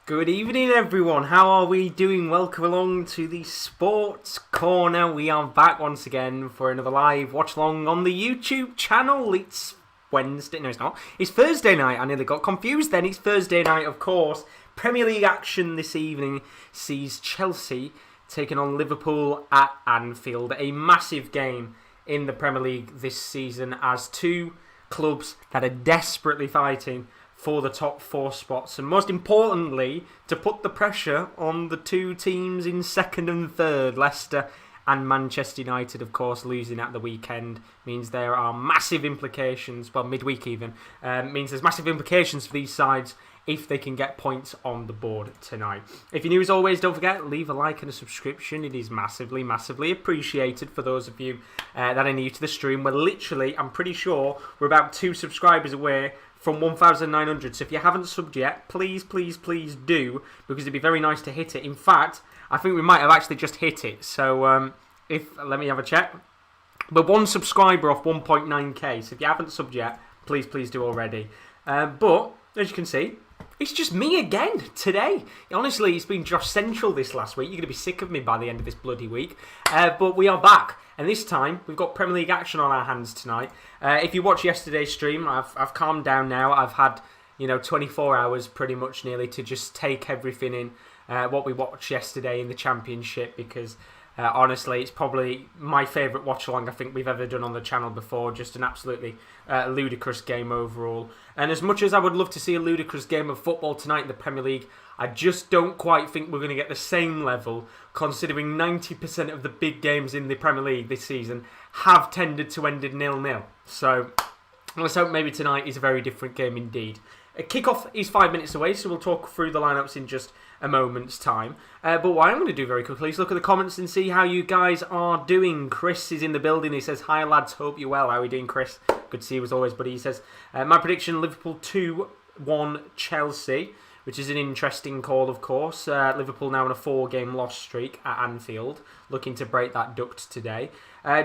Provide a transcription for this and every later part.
Good evening, everyone. How are we doing? Welcome along to the Sports Corner. We are back once again for another live watch-along on the YouTube channel. It's Wednesday. No, it's not. It's Thursday night. I nearly got confused then. It's Thursday night, of course. Premier League action this evening sees Chelsea taking on Liverpool at Anfield. A massive game in the Premier League this season as two clubs that are desperately fighting for the top four spots, and most importantly, to put the pressure on the two teams in second and third. Leicester and Manchester United, of course, losing at the weekend means there are massive implications, well, midweek even, means there's massive implications for these sides if they can get points on the board tonight. If you're new as always, don't forget, leave a like and a subscription. It is massively, massively appreciated for those of you that are new to the stream. We're literally, I'm pretty sure, we're about 2 subscribers away from 1,900. So if you haven't subbed yet, please, please, please do, because it'd be very nice to hit it. In fact, I think we might have actually just hit it. So let me have a check. We're 1 subscriber off 1.9k. So if you haven't subbed yet, please, please do already. But as you can see, it's just me again today. Honestly, it's been Josh Central this last week. You're going to be sick of me by the end of this bloody week. But we are back. And this time, we've got Premier League action on our hands tonight. If you watched yesterday's stream, I've calmed down now. I've had, 24 hours pretty much nearly to just take everything in what we watched yesterday in the Championship, because honestly, it's probably my favourite watch-along I think we've ever done on the channel before. Just an absolutely ludicrous game overall. And as much as I would love to see a ludicrous game of football tonight in the Premier League, I just don't quite think we're going to get the same level, considering 90% of the big games in the Premier League this season have tended to end in 0-0. So let's hope maybe tonight is a very different game indeed. Kickoff is 5 minutes away, so we'll talk through the lineups in just a moment's time. But what I'm going to do very quickly is look at the comments and see how you guys are doing. Chris is in the building. He says, "Hi lads, hope you're well." How are you doing, Chris? Good to see you as always, buddy. He says, "My prediction, Liverpool 2-1 Chelsea," which is an interesting call, of course. Liverpool now on a 4-game loss streak at Anfield, looking to break that duct today.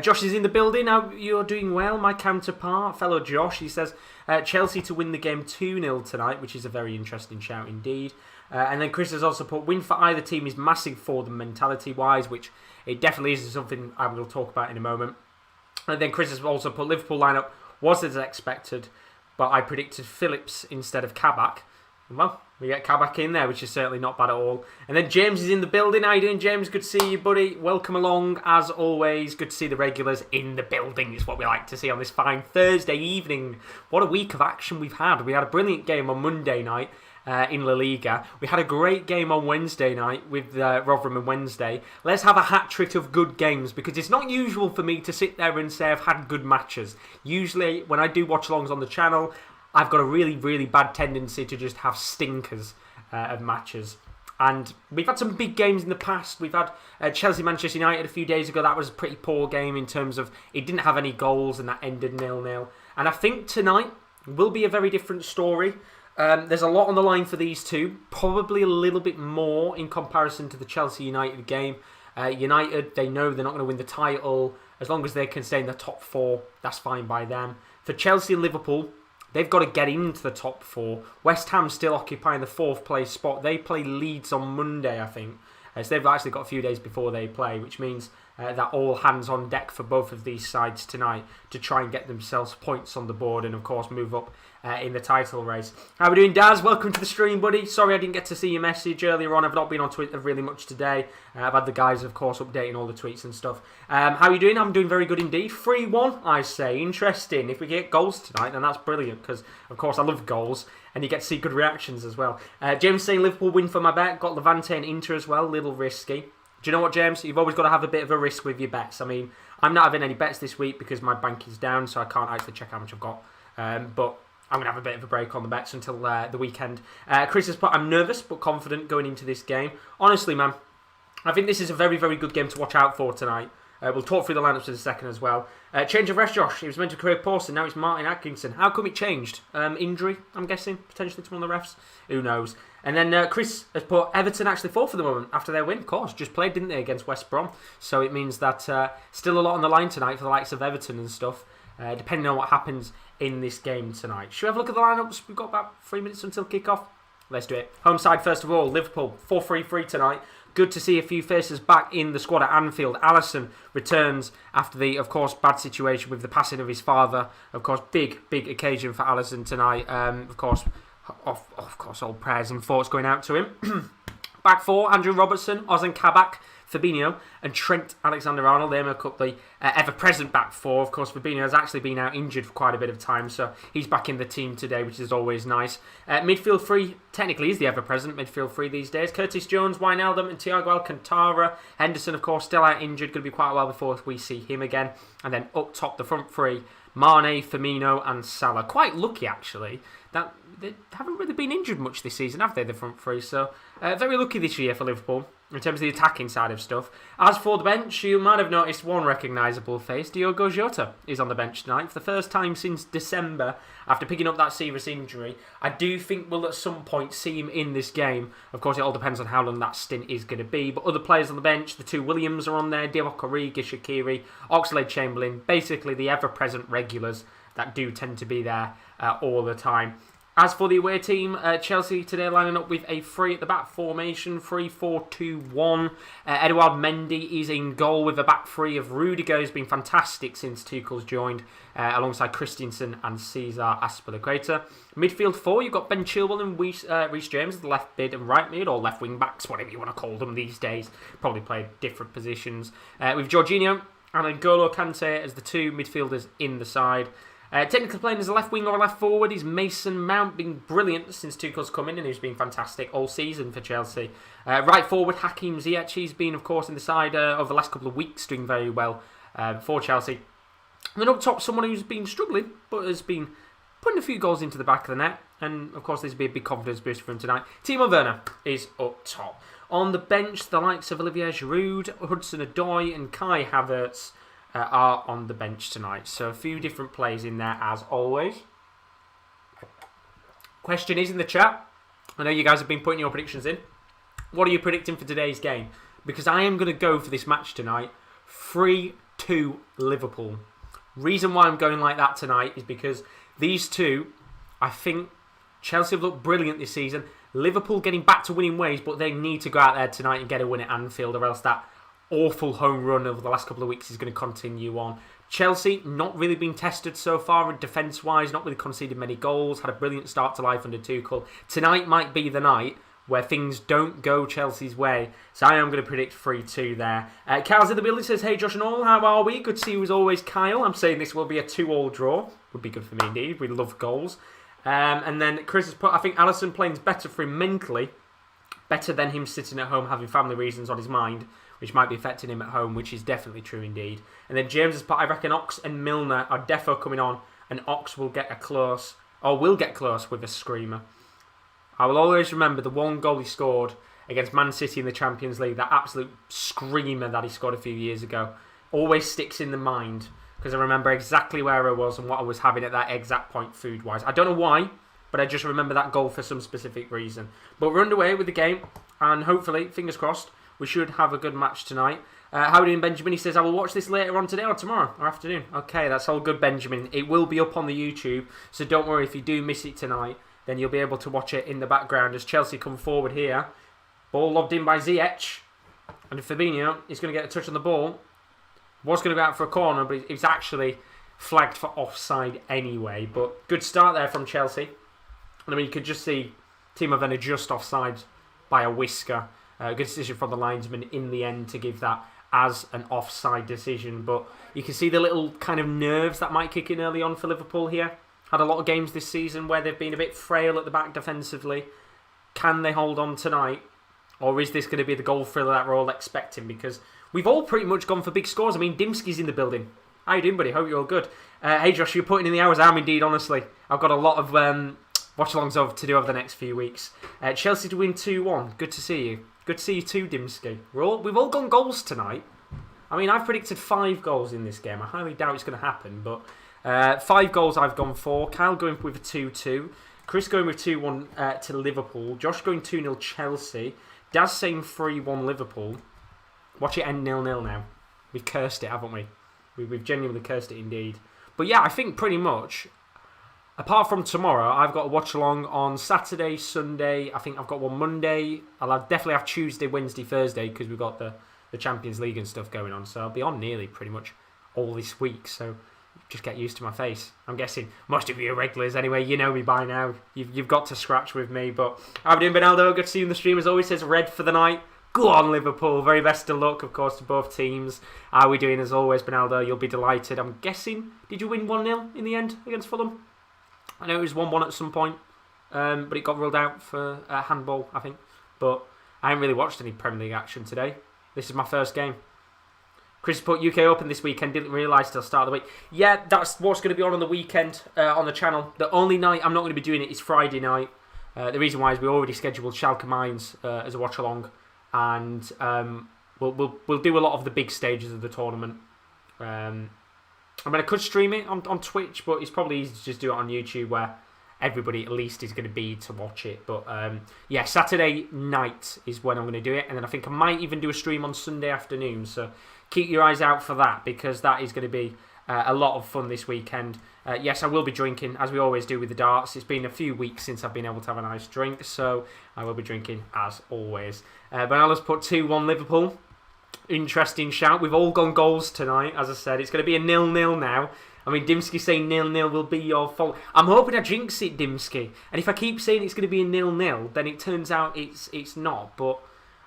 Josh is in the building. Now you're doing well, my counterpart, fellow Josh. He says, Chelsea to win the game 2-0 tonight, which is a very interesting shout indeed. And then Chris has also put, win for either team is massive for them mentality-wise, which it definitely is something I will talk about in a moment. And then Chris has also put, Liverpool lineup was as expected, but I predicted Phillips instead of Kabak. Well, we get Kabak in there, which is certainly not bad at all. And then James is in the building. How you doing, James? Good to see you, buddy. Welcome along, as always. Good to see the regulars in the building. It's what we like to see on this fine Thursday evening. What a week of action we've had. We had a brilliant game on Monday night in La Liga. We had a great game on Wednesday night with Rotherham and Wednesday. Let's have a hat-trick of good games, because it's not usual for me to sit there and say I've had good matches. Usually, when I do watch-alongs on the channel, I've got a really, really bad tendency to just have stinkers of matches. And we've had some big games in the past. We've had Chelsea-Manchester United a few days ago. That was a pretty poor game in terms of it didn't have any goals and that ended 0-0. And I think tonight will be a very different story. There's a lot on the line for these two. Probably a little bit more in comparison to the Chelsea-United game. United, they know they're not going to win the title. As long as they can stay in the top 4, that's fine by them. For Chelsea and Liverpool, they've got to get into the top 4. West Ham still occupying the 4th place spot. They play Leeds on Monday, I think. So they've actually got a few days before they play, which means that all hands on deck for both of these sides tonight to try and get themselves points on the board and, of course, move up in the title race. How are we doing, Daz? Welcome to the stream, buddy. Sorry I didn't get to see your message earlier on. I've not been on Twitter really much today. I've had the guys, of course, updating all the tweets and stuff. How are you doing? I'm doing very good indeed. 3-1, I say. Interesting. If we get goals tonight, then that's brilliant, because, of course, I love goals, and you get to see good reactions as well. James saying Liverpool win for my bet. Got Levante and Inter as well. Little risky. Do you know what, James? You've always got to have a bit of a risk with your bets. I mean, I'm not having any bets this week because my bank is down, so I can't actually check how much I've got. But I'm going to have a bit of a break on the bets until the weekend. Chris has put, I'm nervous but confident going into this game. Honestly, man, I think this is a very, very good game to watch out for tonight. We'll talk through the lineups in a second as well. Change of rest, Josh. He was meant to Craig Pawson, now it's Martin Atkinson. How come it changed? Injury, I'm guessing, potentially to one of the refs. Who knows? And then Chris has put Everton actually fall for the moment after their win. Of course, just played, didn't they, against West Brom. So it means that still a lot on the line tonight for the likes of Everton and stuff, depending on what happens in this game tonight. Should we have a look at the lineups? We've got about 3 minutes until kick-off. Let's do it. Home side first of all, Liverpool 4-3-3 tonight. Good to see a few faces back in the squad at Anfield. Alisson returns after the, of course, bad situation with the passing of his father. Of course, big occasion for Alisson tonight. Of course, all prayers and thoughts going out to him. Back four, Andrew Robertson, Ozan Kabak, Fabinho and Trent Alexander-Arnold. They make up the ever-present back four. Of course, Fabinho has actually been out injured for quite a bit of time, so he's back in the team today, which is always nice. Midfield three, technically, is the ever-present midfield three these days. Curtis Jones, Wijnaldum and Thiago Alcantara. Henderson, of course, still out injured. Going to be quite a while before we see him again. And then up top, the front three, Mane, Firmino and Salah. Quite lucky, actually, that they haven't really been injured much this season, have they, the front three? So, very lucky this year for Liverpool in terms of the attacking side of stuff. As for the bench, you might have noticed one recognisable face. Diogo Jota is on the bench tonight for the first time since December after picking up that serious injury. I do think we'll at some point see him in this game. Of course, it all depends on how long that stint is going to be. But other players on the bench, the two Williams are on there, Divock Origi, Shaqiri, Oxlade-Chamberlain, basically the ever-present regulars that do tend to be there all the time. As for the away team, Chelsea today lining up with a three at the back formation, 3-4-2-1. Edouard Mendy is in goal with a back three of Rudiger, who's been fantastic since Tuchel's joined, alongside Christensen and Cesar Azpilicueta. Midfield four, you've got Ben Chilwell and Reece James, the left mid and right mid, or left wing backs, whatever you want to call them these days. Probably play different positions. With Jorginho and N'Golo Kante as the two midfielders in the side. Technically playing as a left wing or a left forward is Mason Mount, been brilliant since Tuchel's come in and he's been fantastic all season for Chelsea. Right forward, Hakim Ziyech, he's been of course in the side over the last couple of weeks doing very well for Chelsea. And then up top, someone who's been struggling but has been putting a few goals into the back of the net, and of course this will be a big confidence boost for him tonight. Timo Werner is up top. On the bench, the likes of Olivier Giroud, Hudson-Odoi and Kai Havertz are on the bench tonight. So a few different plays in there as always. Question is in the chat. I know you guys have been putting your predictions in. What are you predicting for today's game? Because I am going to go for this match tonight 3-2 Liverpool. Reason why I'm going like that tonight is because these two, I think Chelsea have looked brilliant this season. Liverpool getting back to winning ways, but they need to go out there tonight and get a win at Anfield, or else that awful home run over the last couple of weeks is going to continue on. Chelsea, not really been tested so far defence-wise, not really conceded many goals, had a brilliant start to life under Tuchel. Tonight might be the night where things don't go Chelsea's way, so I am going to predict 3-2 there. Kyle's in the building, says, hey Josh and all, how are we? Good to see you as always, Kyle. I'm saying this will be a 2-2 draw. Would be good for me indeed, we love goals. And then Chris has put, I think Alisson playing's better for him mentally, better than him sitting at home having family reasons on his mind, which might be affecting him at home, which is definitely true indeed. And then James has put, I reckon Ox and Milner are defo coming on, and Ox will get close with a screamer. I will always remember the one goal he scored against Man City in the Champions League, that absolute screamer that he scored a few years ago. Always sticks in the mind, because I remember exactly where I was and what I was having at that exact point food-wise. I don't know why, but I just remember that goal for some specific reason. But we're underway with the game, and hopefully, fingers crossed, we should have a good match tonight. How are you doing, Benjamin? He says, I will watch this later on today or tomorrow or afternoon. Okay, that's all good, Benjamin. It will be up on the YouTube, so don't worry if you do miss it tonight, then you'll be able to watch it in the background as Chelsea come forward here. Ball lobbed in by Ziyech, and Fabinho is going to get a touch on the ball. Was going to go out for a corner, but it's actually flagged for offside anyway. But good start there from Chelsea. And I mean, you could just see Timo Werner just offside by a whisker. Good decision from the linesman in the end to give that as an offside decision. But you can see the little kind of nerves that might kick in early on for Liverpool here. Had a lot of games this season where they've been a bit frail at the back defensively. Can they hold on tonight? Or is this going to be the goal thriller that we're all expecting? Because we've all pretty much gone for big scores. I mean, Dimski's in the building. How you doing, buddy? Hope you're all good. Hey, Josh, you're putting in the hours. I'm indeed, honestly. I've got a lot of watch-alongs to do over the next few weeks. Chelsea to win 2-1. Good to see you. Good to see you too, Dimski. We've all gone goals tonight. I mean, I've predicted 5 goals in this game. I highly doubt it's going to happen, but 5 goals I've gone for. Kyle going with a 2-2. Chris going with 2-1 to Liverpool. Josh going 2-0 Chelsea. Daz saying 3-1 Liverpool. Watch it end 0-0 now. We've cursed it, haven't we? We've genuinely cursed it indeed. But yeah, I think pretty much apart from tomorrow, I've got a watch-along on Saturday, Sunday. I think I've got one Monday. Definitely have Tuesday, Wednesday, Thursday, because we've got the Champions League and stuff going on. So I'll be on nearly pretty much all this week. So just get used to my face. I'm guessing most of you are regulars anyway. You know me by now. You've got to scratch with me. But how are we doing, Benaldo? Good to see you in the stream. As always, says red for the night. Go on, Liverpool. Very best of luck, of course, to both teams. How are we doing? As always, Benaldo, you'll be delighted. I'm guessing, did you win 1-0 in the end against Fulham? I know it was 1-1 at some point, but it got ruled out for handball, I think. But I haven't really watched any Premier League action today. This is my first game. Chris put UK Open this weekend. Didn't realise till start of the week. Yeah, that's what's going to be on the weekend on the channel. The only night I'm not going to be doing it is Friday night. The reason why is we already scheduled Schalke Mainz as a watch-along. And we'll do a lot of the big stages of the tournament. I could stream it on Twitch, but it's probably easy to just do it on YouTube, where everybody at least is going to be to watch it. But yeah, Saturday night is when I'm going to do it, and then I think I might even do a stream on Sunday afternoon. So keep your eyes out for that, because that is going to be a lot of fun this weekend. Yes, I will be drinking, as we always do with the darts. It's been a few weeks since I've been able to have a nice drink, so I will be drinking as always. Bernala's put 2-1 Liverpool. Interesting shout. We've all gone goals tonight, as I said. It's going to be a 0-0 now. I mean, Dimsky saying 0-0 will be your fault. I'm hoping I jinx it, Dimsky. And if I keep saying it's going to be a 0-0, then it turns out it's not. But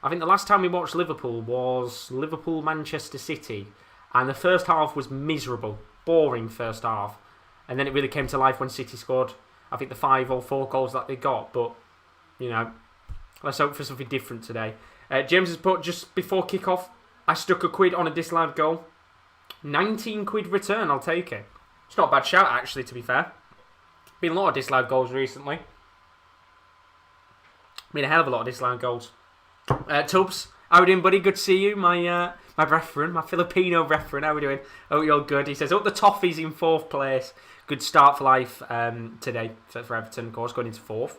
I think the last time we watched Liverpool was Liverpool-Manchester City. And the first half was miserable. Boring first half. And then it really came to life when City scored, I think, the 5 or 4 goals that they got. But, you know, let's hope for something different today. James has put, just before kick-off, I stuck £1 on a disallowed goal. 19 quid return, I'll take it. It's not a bad shout, actually, to be fair. Been a lot of disallowed goals recently. Been a hell of a lot of disallowed goals. Tubbs, how are we doing, buddy? Good to see you. My brethren, my Filipino brethren, how are we doing? Oh, you're good. He says, the Toffees in 4th place. Good start for life today for Everton, of course, going into 4th.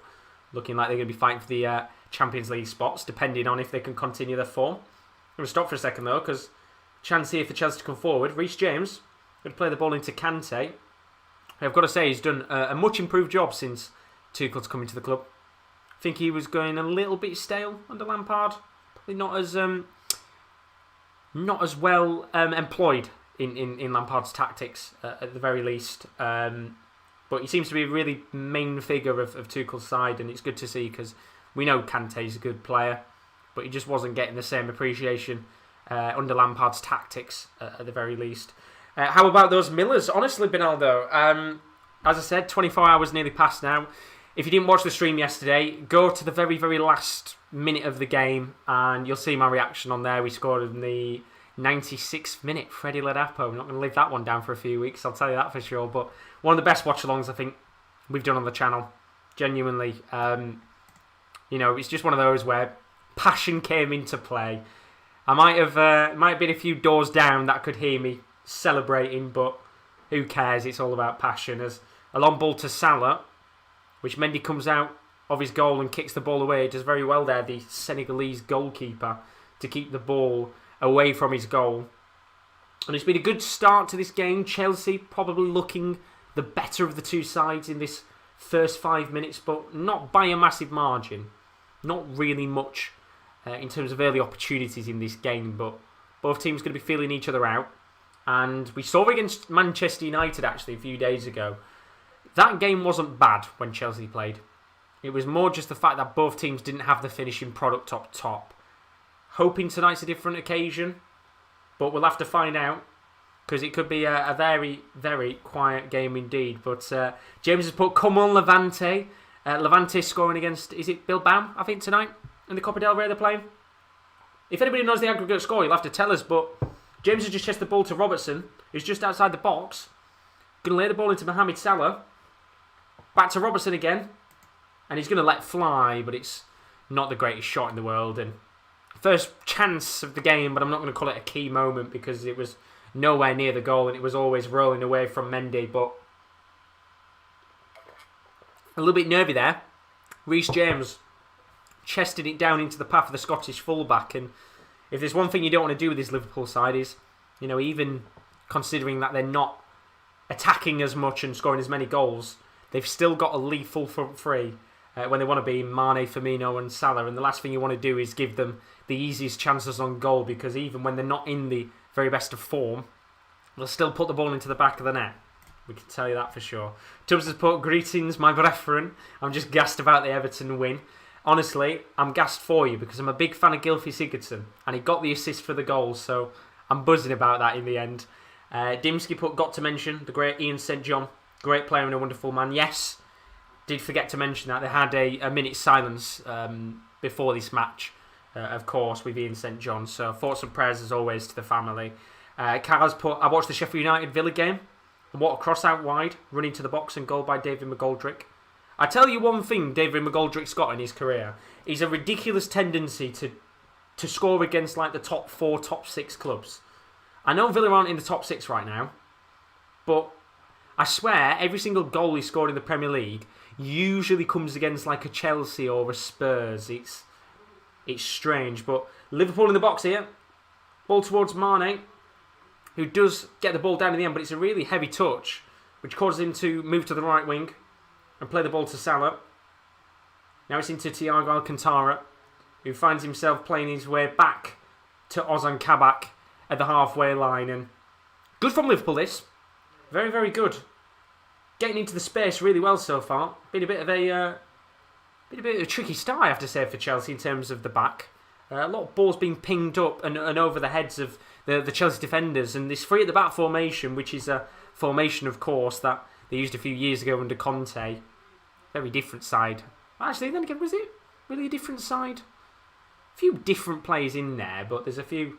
Looking like they're going to be fighting for the Champions League spots, depending on if they can continue their form. I'm going to stop for a second, though, because chance here for Chelsea to come forward. Reece James going to play the ball into Kante. I've got to say, he's done a much improved job since Tuchel's come into the club. I think he was going a little bit stale under Lampard. Probably not as well employed in Lampard's tactics, at the very least. But he seems to be a really main figure of Tuchel's side, and it's good to see, because we know Kante's a good player, but he just wasn't getting the same appreciation under Lampard's tactics, at the very least. How about those Millers? Honestly, Benaldo, as I said, 24 hours nearly past now. If you didn't watch the stream yesterday, go to the very, very last minute of the game, and you'll see my reaction on there. We scored in the 96th minute, Freddie Ladapo. I'm not going to leave that one down for a few weeks, I'll tell you that for sure. But one of the best watch-alongs I think we've done on the channel. Genuinely. It's just one of those where passion came into play. I might have been a few doors down that could hear me celebrating, but who cares? It's all about passion. As a long ball to Salah, which Mendy comes out of his goal and kicks the ball away. It does very well there, the Senegalese goalkeeper, to keep the ball away from his goal. And it's been a good start to this game. Chelsea probably looking the better of the two sides in this first 5 minutes, but not by a massive margin. Not really much in terms of early opportunities in this game, but both teams going to be feeling each other out. And we saw against Manchester United actually a few days ago. That game wasn't bad when Chelsea played. It was more just the fact that both teams didn't have the finishing product up top. Hoping tonight's a different occasion, but we'll have to find out, because it could be a very, very quiet game indeed. But James has put, come on Levante. Levante scoring against, is it Bilbao, I think, tonight? In the Copa del Rey they're playing? If anybody knows the aggregate score, you'll have to tell us, but James has just chested the ball to Robertson, who's just outside the box. Going to lay the ball into Mohamed Salah. Back to Robertson again. And he's going to let fly, but it's not the greatest shot in the world. And first chance of the game, but I'm not going to call it a key moment, because it was nowhere near the goal and it was always rolling away from Mendy. But a little bit nervy there. Reece James chested it down into the path of the Scottish fullback. And if there's one thing you don't want to do with this Liverpool side is, even considering that they're not attacking as much and scoring as many goals, they've still got a lethal front three when they want to be Mane, Firmino and Salah. And the last thing you want to do is give them the easiest chances on goal, because even when they're not in the very best of form, they'll still put the ball into the back of the net. We can tell you that for sure. Tubbs has put, greetings, my brethren. I'm just gassed about the Everton win. Honestly, I'm gassed for you because I'm a big fan of Gylfi Sigurdsson and he got the assist for the goal, so I'm buzzing about that in the end. Dimsky put, got to mention the great Ian St John, great player and a wonderful man. Yes, did forget to mention that they had a minute's silence before this match, of course, with Ian St John. So thoughts and prayers as always to the family. Carl's put, I watched the Sheffield United Villa game. And what a cross out wide, running to the box and goal by David McGoldrick. I tell you one thing David McGoldrick's got in his career. He's a ridiculous tendency to score against like the top 4, top 6 clubs. I know Villa aren't in the top 6 right now, but I swear every single goal he scored in the Premier League usually comes against like a Chelsea or a Spurs. It's strange, but Liverpool in the box here. Ball towards Mane, who does get the ball down in the end, but it's a really heavy touch, which causes him to move to the right wing and play the ball to Salah. Now it's into Thiago Alcantara, who finds himself playing his way back to Ozan Kabak at the halfway line. And good from Liverpool, this. Very, very good. Getting into the space really well so far. Been a bit of a tricky start, I have to say, for Chelsea in terms of the back. A lot of balls being pinged up and over the heads of the Chelsea defenders. And this three at the back formation, which is a formation, of course, that they used a few years ago under Conte. Very different side. Actually, then again, was it really a different side? A few different players in there, but there's a few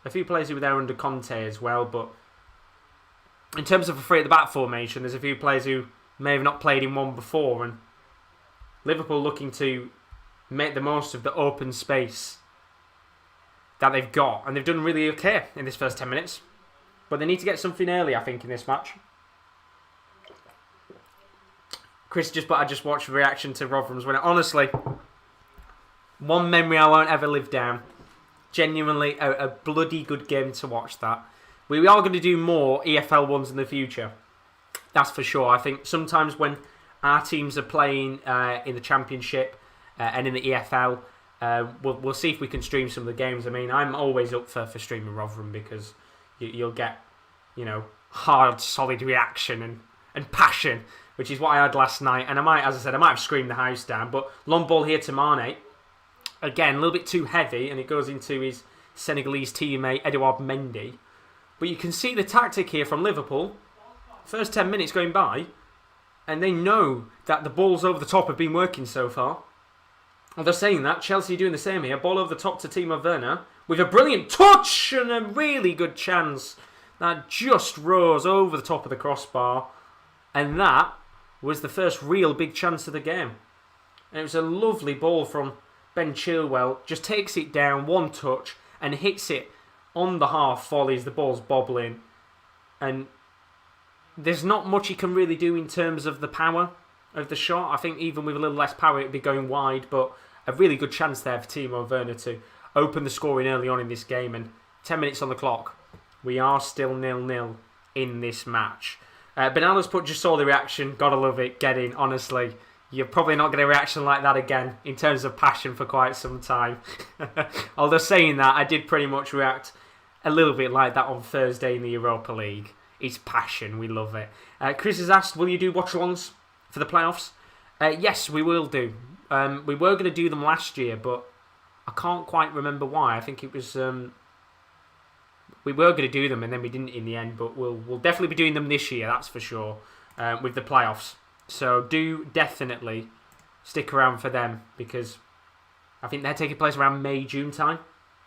players who were there under Conte as well. But in terms of a three at the back formation, there's a few players who may have not played in one before, and Liverpool looking to make the most of the open space that they've got, and they've done really okay in this first 10 minutes. But they need to get something early, I think, in this match. Chris I just watched the reaction to Rotherham's winner. Honestly, one memory I won't ever live down. Genuinely, a bloody good game to watch that. We are going to do more EFL ones in the future. That's for sure. I think sometimes when our teams are playing in the Championship and in the EFL, we'll see if we can stream some of the games. I mean, I'm always up for streaming Rotherham because you'll get, hard, solid reaction and passion, which is what I had last night. And I might have screamed the house down. But long ball here to Mane. Again, a little bit too heavy, and it goes into his Senegalese teammate, Edouard Mendy. But you can see the tactic here from Liverpool. First 10 minutes going by, and they know that the balls over the top have been working so far. And they're saying that. Chelsea are doing the same here. Ball over the top to Timo Werner with a brilliant touch and a really good chance that just rose over the top of the crossbar. And that was the first real big chance of the game. And it was a lovely ball from Ben Chilwell. Just takes it down, one touch, and hits it on the half volleys. The ball's bobbling. And there's not much he can really do in terms of the power of the shot. I think even with a little less power, it'd be going wide. But a really good chance there for Timo Werner to open the scoring early on in this game. And 10 minutes on the clock. We are still 0-0 in this match. Bernardo's put, just saw the reaction. Gotta love it. Get in, honestly. You're probably not getting a reaction like that again in terms of passion for quite some time. Although saying that, I did pretty much react a little bit like that on Thursday in the Europa League. It's passion. We love it. Chris has asked, will you do watch-alongs for the playoffs? Yes, we will do. We were going to do them last year, but I can't quite remember why. I think it was... we were going to do them and then we didn't in the end, but we'll definitely be doing them this year, that's for sure, with the playoffs. So do definitely stick around for them because I think they're taking place around May, June time.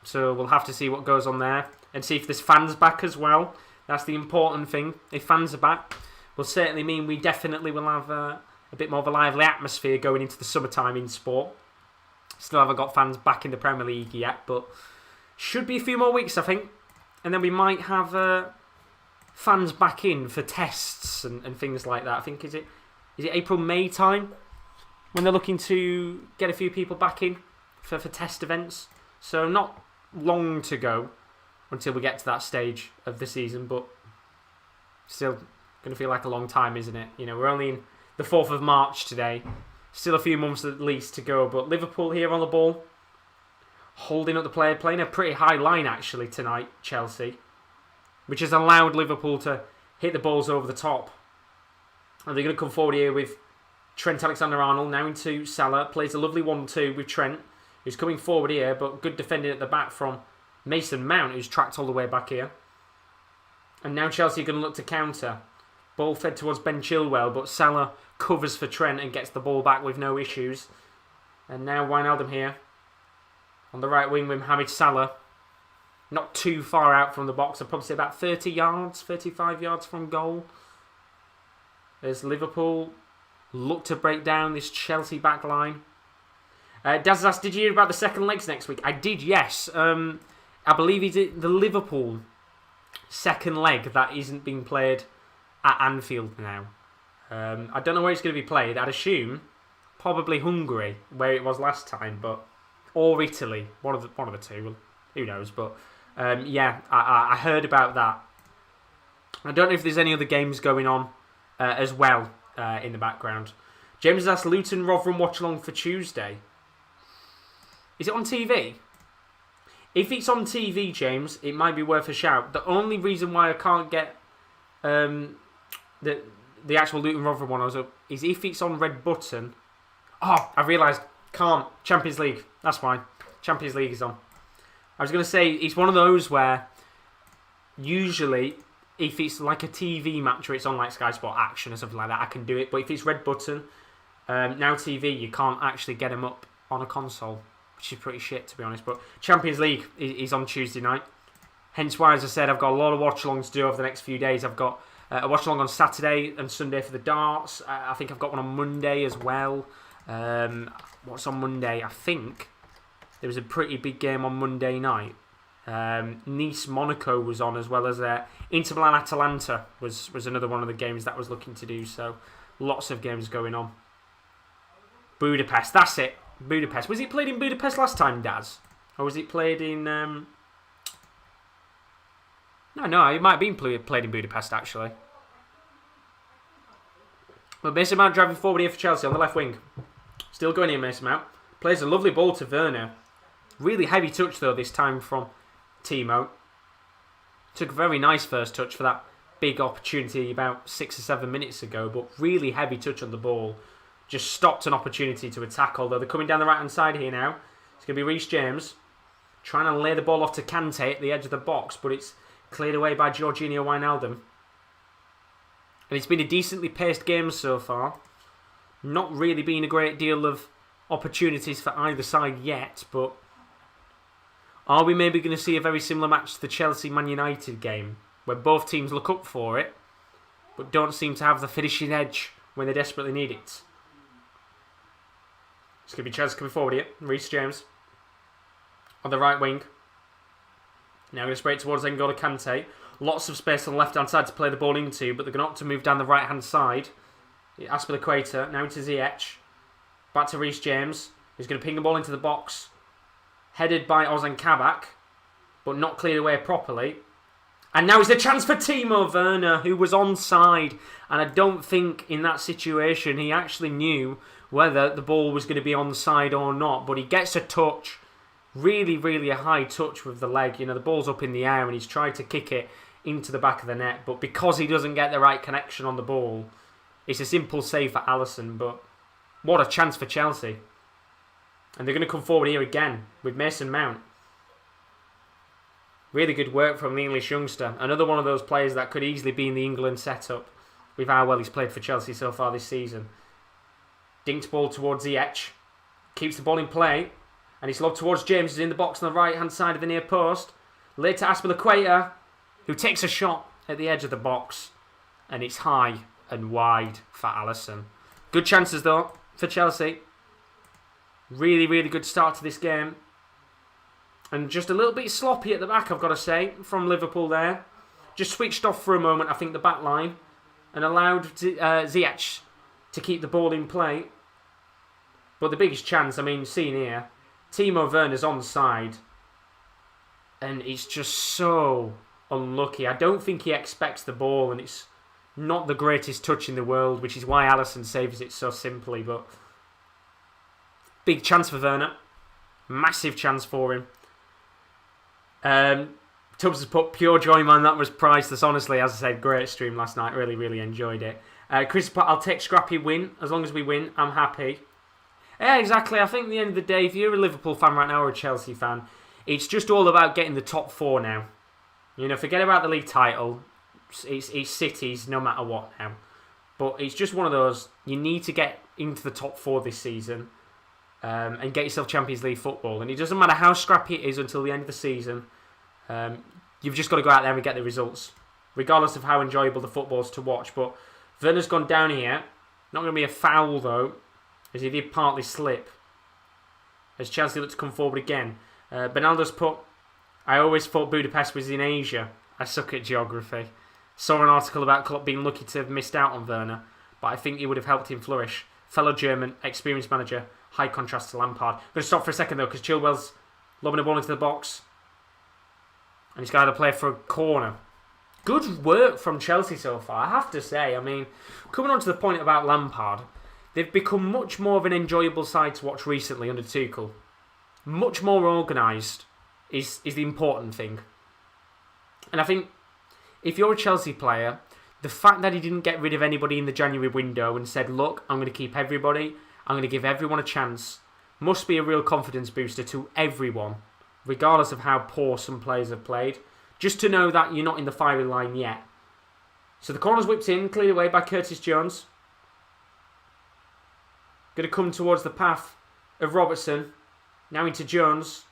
So we'll have to see what goes on there and see if there's fans back as well. That's the important thing. If fans are back, will certainly mean we definitely will have a bit more of a lively atmosphere going into the summertime in sport. Still haven't got fans back in the Premier League yet, but should be a few more weeks, I think. And then we might have fans back in for tests and things like that. I think, is it April, May time when they're looking to get a few people back in for test events. So not long to go until we get to that stage of the season, but still going to feel like a long time, isn't it? We're only in the 4th of March today. Still a few months at least to go, but Liverpool here on the ball, holding up the play, playing a pretty high line actually tonight, Chelsea, which has allowed Liverpool to hit the balls over the top. And they're going to come forward here with Trent Alexander-Arnold now into Salah, plays a lovely 1-2 with Trent, who's coming forward here, but good defending at the back from Mason Mount, who's tracked all the way back here. And now Chelsea are going to look to counter. Ball fed towards Ben Chilwell, but Salah covers for Trent and gets the ball back with no issues. And now Wijnaldum here on the right wing with Mohamed Salah. Not too far out from the box. I'd probably say about 30 yards, 35 yards from goal. As Liverpool look to break down this Chelsea back line. Daz asked, did you hear about the second legs next week? I did, yes. I believe it's the Liverpool second leg that isn't being played at Anfield now. I don't know where it's going to be played. I'd assume probably Hungary, where it was last time, or Italy, one of the two. Well, who knows? But I heard about that. I don't know if there's any other games going on as well in the background. James has asked Luton, Rotherham watch-along for Tuesday. Is it on TV? If it's on TV, James, it might be worth a shout. The only reason why I can't get the actual Luton Rotherham one is if it's on Red Button. Oh, I realised. Can't. Champions League. That's fine. Champions League is on. I was going to say, it's one of those where usually if it's like a TV match or it's on like Sky Sport Action or something like that, I can do it. But if it's Red Button, Now TV, you can't actually get them up on a console, which is pretty shit, to be honest. But Champions League is on Tuesday night. Hence why, as I said, I've got a lot of watch-alongs to do over the next few days. I've got a watch-along on Saturday and Sunday for the darts. I think I've got one on Monday as well. What's on Monday? I think there was a pretty big game on Monday night. Nice-Monaco was on, as well as Inter Milan-Atalanta was another one of the games that I was looking to do. So lots of games going on. Budapest, that's it. Budapest. Was it played in Budapest last time, Daz? Or was it played in... No, it might have been played in Budapest, actually. But Mason Mount driving forward here for Chelsea on the left wing. Still going in, Mason Mount. Plays a lovely ball to Werner. Really heavy touch, though, this time from Timo. Took a very nice first touch for that big opportunity about 6 or 7 minutes ago, but really heavy touch on the ball. Just stopped an opportunity to attack, although they're coming down the right-hand side here now. It's going to be Reece James trying to lay the ball off to Kante at the edge of the box, but it's cleared away by Georginio Wijnaldum. And it's been a decently paced game so far. Not really been a great deal of opportunities for either side yet, but are we maybe going to see a very similar match to the Chelsea-Man United game, where both teams look up for it, but don't seem to have the finishing edge when they desperately need it? It's going to be Chelsea coming forward here. Reece James on the right wing. Now going to spray it towards N'Golo Kante. Lots of space on the left-hand side to play the ball into, but they're going to opt to move down the right-hand side. Aspilicueta, now into Ziyech. Back to Reece James, who's going to ping the ball into the box. Headed by Ozan Kabak, but not cleared away properly. And now is the chance for Timo Werner, who was onside. And I don't think in that situation he actually knew whether the ball was going to be onside or not. But he gets a touch. Really, really a high touch with the leg. You know, the ball's up in the air and he's tried to kick it into the back of the net. But because he doesn't get the right connection on the ball, it's a simple save for Alisson. But what a chance for Chelsea. And they're going to come forward here again with Mason Mount. Really good work from the English youngster. Another one of those players that could easily be in the England setup with how well he's played for Chelsea so far this season. Dinked ball towards Ziyech. Keeps the ball in play. And it's lobbed towards James, who's in the box on the right-hand side of the near post. Laid to Aspilicueta, who takes a shot at the edge of the box. And it's high and wide for Alisson. Good chances, though, for Chelsea. Really, really good start to this game. And just a little bit sloppy at the back, I've got to say, from Liverpool there. Just switched off for a moment, I think, the back line. And allowed Ziyech to keep the ball in play. But the biggest chance, I mean, seen here, Timo Werner's onside. And it's just so unlucky. I don't think he expects the ball, and it's not the greatest touch in the world, which is why Alisson saves it so simply. But big chance for Werner. Massive chance for him. Tubbs has put pure joy, man. That was priceless. Honestly, as I said, great stream last night. Really, really enjoyed it. Chris put, I'll take scrappy win. As long as we win, I'm happy. Yeah, exactly. I think at the end of the day, if you're a Liverpool fan right now or a Chelsea fan, it's just all about getting the top 4 now. You know, forget about the league title. It's City's no matter what now. But it's just one of those, you need to get into the top 4 this season and get yourself Champions League football. And it doesn't matter how scrappy it is until the end of the season. You've just got to go out there and get the results, regardless of how enjoyable the football is to watch. But Werner's gone down here. Not going to be a foul, though, as he did partly slip. As Chelsea look to come forward again. Bernaldo's put, I always thought Budapest was in Asia. I suck at geography. Saw an article about Klopp being lucky to have missed out on Werner, but I think it would have helped him flourish. Fellow German, experienced manager, high contrast to Lampard. I'm going to stop for a second, though, because Chilwell's lobbing a ball into the box. And he's got to play for a corner. Good work from Chelsea so far, I have to say. I mean, coming on to the point about Lampard, they've become much more of an enjoyable side to watch recently under Tuchel. Much more organised is the important thing. And I think if you're a Chelsea player, the fact that he didn't get rid of anybody in the January window and said, look, I'm going to keep everybody, I'm going to give everyone a chance, must be a real confidence booster to everyone, regardless of how poor some players have played, just to know that you're not in the firing line yet. So the corner's whipped in, cleared away by Curtis Jones. Going to come towards the path of Robertson. Now into Jones,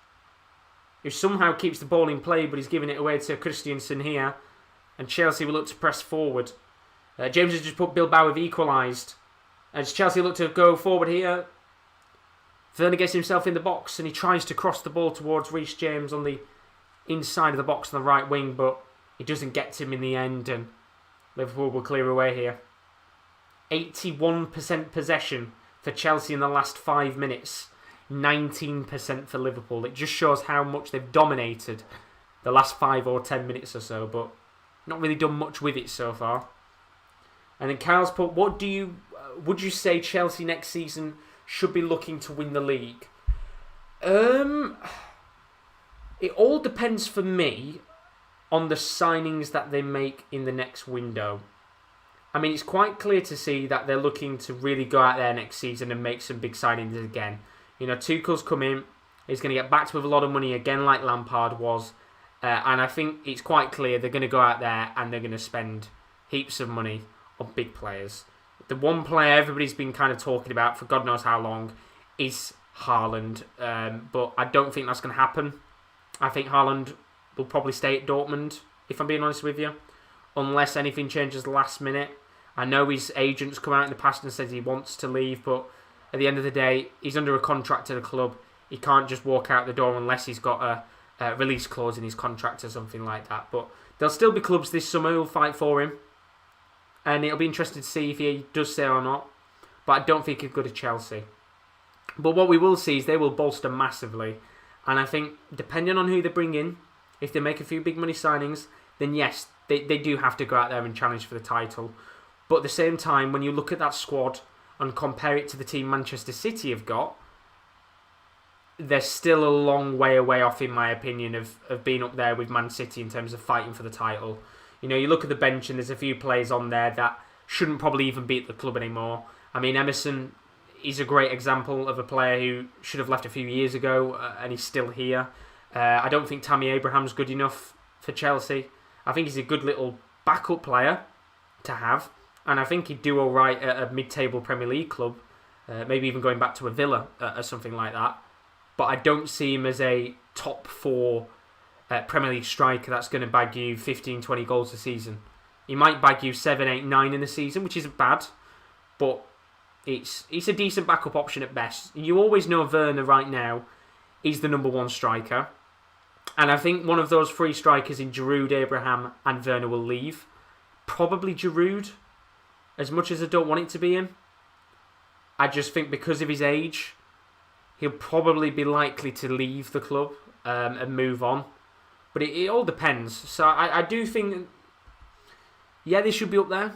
who somehow keeps the ball in play, but he's giving it away to Christensen here. And Chelsea will look to press forward. James has just put Bilbao have equalised. As Chelsea look to go forward here, Werner gets himself in the box and he tries to cross the ball towards Reece James on the inside of the box on the right wing, but it doesn't get to him in the end, and Liverpool will clear away here. 81% possession for Chelsea in the last 5 minutes. 19% for Liverpool. It just shows how much they've dominated the last 5 or 10 minutes or so, but not really done much with it so far. And then Kyle's put, would you say Chelsea next season should be looking to win the league? It all depends for me on the signings that they make in the next window. I mean, it's quite clear to see that they're looking to really go out there next season and make some big signings again. You know, Tuchel's come in, he's going to get backed with a lot of money again like Lampard was. And I think it's quite clear they're going to go out there and they're going to spend heaps of money on big players. The one player everybody's been kind of talking about for God knows how long is Haaland. But I don't think that's going to happen. I think Haaland will probably stay at Dortmund, if I'm being honest with you, unless anything changes last minute. I know his agent's come out in the past and said he wants to leave, but at the end of the day, he's under a contract to the club. He can't just walk out the door unless he's got a release clause in his contract or something like that. But there'll still be clubs this summer who'll fight for him. And it'll be interesting to see if he does stay or not. But I don't think he'll go to Chelsea. But what we will see is they will bolster massively. And I think, depending on who they bring in, if they make a few big money signings, then yes, they do have to go out there and challenge for the title. But at the same time, when you look at that squad and compare it to the team Manchester City have got, they're still a long way away off, in my opinion, of being up there with Man City in terms of fighting for the title. You know, you look at the bench and there's a few players on there that shouldn't probably even be at the club anymore. I mean, Emerson is a great example of a player who should have left a few years ago and he's still here. I don't think Tammy Abraham's good enough for Chelsea. I think he's a good little backup player to have, and I think he'd do all right at a mid-table Premier League club, maybe even going back to a Villa or something like that. But I don't see him as a top 4 Premier League striker that's going to bag you 15, 20 goals a season. He might bag you 7, 8, 9 in a season, which isn't bad, but it's a decent backup option at best. You always know Werner right now is the number 1 striker. And I think one of those 3 strikers in Giroud, Abraham and Werner will leave. Probably Giroud, as much as I don't want it to be him. I just think because of his age, he'll probably be likely to leave the club and move on. But it all depends. So I do think, yeah, they should be up there.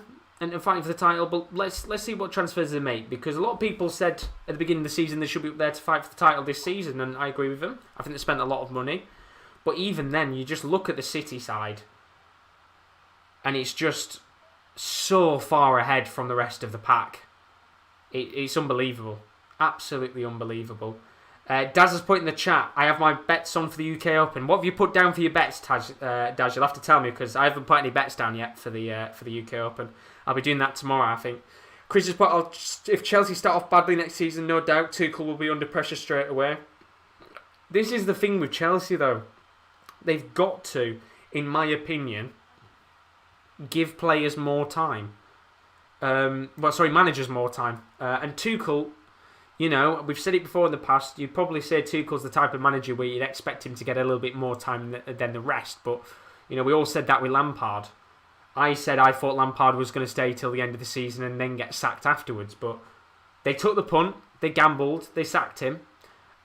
and fighting for the title. But let's see what transfers they make, because a lot of people said at the beginning of the season they should be up there to fight for the title this season, and I agree with them. I think they spent a lot of money, but even then, you just look at the City side, and it's just so far ahead from the rest of the pack. It's unbelievable, absolutely unbelievable. Daz has put in the chat, I have my bets on for the UK Open. What have you put down for your bets, Daz? You'll have to tell me, because I haven't put any bets down yet for the UK Open. I'll be doing that tomorrow, I think. Chris has put, if Chelsea start off badly next season, no doubt Tuchel will be under pressure straight away. This is the thing with Chelsea, though. They've got to, in my opinion, give players more time. Managers more time. And Tuchel, you know, we've said it before in the past, you'd probably say Tuchel's the type of manager where you'd expect him to get a little bit more time than the rest. But, you know, we all said that with Lampard. I said I thought Lampard was going to stay till the end of the season and then get sacked afterwards. But they took the punt, they gambled, they sacked him.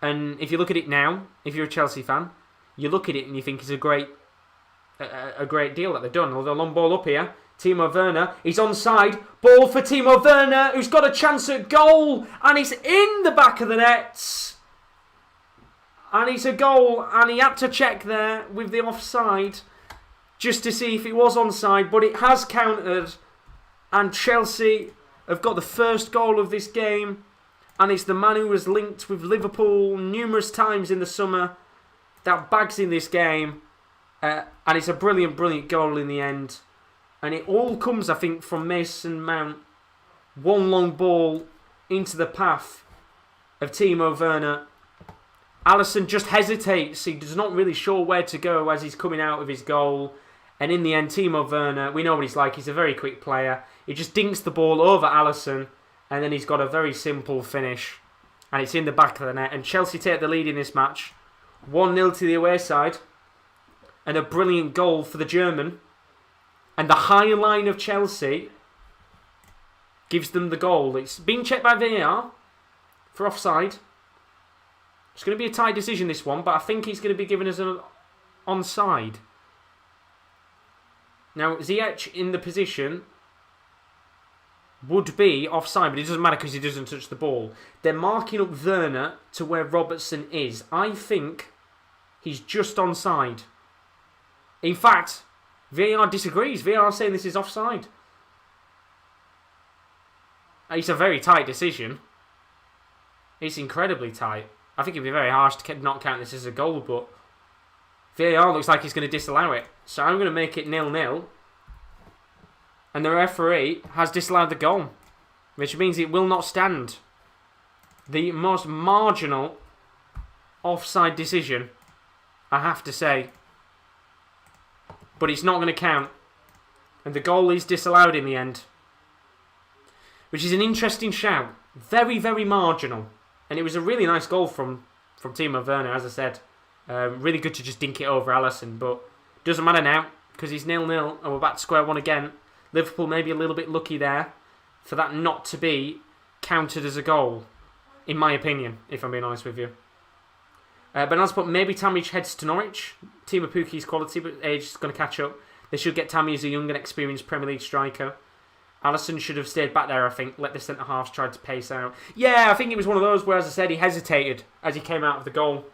And if you look at it now, if you're a Chelsea fan, you look at it and you think it's a great deal that they've done. Although long ball up here, Timo Werner, he's onside. Ball for Timo Werner, who's got a chance at goal. And he's in the back of the nets. And it's a goal. And he had to check there with the offside just to see if it was onside. But it has counted. And Chelsea have got the first goal of this game. And it's the man who was linked with Liverpool numerous times in the summer that bags in this game. And it's a brilliant, brilliant goal in the end. And it all comes, I think, from Mason Mount. One long ball into the path of Timo Werner. Alisson just hesitates. He does not really sure where to go as he's coming out of his goal. And in the end, Timo Werner, we know what he's like. He's a very quick player. He just dinks the ball over Alisson. And then he's got a very simple finish. And it's in the back of the net. And Chelsea take the lead in this match. 1-0 to the away side. And a brilliant goal for the German. And the high line of Chelsea gives them the goal. It's been checked by VAR for offside. It's going to be a tight decision, this one, but I think he's going to be given us an onside. Now, Ziyech in the position would be offside, but it doesn't matter because he doesn't touch the ball. They're marking up Werner to where Robertson is. I think he's just onside. In fact, VAR disagrees. VAR saying this is offside. It's a very tight decision. It's incredibly tight. I think it'd be very harsh to not count this as a goal, but VAR looks like he's going to disallow it. So I'm going to make it 0-0. And the referee has disallowed the goal, which means it will not stand. The most marginal offside decision, I have to say. But it's not going to count. And the goal is disallowed in the end. Which is an interesting shout. Very, very marginal. And it was a really nice goal from Timo Werner, as I said. Really good to just dink it over Alisson. But doesn't matter now, because he's 0-0 and we're back to square one again. Liverpool maybe a little bit lucky there for that not to be counted as a goal. In my opinion, if I'm being honest with you. But as put, maybe Tamic heads to Norwich. Team of Pukki's quality, but age is going to catch up. They should get Tammy as a young and experienced Premier League striker. Alisson should have stayed back there, I think. Let the centre-halves try to pace out. Yeah, I think it was one of those where, as I said, he hesitated as he came out of the goal.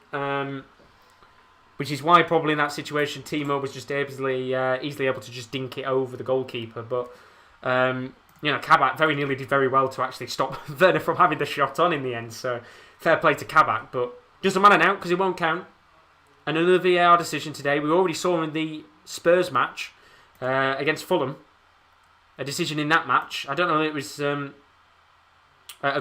Which is why probably in that situation Timo was just easily able to just dink it over the goalkeeper. But, Kabak very nearly did very well to actually stop Werner from having the shot on in the end. So, fair play to Kabak, but doesn't matter now because it won't count. And another VAR decision today. We already saw in the Spurs match against Fulham. A decision in that match. I don't know if it was a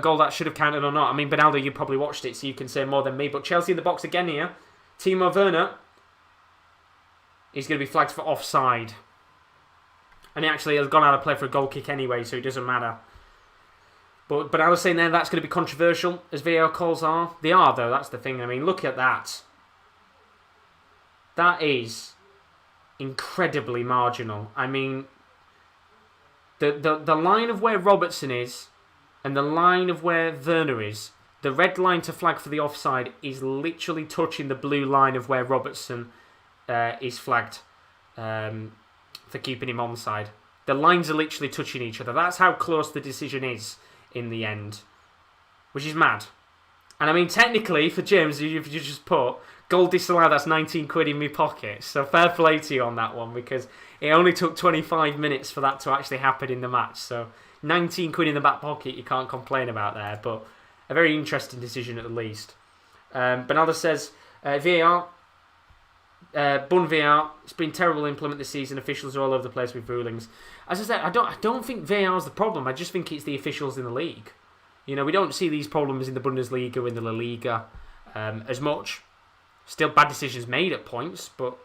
goal that should have counted or not. I mean, Benaldo, you probably watched it, so you can say more than me. But Chelsea in the box again here. Timo Werner is going to be flagged for offside. And he actually has gone out of play for a goal kick anyway, so it doesn't matter. But I was saying there that's going to be controversial, as VAR calls are. They are, though, that's the thing. I mean, look at that. That is incredibly marginal. I mean, the line of where Robertson is and the line of where Werner is, the red line to flag for the offside is literally touching the blue line of where Robertson is flagged for keeping him onside. The lines are literally touching each other. That's how close the decision is in the end, which is mad. And I mean, technically, for James, if you just put goal disallowed, that's 19 quid in my pocket. So fair play to you on that one, because it only took 25 minutes for that to actually happen in the match. So 19 quid in the back pocket, you can't complain about there. But a very interesting decision at the least. Bernardo says, VAR, bun VAR, it's been terrible to implement this season. Officials are all over the place with rulings. As I said, I don't think VAR is the problem. I just think it's the officials in the league. You know, we don't see these problems in the Bundesliga or in the La Liga as much. Still bad decisions made at points, but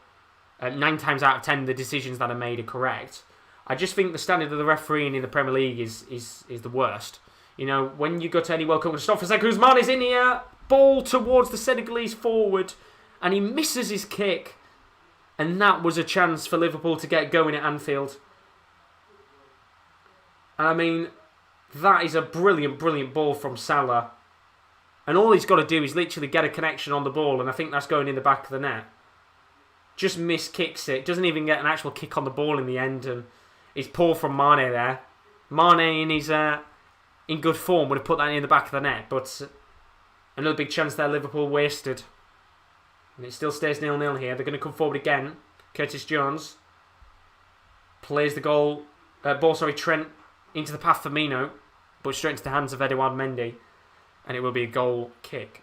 9 times out of 10 the decisions that are made are correct. I just think the standard of the refereeing in the Premier League is the worst. You know, when you go to any World Cup, stop for a second, Guzman is in here, ball towards the Senegalese forward, and he misses his kick. And that was a chance for Liverpool to get going at Anfield. I mean, that is a brilliant, brilliant ball from Salah. And all he's got to do is literally get a connection on the ball, and I think that's going in the back of the net. Just miskicks it. Doesn't even get an actual kick on the ball in the end, and it's poor from Mane there. Mane in his in good form would have put that in the back of the net, but another big chance there Liverpool wasted. And it still stays 0-0 here. They're going to come forward again. Curtis Jones plays the ball, Trent into the path for Mino, but straight into the hands of Edouard Mendy, and it will be a goal kick.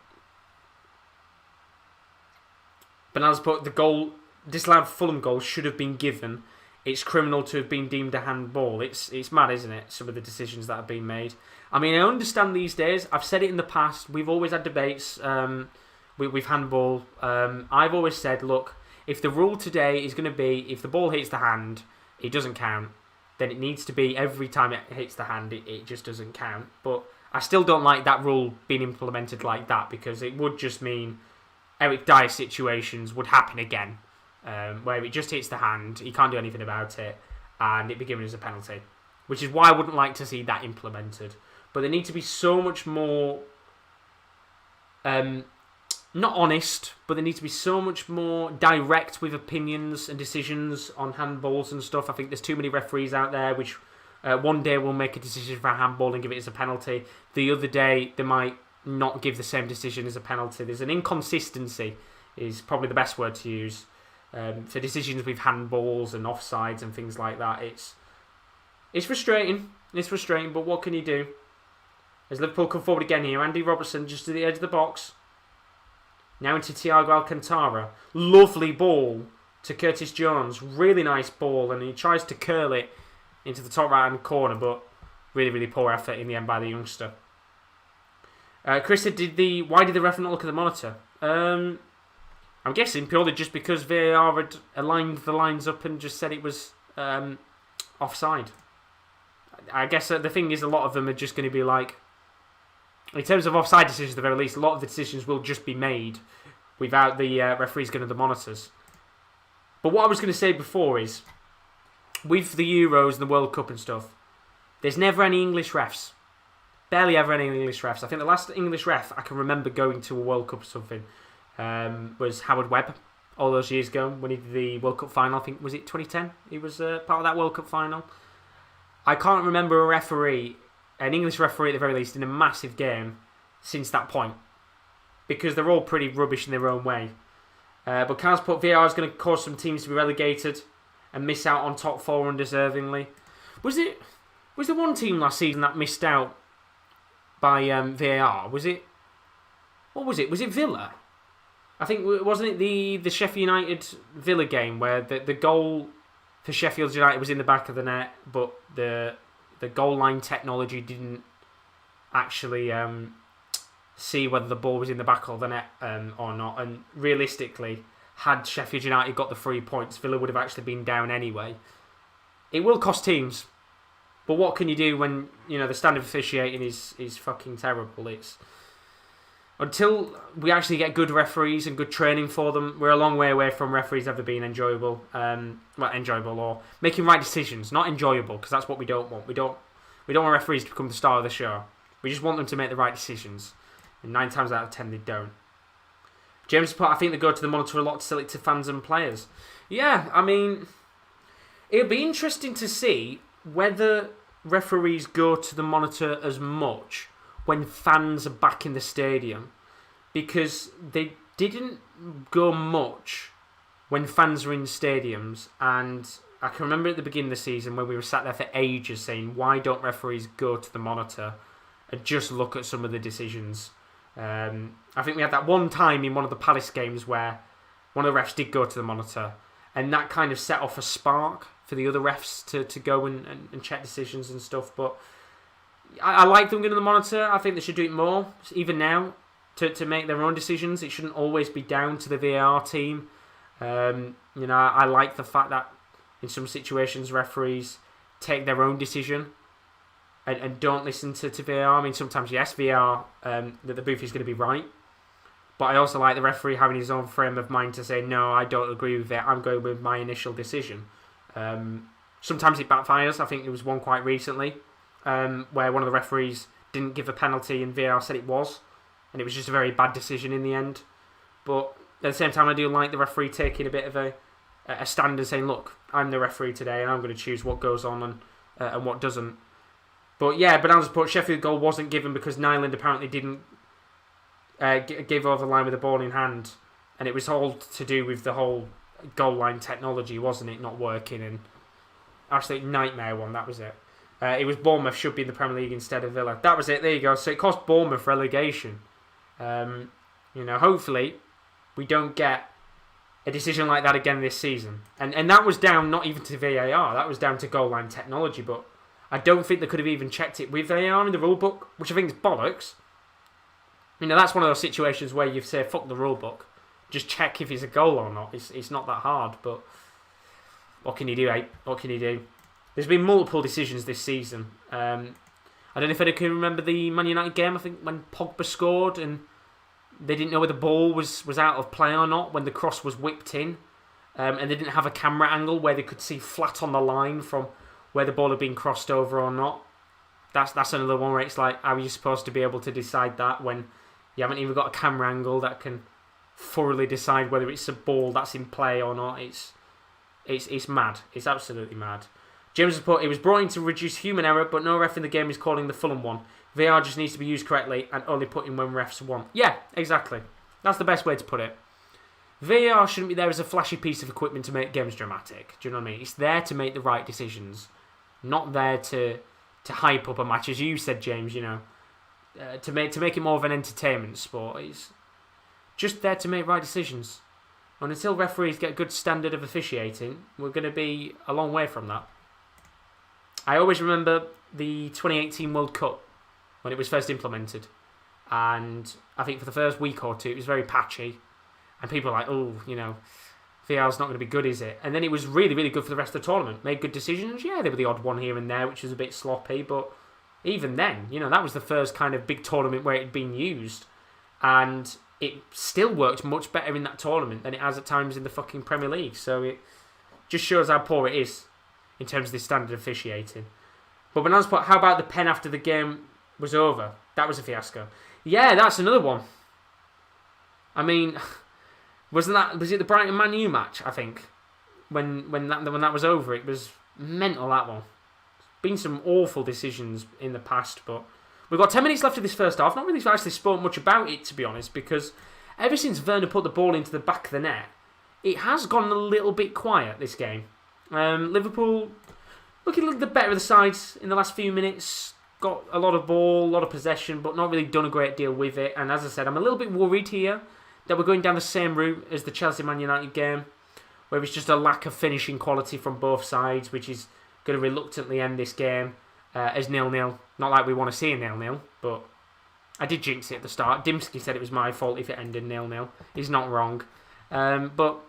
Bernardo's put the goal, disallowed Fulham goal should have been given. It's criminal to have been deemed a handball. It's mad, isn't it? Some of the decisions that have been made. I mean, I understand these days. I've said it in the past. We've always had debates with handball. I've always said, look, if the rule today is going to be, if the ball hits the hand, it doesn't count, then it needs to be every time it hits the hand, it just doesn't count. But I still don't like that rule being implemented like that, because it would just mean Eric Dyer situations would happen again, where it just hits the hand, he can't do anything about it, and it'd be given as a penalty. Which is why I wouldn't like to see that implemented. But there need to be so much more, not honest, but there needs to be so much more direct with opinions and decisions on handballs and stuff. I think there's too many referees out there which one day will make a decision for a handball and give it as a penalty. The other day they might not give the same decision as a penalty. There's an inconsistency, is probably the best word to use, for decisions with handballs and offsides and things like that. It's frustrating. It's frustrating, but what can you do? As Liverpool come forward again here, Andy Robertson just to the edge of the box. Now into Thiago Alcantara. Lovely ball to Curtis Jones. Really nice ball, and he tries to curl it into the top right-hand corner, but really, really poor effort in the end by the youngster. Chris said, why did the ref not look at the monitor? I'm guessing purely just because VAR had aligned the lines up and just said it was offside. I guess the thing is, a lot of them are just going to be like, in terms of offside decisions at the very least, a lot of the decisions will just be made without the referees going to the monitors. But what I was going to say before is, with the Euros and the World Cup and stuff, there's never any English refs. Barely ever any English refs. I think the last English ref I can remember going to a World Cup or something was Howard Webb, all those years ago when he did the World Cup final. I think, was it 2010? He was part of that World Cup final. I can't remember a referee, an English referee at the very least, in a massive game since that point, because they're all pretty rubbish in their own way. But Carl's put VAR is going to cause some teams to be relegated and miss out on top four undeservingly. Was there one team last season that missed out by VAR? Was it? What was it? Was it Villa? I think, wasn't it the Sheffield United Villa game where the goal for Sheffield United was in the back of the net, but the goal line technology didn't actually see whether the ball was in the back of the net or not. And realistically, had Sheffield United got the 3 points, Villa would have actually been down anyway. It will cost teams, but what can you do when the standard of officiating is fucking terrible? It's until we actually get good referees and good training for them, we're a long way away from referees ever being enjoyable. Enjoyable or making right decisions, not enjoyable, because that's what we don't want. We don't want referees to become the star of the show. We just want them to make the right decisions. And 9 times out of 10 they don't. James put, I think they go to the monitor a lot to sell it to fans and players. Yeah, I mean, It'll be interesting to see whether referees go to the monitor as much when fans are back in the stadium, because they didn't go much when fans were in stadiums. And I can remember at the beginning of the season when we were sat there for ages saying, why don't referees go to the monitor and just look at some of the decisions? I think we had that one time in one of the Palace games where one of the refs did go to the monitor, and that kind of set off a spark for the other refs to go and check decisions and stuff. But I like them going to the monitor. I think they should do it more, even now, to make their own decisions. It shouldn't always be down to the VAR team. I like the fact that in some situations referees take their own decision and don't listen to VAR. I mean, sometimes, yes, VAR, that the booth is going to be right. But I also like the referee having his own frame of mind to say, no, I don't agree with it. I'm going with my initial decision. Sometimes it backfires. I think there was one quite recently where one of the referees didn't give a penalty and VAR said it was. And it was just a very bad decision in the end. But at the same time, I do like the referee taking a bit of a stand and saying, look, I'm the referee today and I'm going to choose what goes on and what doesn't. But yeah, Bonanza's put Sheffield goal wasn't given because Nyland apparently didn't give over the line with the ball in hand. And it was all to do with the whole goal line technology, wasn't it? Not working, and absolute nightmare one, that was it. It was Bournemouth should be in the Premier League instead of Villa. That was it, there you go. So it cost Bournemouth relegation. Hopefully we don't get a decision like that again this season. And that was down not even to VAR, that was down to goal line technology. But I don't think they could have even checked it with VAR in the rule book, which I think is bollocks. That's one of those situations where you say, fuck the rule book. Just check if it's a goal or not. It's not that hard, but what can you do, eh? What can you do? There's been multiple decisions this season. I don't know if anyone can remember the Man United game, I think, when Pogba scored and they didn't know whether the ball was out of play or not when the cross was whipped in. And they didn't have a camera angle where they could see flat on the line from where the ball had been crossed over or not. That's another one where it's like, how are you supposed to be able to decide that when you haven't even got a camera angle that can thoroughly decide whether it's a ball that's in play or not? It's mad. It's absolutely mad. James has put, it was brought in to reduce human error, but no ref in the game is calling the Fulham one. VAR just needs to be used correctly and only put in when refs want. Yeah, exactly. That's the best way to put it. VAR shouldn't be there as a flashy piece of equipment to make games dramatic. Do you know what I mean? It's there to make the right decisions, not there to hype up a match, as you said, James. To make it more of an entertainment sport. It's just there to make right decisions. And until referees get a good standard of officiating, we're going to be a long way from that. I always remember the 2018 World Cup when it was first implemented. And I think for the first week or two, it was very patchy. And people were like, VAR's not going to be good, is it? And then it was really, really good for the rest of the tournament. Made good decisions. Yeah, there were the odd one here and there, which was a bit sloppy. But even then, that was the first kind of big tournament where it had been used. And it still worked much better in that tournament than it has at times in the fucking Premier League. So it just shows how poor it is in terms of the standard of officiating. But when I was put, how about the pen after the game was over? That was a fiasco. Yeah, that's another one. I mean, was it the Brighton Man U match? I think when that was over, it was mental, that one. Been some awful decisions in the past, but we've got 10 minutes left of this first half. Not really actually spoke much about it, to be honest, because ever since Werner put the ball into the back of the net, it has gone a little bit quiet, this game. Liverpool looking a little bit better of the sides in the last few minutes. Got a lot of ball, a lot of possession, but not really done a great deal with it. And as I said, I'm a little bit worried here that we're going down the same route as the Chelsea-Man United game, where it's just a lack of finishing quality from both sides, which is going to reluctantly end this game as 0-0. Not like we want to see a 0-0, but I did jinx it at the start. Dimsky said it was my fault if it ended 0-0. He's not wrong. But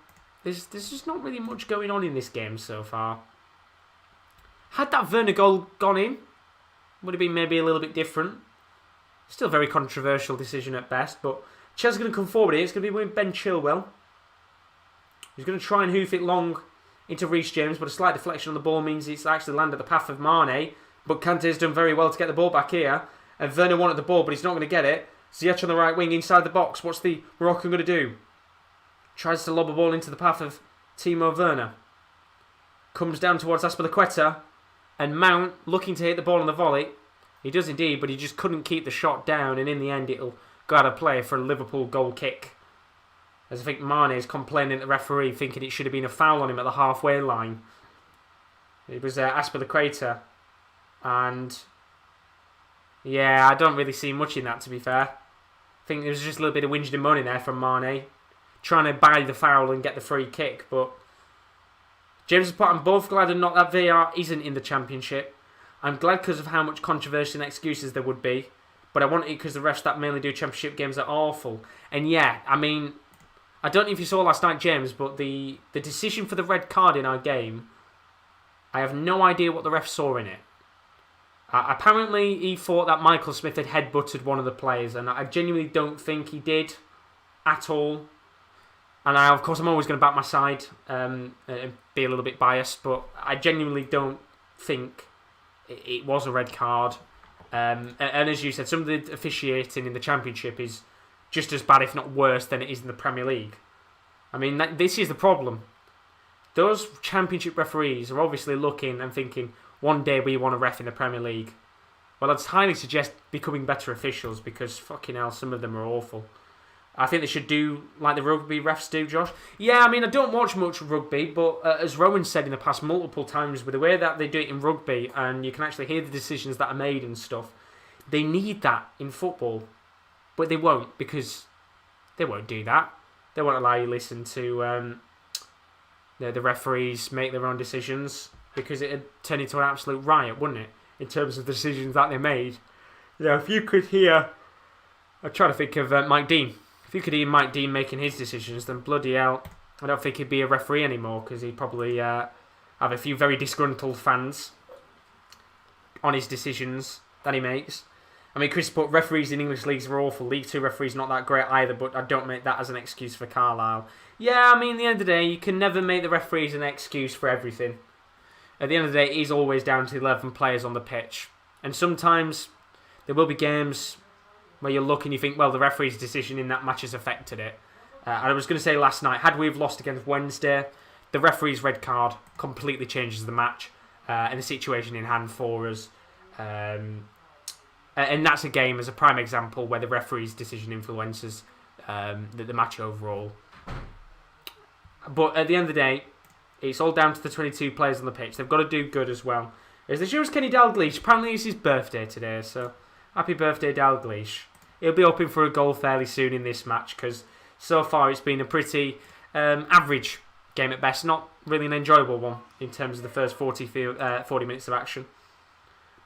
there's just not really much going on in this game so far. Had that Werner goal gone in, would have been maybe a little bit different. Still a very controversial decision at best, but Chelsea's going to come forward here. It's going to be with Ben Chilwell. He's going to try and hoof it long into Reece James, but a slight deflection on the ball means it's actually landed at the path of Mane. But Kante's done very well to get the ball back here. And Werner wanted the ball, but he's not going to get it. Ziyech on the right wing inside the box. What's the Moroccan going to do? Tries to lob a ball into the path of Timo Werner. comes down towards Azpilicueta, and Mount looking to hit the ball on the volley. He does indeed, but he just couldn't keep the shot down, and in the end it'll go out of play for a Liverpool goal kick. As I think Mane is complaining at the referee, thinking it should have been a foul on him at the halfway line. It was Azpilicueta, and yeah, I don't really see much in that, to be fair. I think there was just a little bit of whinging and moaning there from Mane, trying to buy the foul and get the free kick, but James has put, I'm both glad and not that VAR isn't in the Championship. I'm glad because of how much controversy and excuses there would be, but I want it because the refs that mainly do Championship games are awful. And yeah, I mean, I don't know if you saw last night, James, but the decision for the red card in our game, I have no idea what the ref saw in it. Apparently, he thought that Michael Smith had headbutted one of the players, and I genuinely don't think he did at all. And of course, I'm always going to back my side and be a little bit biased, but I genuinely don't think it was a red card. And as you said, some of the officiating in the Championship is just as bad, if not worse, than it is in the Premier League. I mean, this is the problem. Those Championship referees are obviously looking and thinking, one day we want a ref in the Premier League. Well, I'd highly suggest becoming better officials, because fucking hell, some of them are awful. I think they should do like the rugby refs do, Josh. Yeah, I mean, I don't watch much rugby, but as Rowan said in the past multiple times, with the way that they do it in rugby, and you can actually hear the decisions that are made and stuff, they need that in football. But they won't, because they won't do that. They won't allow you to listen to the referees make their own decisions, because it'd turn into an absolute riot, wouldn't it? In terms of the decisions that they made. You know, if you could hear... I'm trying to think of Mike Dean. If you could hear Mike Dean making his decisions, then bloody hell, I don't think he'd be a referee anymore, because he'd probably have a few very disgruntled fans on his decisions that he makes. I mean, Chris put, referees in English leagues are awful. League 2 referees not that great either, but I don't make that as an excuse for Carlisle. Yeah, I mean, at the end of the day, you can never make the referees an excuse for everything. At the end of the day, it is always down to 11 players on the pitch. And sometimes there will be games where you look and you think, well, the referee's decision in that match has affected it. And I was going to say last night, had we have lost against Wednesday, the referee's red card completely changes the match and the situation in hand for us. And that's a game as a prime example where the referee's decision influences the match overall. But at the end of the day, it's all down to the 22 players on the pitch. They've got to do good as well. As the shows Kenny Dalglish, apparently it's his birthday today, so happy birthday, Dalglish. He'll be hoping for a goal fairly soon in this match, because so far it's been a pretty average game at best. Not really an enjoyable one in terms of the first 40 minutes of action.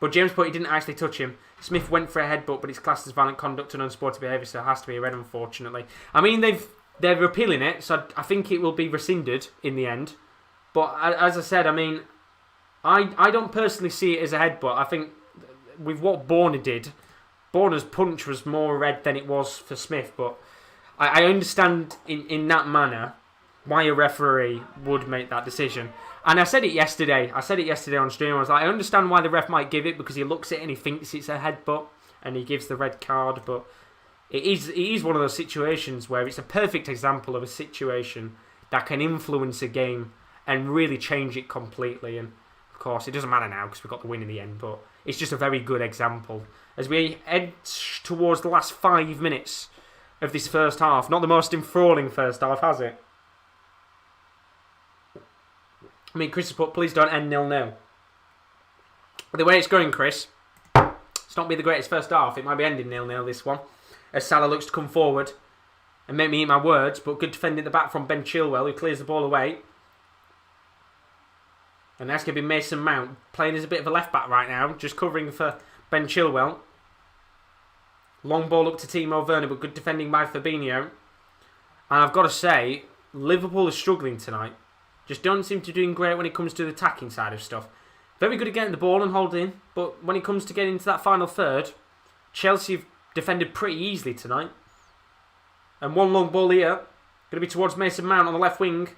But James put he didn't actually touch him. Smith went for a headbutt, but it's classed as violent conduct and unsporting behaviour, so it has to be a red, unfortunately. I mean, they're appealing it, so I think it will be rescinded in the end. But as I said, I mean, I don't personally see it as a headbutt. I think with what Borna did, Borna's punch was more red than it was for Smith. But I understand in that manner why a referee would make that decision. And I said it yesterday. on stream. I was like, I understand why the ref might give it, because he looks at it and he thinks it's a headbutt and he gives the red card. But it is one of those situations where it's a perfect example of a situation that can influence a game and really change it completely. And of course, it doesn't matter now because we got the win in the end, but it's just a very good example. As we head towards the last 5 minutes of this first half, not the most enthralling first half, has it? I mean, Chris has put, please don't end 0-0. The way it's going, Chris, it's not be the greatest first half. It might be ending 0-0, this one. As Salah looks to come forward and make me eat my words, but good defending at the back from Ben Chilwell, who clears the ball away. And that's going to be Mason Mount, playing as a bit of a left-back right now, just covering for Ben Chilwell. Long ball up to Timo Werner, but good defending by Fabinho. And I've got to say, Liverpool is struggling tonight. Just don't seem to be doing great when it comes to the attacking side of stuff. Very good at getting the ball and holding, but when it comes to getting into that final third, Chelsea have defended pretty easily tonight. And one long ball here, going to be towards Mason Mount on the left wing.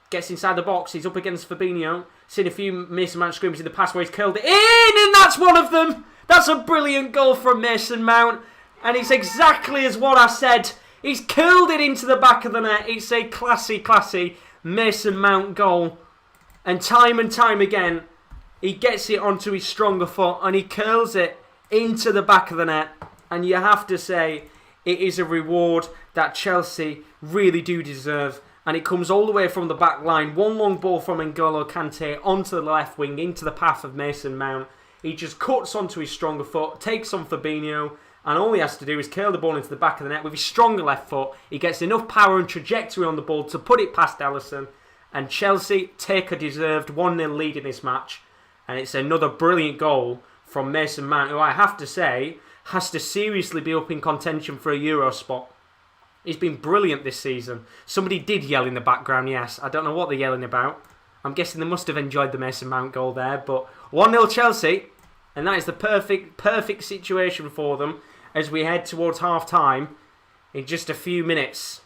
Gets inside the box, he's up against Fabinho. Seen a few Mason Mount screams in the past where he's curled it in, and that's one of them! That's a brilliant goal from Mason Mount. And it's exactly as what I said. He's curled it into the back of the net. It's a classy Mason Mount goal. And time again, he gets it onto his stronger foot and he curls it into the back of the net. And you have to say, it is a reward that Chelsea really do deserve. And it comes all the way from the back line. One long ball from N'Golo Kante onto the left wing, into the path of Mason Mount. He just cuts onto his stronger foot, takes on Fabinho, and all he has to do is curl the ball into the back of the net with his stronger left foot. He gets enough power and trajectory on the ball to put it past Alisson. And Chelsea take a deserved 1-0 lead in this match. And it's another brilliant goal from Mason Mount, who I have to say has to seriously be up in contention for a Euro spot. He's been brilliant this season. Somebody did yell in the background, yes. I don't know what they're yelling about. I'm guessing they must have enjoyed the Mason Mount goal there. But 1-0 Chelsea, and that is the perfect situation for them as we head towards half-time in just a few minutes.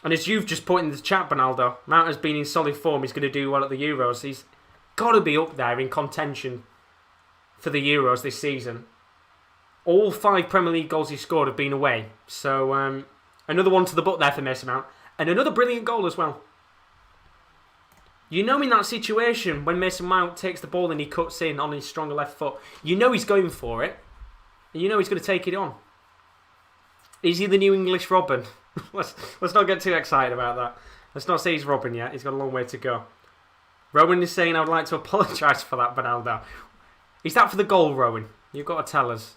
And as you've just put in the chat, Bernaldo, Mount has been in solid form. He's going to do well at the Euros. He's got to be up there in contention for the Euros this season. All 5 Premier League goals he scored have been away. So another one to the book there for Mason Mount. And another brilliant goal as well. You know, in that situation, when Mason Mount takes the ball and he cuts in on his stronger left foot, you know he's going for it. And you know he's going to take it on. Is he the new English Robin? let's not get too excited about that. Let's not say he's Robin yet. He's got a long way to go. Rowan is saying, I would like to apologise for that, Bernaldo. Is that for the goal, Rowan? You've got to tell us.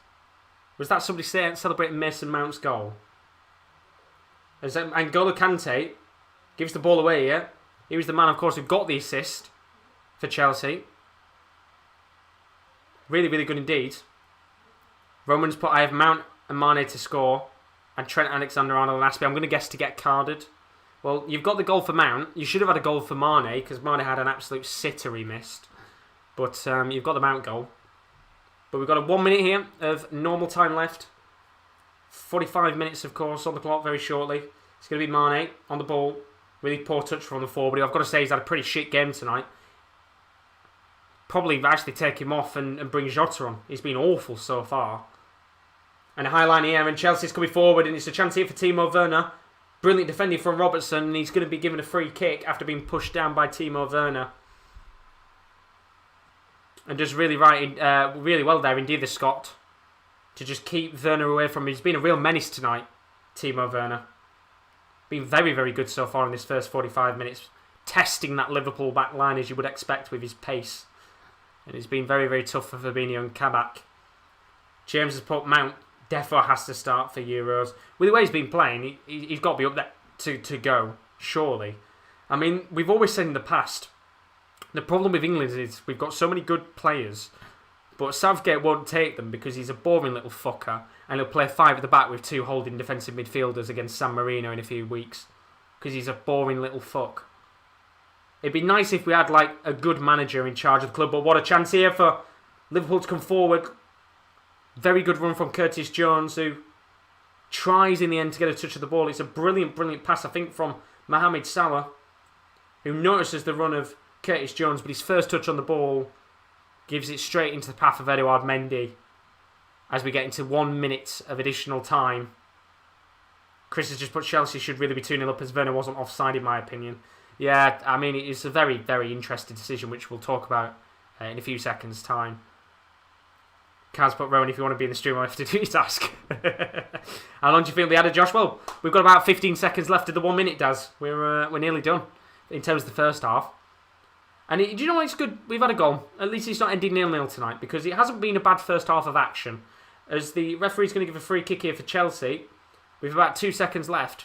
Was that somebody celebrating Mason Mount's goal? As N'Golo Kante gives the ball away here. He was the man, of course, who got the assist for Chelsea. Really, really good indeed. Roman's put, I have Mount and Mane to score, and Trent Alexander-Arnold and Aspie, I'm going to guess, to get carded. Well, you've got the goal for Mount. You should have had a goal for Mane, because Mane had an absolute sitter he missed. But you've got the Mount goal. But we've got a 1 minute here of normal time left. 45 minutes, of course, on the clock very shortly. It's going to be Mane on the ball. Really poor touch from the forward. I've got to say he's had a pretty shit game tonight. Probably actually take him off and bring Jota on. He's been awful so far. And a high line here, and Chelsea's coming forward, and it's a chance here for Timo Werner. Brilliant defending from Robertson, and he's going to be given a free kick after being pushed down by Timo Werner. And does really well there indeed, the Scot, to just keep Werner away from him. He's been a real menace tonight, Timo Werner. Been very, very good so far in this first 45 minutes. Testing that Liverpool back line as you would expect with his pace. And it's been very, very tough for Fabinho and Kabak. James has put Mount. Defo has to start for Euros. With the way he's been playing, he's got to be up there to go, surely. I mean, we've always said in the past, the problem with England is we've got so many good players, but Southgate won't take them because he's a boring little fucker, and he'll play 5 at the back with 2 holding defensive midfielders against San Marino in a few weeks, because he's a boring little fuck. It'd be nice if we had like a good manager in charge of the club, but what a chance here for Liverpool to come forward. Very good run from Curtis Jones, who tries in the end to get a touch of the ball. It's a brilliant, brilliant pass, I think, from Mohamed Salah, who notices the run of Curtis Jones, but his first touch on the ball gives it straight into the path of Edouard Mendy as we get into 1 minute of additional time. Chris has just put Chelsea should really be 2-0 up as Werner wasn't offside, in my opinion. Yeah, I mean, it's a very, very interesting decision, which we'll talk about in a few seconds' time. Kaz put, Rowan, if you want to be in the stream, I'll have to do your task. How long do you think we had, Josh? Well, we've got about 15 seconds left of the 1 minute, Daz. We're nearly done in terms of the first half. And do you know what? It's good we've had a goal. At least it's not ended 0-0 tonight, because it hasn't been a bad first half of action. As the referee's going to give a free kick here for Chelsea, with about 2 seconds left.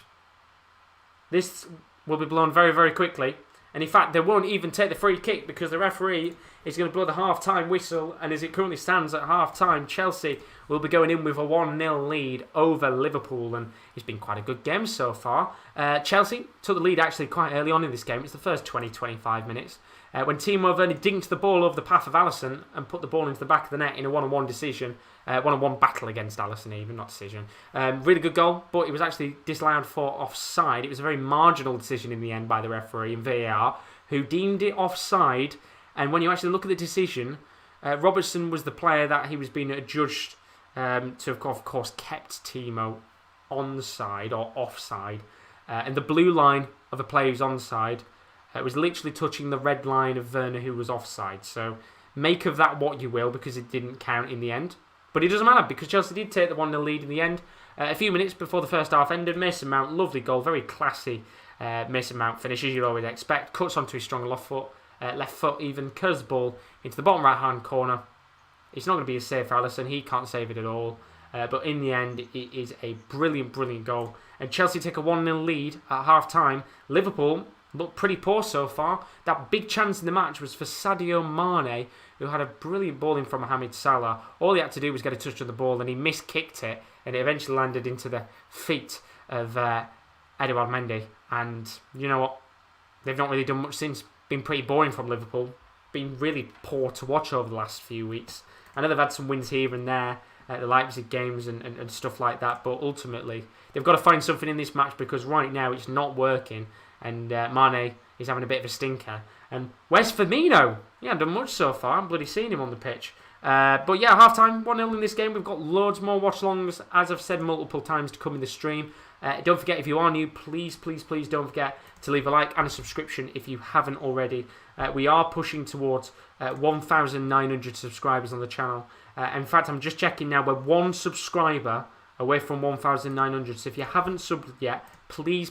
This will be blown very, very quickly. And in fact, they won't even take the free kick because the referee is going to blow the half-time whistle. And as it currently stands at half-time, Chelsea will be going in with a 1-0 lead over Liverpool. And it's been quite a good game so far. Chelsea took the lead actually quite early on in this game. It's the first 20-25 minutes. When Timo Werner dinked the ball over the path of Alisson and put the ball into the back of the net in a one-on-one decision. One-on-one battle against Alisson even, not decision. Really good goal, but it was actually disallowed for offside. It was a very marginal decision in the end by the referee in VAR, who deemed it offside. And when you actually look at the decision, Robertson was the player that he was being adjudged to have, of course, kept Timo onside or offside. And the blue line of a player who's onside It was literally touching the red line of Werner, who was offside. So make of that what you will, because it didn't count in the end. But it doesn't matter, because Chelsea did take the 1-0 lead in the end. A few minutes before the first half ended, Mason Mount, lovely goal, very classy Mason Mount finish, as you'd always expect. Cuts onto his strong left foot even, curves the ball into the bottom right-hand corner. It's not going to be a save for Alisson, he can't save it at all. But in the end, it is a brilliant, brilliant goal. And Chelsea take a 1-0 lead at half-time. Liverpool look pretty poor so far. That big chance in the match was for Sadio Mane, who had a brilliant ball in from Mohamed Salah. All he had to do was get a touch on the ball, and he miskicked it, and it eventually landed into the feet of Edouard Mendy. And you know what? They've not really done much since. Been pretty boring from Liverpool. Been really poor to watch over the last few weeks. I know they've had some wins here and there, the Leipzig games and stuff like that, but ultimately they've got to find something in this match, because right now it's not working, and Mane is having a bit of a stinker. And where's Firmino? He hasn't done much so far. I'm bloody seeing him on the pitch. But yeah, half-time, 1-0 in this game. We've got loads more watch-alongs, as I've said multiple times, to come in the stream. Don't forget, if you are new, please don't forget to leave a like and a subscription if you haven't already. We are pushing towards 1,900 subscribers on the channel. In fact, I'm just checking now, we're one subscriber away from 1,900. So if you haven't subbed yet, please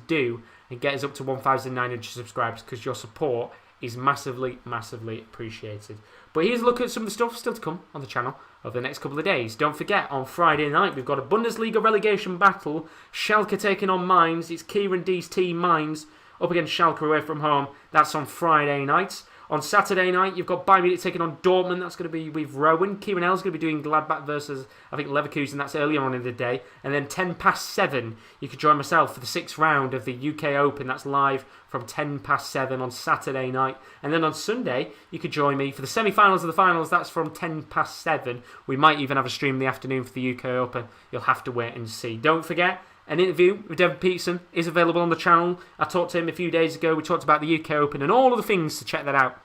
do, and get us up to 1,900 subscribers, because your support is massively appreciated. But here's a look at some of the stuff still to come on the channel over the next couple of days. Don't forget, on Friday night, we've got a Bundesliga relegation battle. Schalke taking on Mainz. It's Kieran D's team, Mainz, up against Schalke away from home. That's on Friday night. On Saturday night, you've got Bayern Munich taking on Dortmund. That's going to be with Rowan. Kieran L's going to be doing Gladbach versus, I think, Leverkusen. That's earlier on in the day. And then 7:10, you could join myself for the 6th round of the UK Open. That's live from 7:10 on Saturday night. And then on Sunday, you could join me for the semi-finals of the finals. That's from 7:10. We might even have a stream in the afternoon for the UK Open. You'll have to wait and see. Don't forget, an interview with Devin Peterson is available on the channel. I talked to him a few days ago. We talked about the UK Open and all of the things, to check that out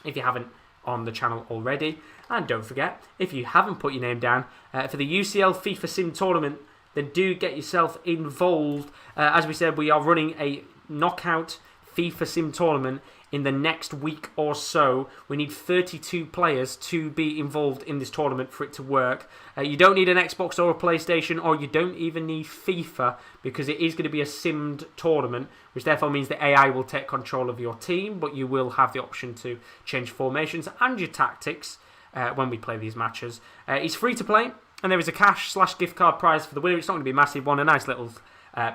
if you haven't on the channel already. And don't forget, if you haven't put your name down for the UCL FIFA Sim tournament, then do get yourself involved. As we said, we are running a knockout FIFA Sim tournament in the next week or so. We need 32 players to be involved in this tournament for it to work. You don't need an Xbox or a PlayStation, or you don't even need FIFA, because it is going to be a simmed tournament, which therefore means the AI will take control of your team, but you will have the option to change formations and your tactics when we play these matches. It's free to play, and there is a cash/gift card prize for the winner. It's not going to be a massive one, a nice little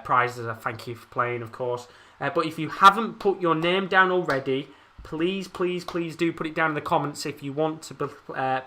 prize as a thank you for playing, of course. But if you haven't put your name down already, please do put it down in the comments if you want to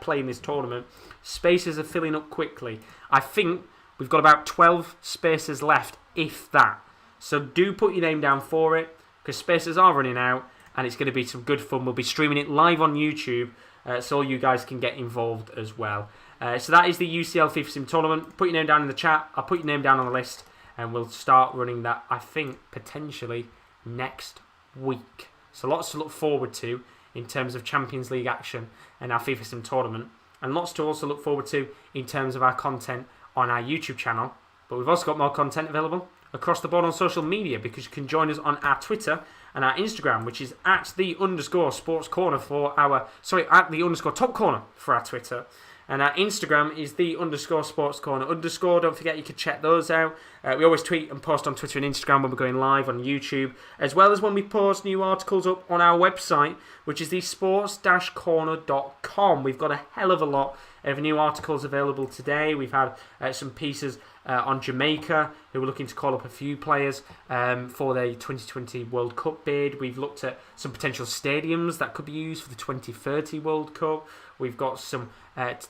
play in this tournament. Spaces are filling up quickly. I think we've got about 12 spaces left, if that. So do put your name down for it, because spaces are running out, and it's going to be some good fun. We'll be streaming it live on YouTube, so you guys can get involved as well. So that is the UCL FIFA Sim tournament. Put your name down in the chat. I'll put your name down on the list, and we'll start running that, I think, potentially next week. So lots to look forward to in terms of Champions League action and our FIFA Sim tournament. And lots to also look forward to in terms of our content on our YouTube channel. But we've also got more content available across the board on social media, because you can join us on our Twitter and our Instagram, which is at @the_sports corner for our... Sorry, at @the_top corner for our Twitter. And our Instagram is @the_sports corner_. Don't forget, you can check those out. We always tweet and post on Twitter and Instagram when we're going live on YouTube, as well as when we post new articles up on our website, which is the sports-corner.com. We've got a hell of a lot of new articles available today. We've had some pieces on Jamaica, who were looking to call up a few players for their 2020 World Cup bid. We've looked at some potential stadiums that could be used for the 2030 World Cup. We've got some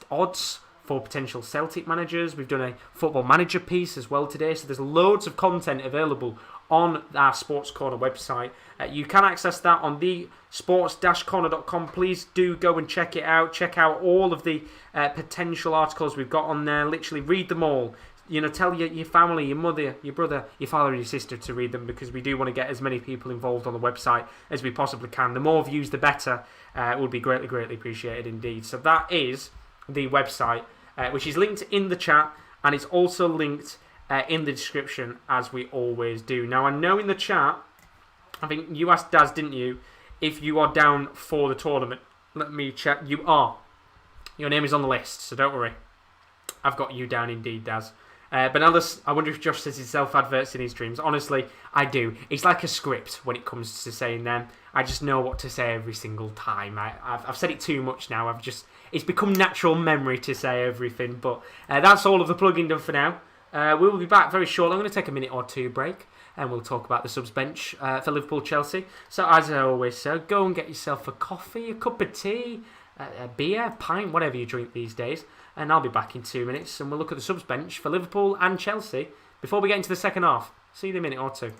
odds for potential Celtic managers. We've done a football manager piece as well today. So there's loads of content available on our Sports Corner website. You can access that on the sports-corner.com. Please do go and check it out. Check out all of the potential articles we've got on there. Literally read them all. You know, tell your family, your mother, your brother, your father and your sister to read them, because we do want to get as many people involved on the website as we possibly can. The more views, the better. Would be greatly appreciated indeed. So that is the website, which is linked in the chat, and it's also linked in the description, as we always do. Now, I know in the chat I think you asked Daz, didn't you, if you are down for the tournament. Let me check. You are. Your name is on the list, so don't worry. I've got you down indeed, Daz. But now I wonder if Josh says his self-adverts in his dreams. Honestly, I do. It's like a script when it comes to saying them. I just know what to say every single time. I've said it too much now. It's become natural memory to say everything. But that's all of the plugging done for now. We will be back very shortly. I'm going to take a minute or two break, and we'll talk about the subs bench for Liverpool Chelsea. So as I always say, go and get yourself a coffee, a cup of tea, a beer, a pint, whatever you drink these days. And I'll be back in 2 minutes, and we'll look at the subs bench for Liverpool and Chelsea before we get into the second half. See you in a minute or two.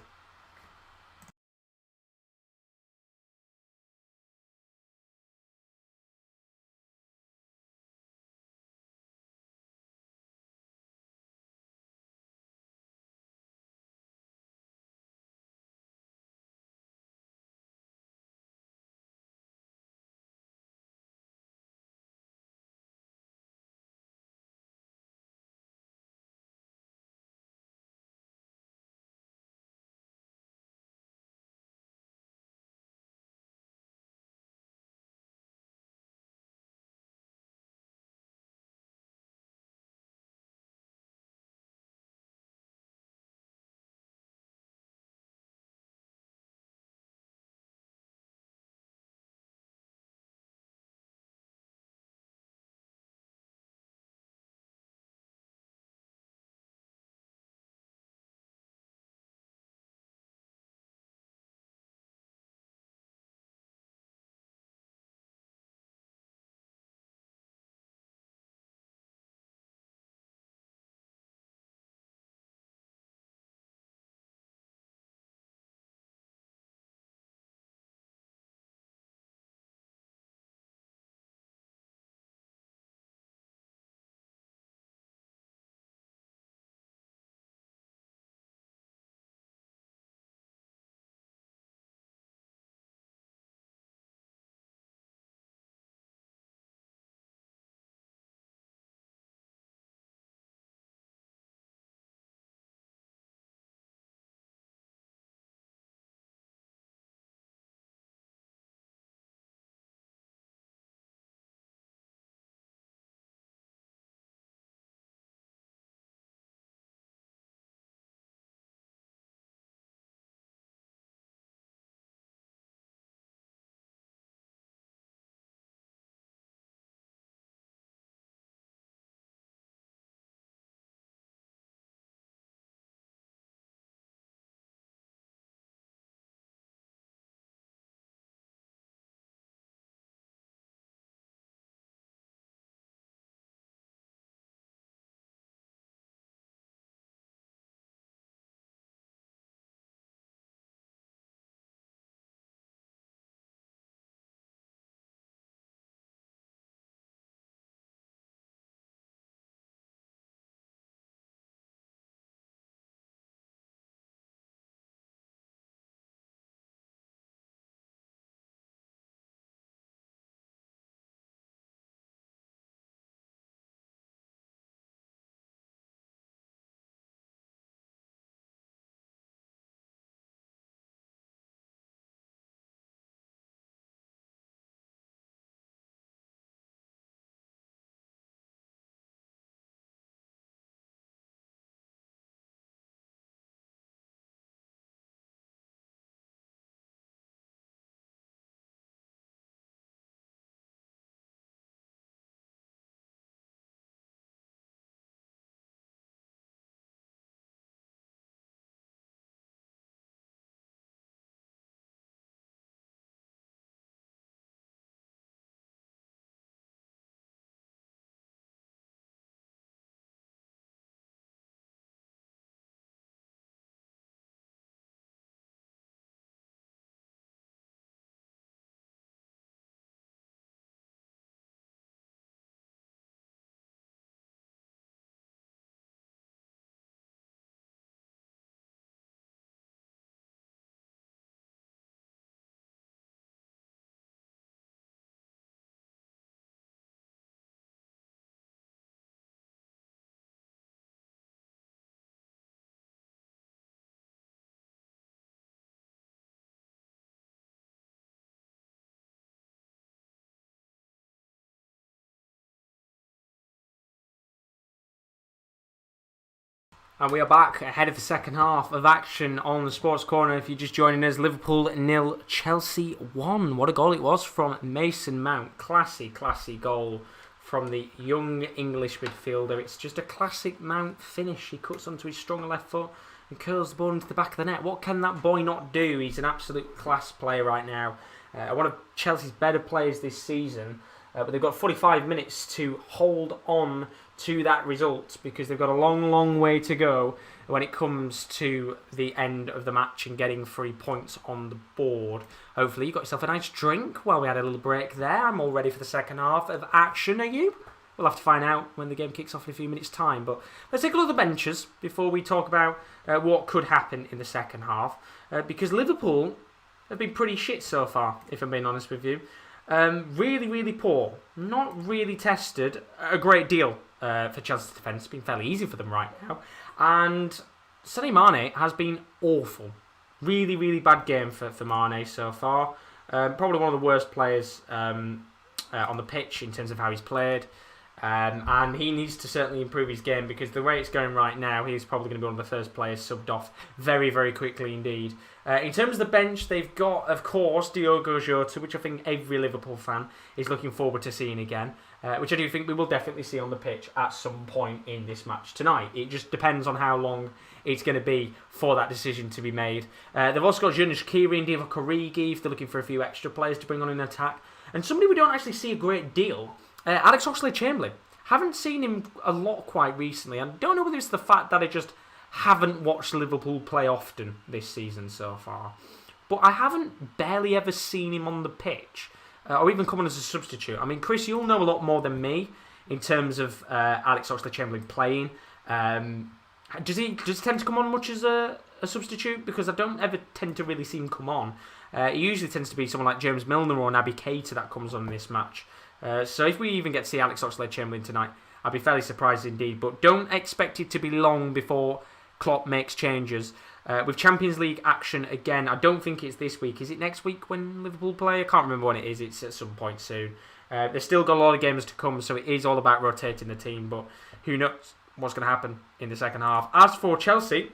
And we are back ahead of the second half of action on the Sports Corner. If you're just joining us, Liverpool 0, Chelsea 1. What a goal it was from Mason Mount. Classy goal from the young English midfielder. It's just a classic Mount finish. He cuts onto his strong left foot and curls the ball into the back of the net. What can that boy not do? He's an absolute class player right now. One of Chelsea's better players this season. But they've got 45 minutes to hold on to that result because they've got a long way to go when it comes to the end of the match and getting 3 points on the board. Hopefully you got yourself a nice drink while we had a little break there. I'm all ready for the second half of action. Are you? We'll have to find out when the game kicks off in a few minutes' time. But let's take a look at the benches before we talk about what could happen in the second half. Because Liverpool have been pretty shit so far, if I'm being honest with you. Really poor. Not really tested a great deal for Chelsea's defence. It's been fairly easy for them right now. And Sadio Mane has been awful. Really bad game for Mane so far. Probably one of the worst players on the pitch in terms of how he's played. And he needs to certainly improve his game because the way it's going right now, he's probably going to be one of the first players subbed off very quickly indeed. In terms of the bench, they've got, of course, Diogo Jota, which I think every Liverpool fan is looking forward to seeing again, which I do think we will definitely see on the pitch at some point in this match tonight. It just depends on how long it's going to be for that decision to be made. They've also got Junior Shaqiri and Divock Origi if they're looking for a few extra players to bring on in attack. And somebody we don't actually see a great deal, Alex Oxlade-Chamberlain. Haven't seen him a lot quite recently. I don't know whether it's the fact that I just haven't watched Liverpool play often this season so far. But I haven't barely ever seen him on the pitch. Or even come on as a substitute. I mean, Chris, you'll know a lot more than me in terms of Alex Oxlade-Chamberlain playing. Does he tend to come on much as a substitute? Because I don't ever tend to really see him come on. It usually tends to be someone like James Milner or Naby Keita that comes on in this match. So if we even get to see Alex Oxlade-Chamberlain tonight, I'd be fairly surprised indeed. But don't expect it to be long before Klopp makes changes. With Champions League action again, I don't think it's this week. Is it next week when Liverpool play? I can't remember when it is. It's at some point soon. They've still got a lot of games to come, so it is all about rotating the team. But who knows what's going to happen in the second half. As for Chelsea,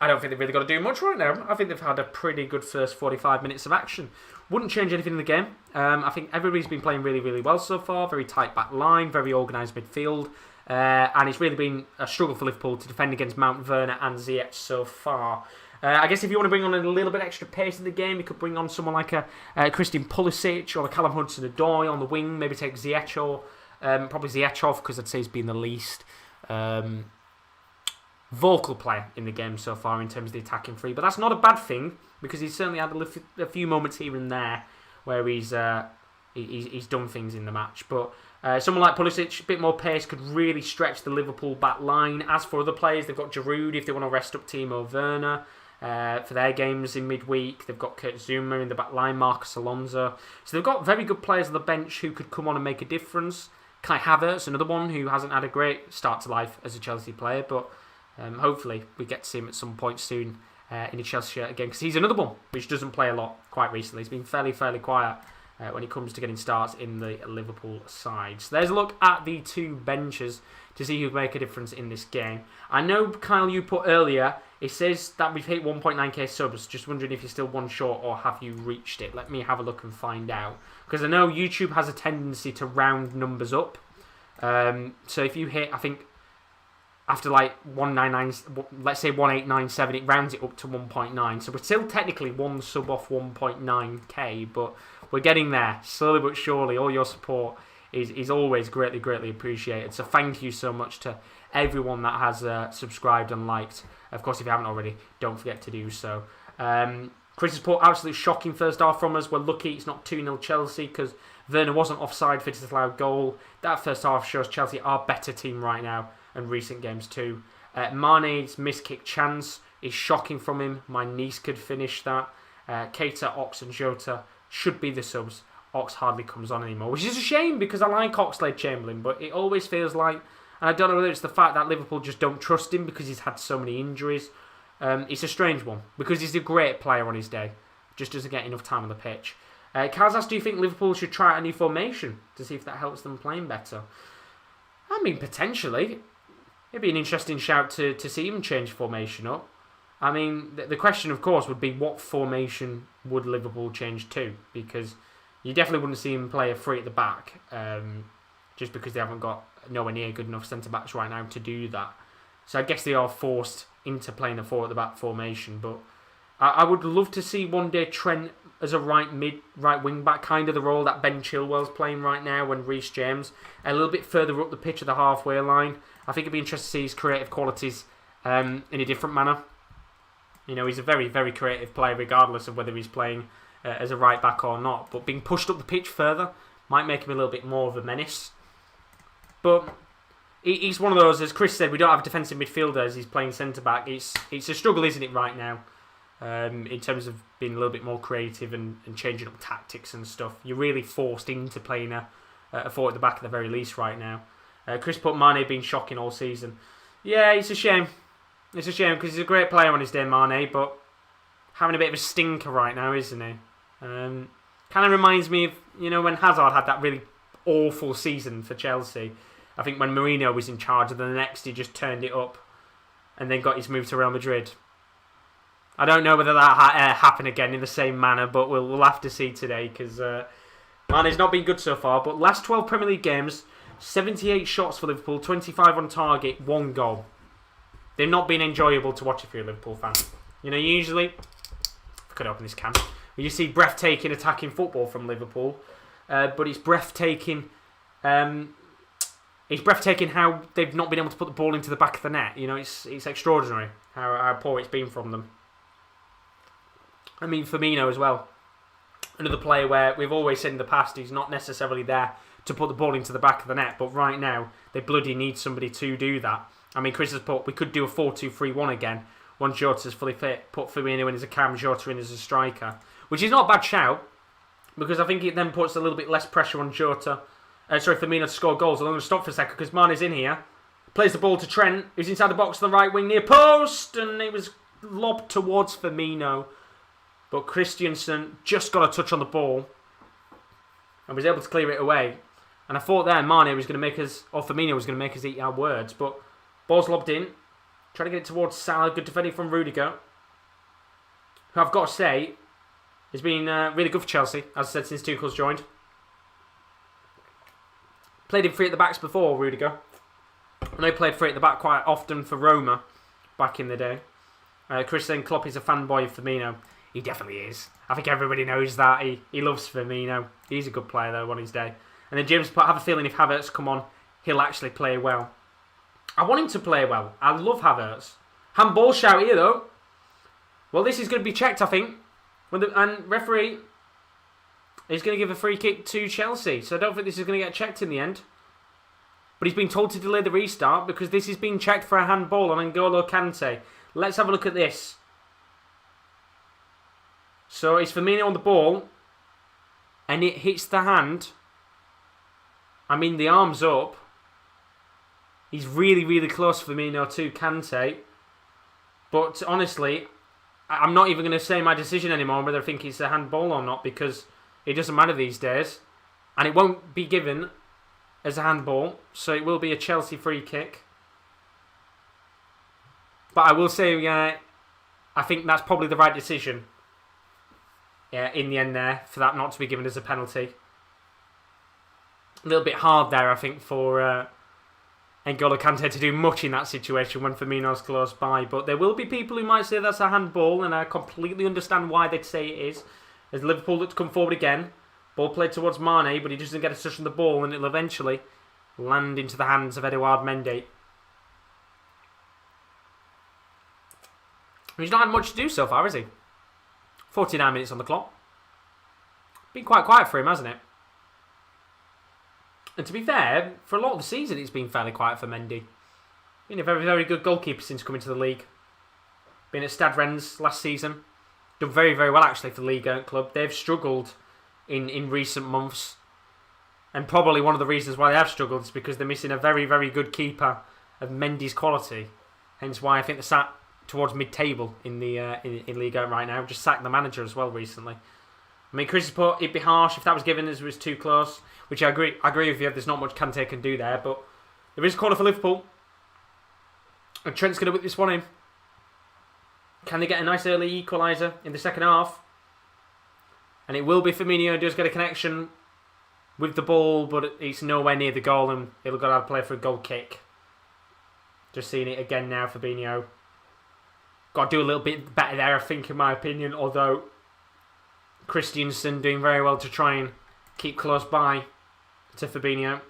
I don't think they've really got to do much right now. I think they've had a pretty good first 45 minutes of action. Wouldn't change anything in the game. I think everybody's been playing really well so far. Very tight back line, very organised midfield. And it's really been a struggle for Liverpool to defend against Mount Werner and Ziyech so far. I guess if you want to bring on a little bit extra pace in the game, you could bring on someone like a Christian Pulisic or a Callum Hudson-Odoi on the wing. Maybe take Ziyech or probably Ziyech off because I'd say he's been the least vocal player in the game so far in terms of the attacking three. But that's not a bad thing because he's certainly had a few moments here and there where he's done things in the match. But someone like Pulisic, a bit more pace, could really stretch the Liverpool back line. As for other players, they've got Giroud if they want to rest up Timo Werner for their games in midweek. They've got Kurt Zouma in the back line, Marcus Alonso. So they've got very good players on the bench who could come on and make a difference. Kai Havertz, another one who hasn't had a great start to life as a Chelsea player, but hopefully we get to see him at some point soon in a Chelsea shirt again, because he's another one which doesn't play a lot quite recently. He's been fairly quiet when it comes to getting starts in the Liverpool side. So there's a look at the two benches to see who can make a difference in this game. I know, Kyle, you put earlier, it says that we've hit 1.9k subs. Just wondering if you're still one short or have you reached it. Let me have a look and find out. Because I know YouTube has a tendency to round numbers up. So if you hit, I think, after like 199, let's say 1897, it rounds it up to 1.9. So we're still technically one sub off 1.9k, but we're getting there slowly but surely. All your support is always greatly appreciated. So thank you so much to everyone that has subscribed and liked. Of course, if you haven't already, don't forget to do so. Chris has put absolutely shocking first half from us. We're lucky it's not 2-0 Chelsea because Werner wasn't offside for his allowed goal. That first half shows Chelsea are a better team right now, and recent games too. Mane's missed kick chance is shocking from him. My niece could finish that. Keita, Ox and Jota should be the subs. Ox hardly comes on anymore, which is a shame because I like Oxlade-Chamberlain, but it always feels like, and I don't know whether it's the fact that Liverpool just don't trust him because he's had so many injuries. It's a strange one because he's a great player on his day, just doesn't get enough time on the pitch. Kaz asks, do you think Liverpool should try a new formation to see if that helps them playing better? I mean, potentially. it'd be an interesting shout to see him change formation up. I mean, the question, of course, would be what formation would Liverpool change to? Because you definitely wouldn't see him play a three at the back, just because they haven't got nowhere near good enough centre-backs right now to do that. So I guess they are forced into playing a four at the back formation. But I would love to see one day Trent as a right wing back, kind of the role that Ben Chilwell's playing right now, and Reece James a little bit further up the pitch of the halfway line. I think it'd be interesting to see his creative qualities in a different manner. You know, he's a very, very creative player, regardless of whether he's playing as a right back or not. But being pushed up the pitch further might make him a little bit more of a menace. But he's one of those, as Chris said, we don't have a defensive midfielder as he's playing centre back. It's a struggle, isn't it, right now? In terms of being a little bit more creative and changing up tactics and stuff. You're really forced into playing a four at the back at the very least right now. Chris put Mane being shocking all season. Yeah, it's a shame. It's a shame because he's a great player on his day, Mane, but having a bit of a stinker right now, isn't he? Kind of reminds me of, you know, when Hazard had that really awful season for Chelsea. I think when Mourinho was in charge, and then the next he just turned it up and then got his move to Real Madrid. I don't know whether that happen again in the same manner, but we'll have to see today because Mane's not been good so far. But last 12 Premier League games, 78 shots for Liverpool, 25 on target, 1 goal. They've not been enjoyable to watch if you're a Liverpool fan. You know, usually, if I could open this can, you see breathtaking attacking football from Liverpool, but it's breathtaking. It's breathtaking how they've not been able to put the ball into the back of the net. You know, it's extraordinary how poor it's been from them. I mean, Firmino as well. Another player where we've always said in the past he's not necessarily there to put the ball into the back of the net, but right now they bloody need somebody to do that. I mean, Chris has put we could do a 4-2-3-1 again once Jota's fully fit. Put Firmino in as a cam, Jota in as a striker, which is not a bad shout because I think it then puts a little bit less pressure on Firmino to score goals. I'm going to stop for a second because Mane's in here, plays the ball to Trent, who's inside the box to the right wing near post, and it was lobbed towards Firmino. But Christensen just got a touch on the ball and was able to clear it away. And I thought there Mane was going to make us, or Firmino was going to make us eat our words. But ball's lobbed in. Trying to get it towards Salah. Good defending from Rudiger, who I've got to say has been really good for Chelsea, as I said, since Tuchel's joined. Played him free at the backs before, Rudiger. I know he played free at the back quite often for Roma back in the day. Christian Klopp is a fanboy of Firmino. He definitely is. I think everybody knows that. He loves Firmino. He's a good player, though, on his day. And then James put, I have a feeling if Havertz come on, he'll actually play well. I want him to play well. I love Havertz. Handball shout here, though. Well, this is going to be checked, I think. And referee is going to give a free kick to Chelsea. So I don't think this is going to get checked in the end. But he's been told to delay the restart because this is being checked for a handball on N'Golo Kante. Let's have a look at this. So it's Firmino on the ball, and it hits the hand. I mean, the arm's up. He's really, really close, Firmino, to Kante. But honestly, I'm not even going to say my decision anymore whether I think it's a handball or not, because it doesn't matter these days. And it won't be given as a handball, so it will be a Chelsea free kick. But I will say, I think that's probably the right decision. In the end there, for that not to be given as a penalty. A little bit hard there, I think, for N'Golo Kante to do much in that situation when Firmino's close by. But there will be people who might say that's a handball, and I completely understand why they'd say it is. As Liverpool look to come forward again, ball played towards Mane, but he doesn't get a touch on the ball, and it'll eventually land into the hands of Edouard Mendy. He's not had much to do so far, has he? 49 minutes on the clock. Been quite quiet for him, hasn't it? And to be fair, for a lot of the season, it's been fairly quiet for Mendy. Been a very, very good goalkeeper since coming to the league. Been at Stade Rennes last season. Done very, very well, actually, for the Ligue 1 club. They've struggled in recent months. And probably one of the reasons why they have struggled is because they're missing a very, very good keeper of Mendy's quality. Hence why I think they're sat towards mid-table in the in Ligue 1 right now. Just sacked the manager as well recently. I mean, Chris has put it'd be harsh if that was given as it was too close, which I agree with you. There's not much Kante can do there, but there is a corner for Liverpool. And Trent's going to whip this one in. Can they get a nice early equaliser in the second half? And it will be Firmino who does get a connection with the ball, but it's nowhere near the goal, and he'll go to play for a goal kick. Just seeing it again now, Fabinho. Got to do a little bit better there, I think, in my opinion, although Christensen doing very well to try and keep close by to Fabinho.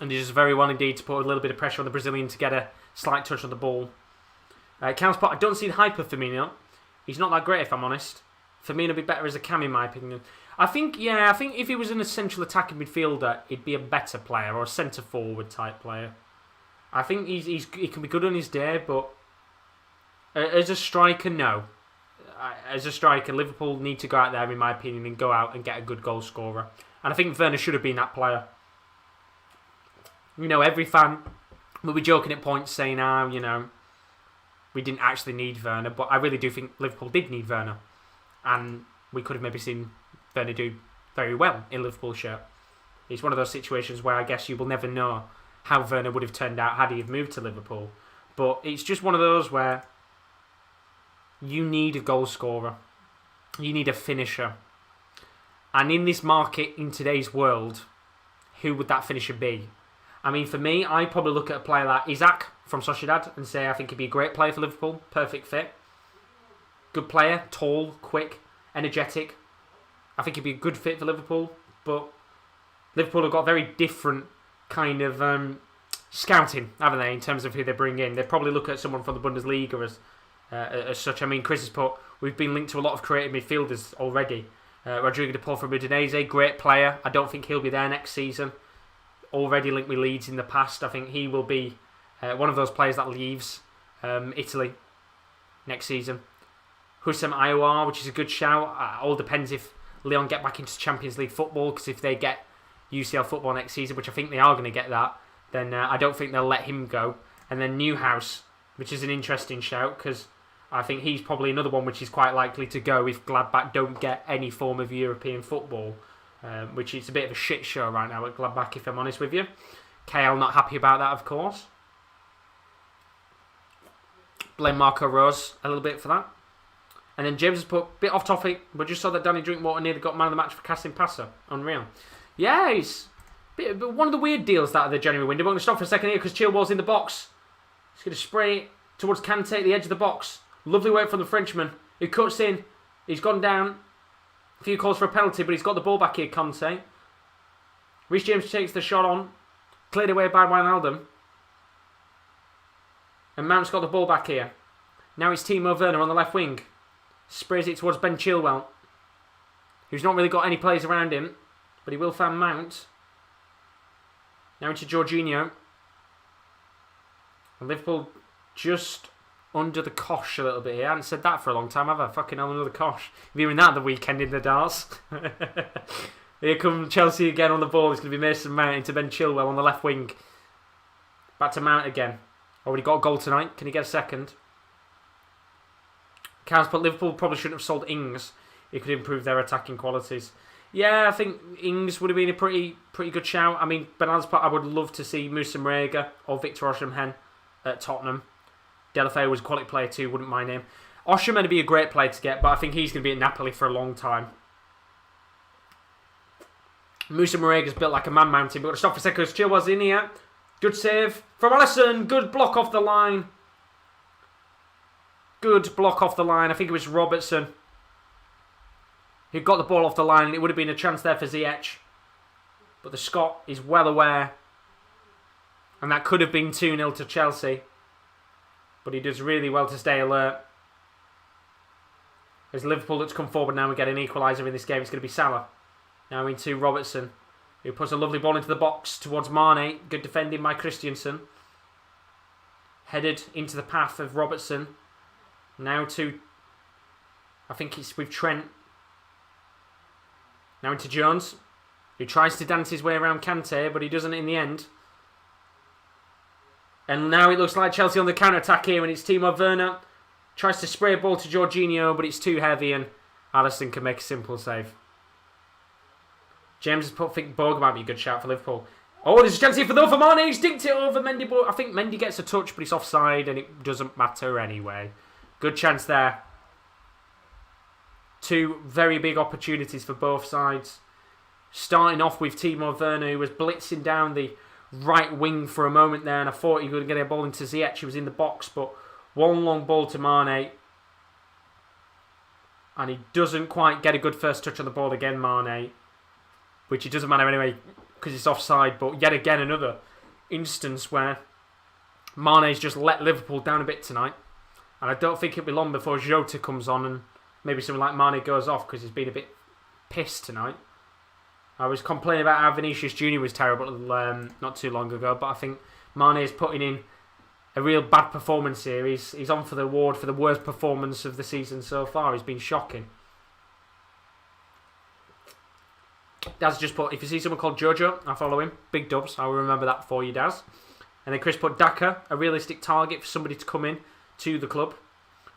And he does very well indeed to put a little bit of pressure on the Brazilian to get a slight touch on the ball. Counterpart, I don't see the hype of Firmino. He's not that great, if I'm honest. Firmino would be better as a cam, in my opinion. I think if he was an essential attacking midfielder, he'd be a better player, or a centre-forward type player. I think he can be good on his day, but as a striker, no. As a striker, Liverpool need to go out there, in my opinion, and go out and get a good goal scorer. And I think Werner should have been that player. You know, every fan will be joking at points saying, we didn't actually need Werner, but I really do think Liverpool did need Werner. And we could have maybe seen Werner do very well in Liverpool's shirt. It's one of those situations where I guess you will never know how Werner would have turned out had he have moved to Liverpool. But it's just one of those where you need a goal scorer. You need a finisher. And in this market, in today's world, who would that finisher be? I mean, for me, I'd probably look at a player like Isaac from Sociedad and say I think he'd be a great player for Liverpool. Perfect fit. Good player, tall, quick, energetic. I think he'd be a good fit for Liverpool. But Liverpool have got very different kind of scouting, haven't they, in terms of who they bring in. They'd probably look at someone from the Bundesliga as such. I mean, Chris has put, we've been linked to a lot of creative midfielders already. Rodrigo de Paul from Udinese, great player. I don't think he'll be there next season. Already linked with Leeds in the past. I think he will be one of those players that leaves Italy next season. Houssem Aouar, which is a good shout. All depends if Lyon get back into Champions League football, because if they get UCL football next season, which I think they are going to get that, then I don't think they'll let him go. And then Newhouse, which is an interesting shout, because I think he's probably another one which is quite likely to go if Gladbach don't get any form of European football, which is a bit of a shit show right now at Gladbach, if I'm honest with you. KL not happy about that, of course. Blame Marco Rose a little bit for that. And then James has put, bit off topic, but just saw that Danny Drinkwater nearly got man of the match for casting passer. Unreal. Yeah, it's one of the weird deals that of the January window. We're going to stop for a second here because Chilwell's in the box. He's going to spray it towards Kante at the edge of the box. Lovely work from the Frenchman. He cuts in. He's gone down. A few calls for a penalty, but he's got the ball back here, Kante. Reece James takes the shot on. Cleared away by Wijnaldum. And Mount's got the ball back here. Now it's Timo Werner on the left wing. Sprays it towards Ben Chilwell, who's not really got any players around him, but he will find Mount. Now into Jorginho. And Liverpool just under the cosh a little bit here. I haven't said that for a long time, have I? Fucking hell, under the cosh. We're hearing that the weekend in the darts. Here come Chelsea again on the ball. It's going to be Mason Mount into Ben Chilwell on the left wing. Back to Mount again. Already got a goal tonight. Can he get a second? Counts, but Liverpool probably shouldn't have sold Ings. It could improve their attacking qualities. Yeah, I think Ings would have been a pretty good shout. I mean, Bernardo's part, I would love to see Moussa Marega or Victor Osimhen at Tottenham. Delafeu was a quality player too, wouldn't mind him. Osimhen would be a great player to get, but I think he's going to be at Napoli for a long time. Moussa Marega's built like a man mountain. We've got to stop for a second because Chilwell's in here. Good save from Alisson. Good block off the line. Good block off the line. I think it was Robertson who got the ball off the line, and it would have been a chance there for Ziyech. But the Scot is well aware. And that could have been 2-0 to Chelsea. But he does really well to stay alert. As Liverpool looks to come forward now and get an equaliser in this game, it's going to be Salah. Now into Robertson, who puts a lovely ball into the box towards Mane. Good defending by Christensen. Headed into the path of Robertson. Now to, I think it's with Trent. Now into Jones, who tries to dance his way around Kante, but he doesn't in the end. And now it looks like Chelsea on the counter-attack here, and it's Timo Werner. Tries to spray a ball to Jorginho, but it's too heavy, and Alisson can make a simple save. James has put, I think Boga might be a good shout for Liverpool. Oh, there's a chance here for Mane. He's dinked it over Mendy, but I think Mendy gets a touch, but it's offside, and it doesn't matter anyway. Good chance there. Two very big opportunities for both sides. Starting off with Timo Werner, who was blitzing down the right wing for a moment there, and I thought he would get a ball into Ziyech, who was in the box, but one long ball to Mane. And he doesn't quite get a good first touch on the ball again, Mane. Which it doesn't matter anyway, because it's offside, but yet again another instance where Mane's just let Liverpool down a bit tonight. And I don't think it'll be long before Jota comes on and maybe someone like Mane goes off because he's been a bit pissed tonight. I was complaining about how Vinicius Jr. was terrible not too long ago, but I think Mane is putting in a real bad performance here. He's on for the award for the worst performance of the season so far. He's been shocking. Daz just put, if you see someone called Jojo, I follow him. Big dubs. I'll remember that for you, Daz. And then Chris put Daka, a realistic target for somebody to come in to the club.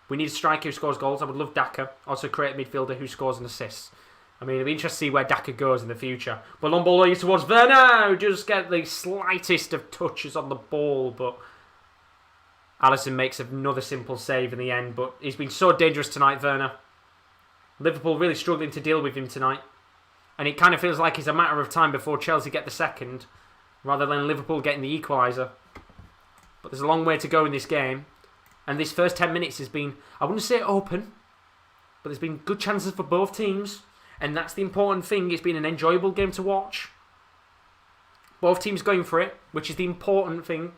We need a striker who scores goals. I would love Daka. Also create a midfielder who scores and assists. I mean, it'll be interesting to see where Daka goes in the future. But long ball towards Werner, who just get the slightest of touches on the ball, but Alisson makes another simple save in the end. But he's been so dangerous tonight, Werner. Liverpool really struggling to deal with him tonight. And it kind of feels like it's a matter of time before Chelsea get the second, rather than Liverpool getting the equaliser. But there's a long way to go in this game. And this first 10 minutes has been, I wouldn't say open, but there's been good chances for both teams. And that's the important thing. It's been an enjoyable game to watch. Both teams going for it, which is the important thing.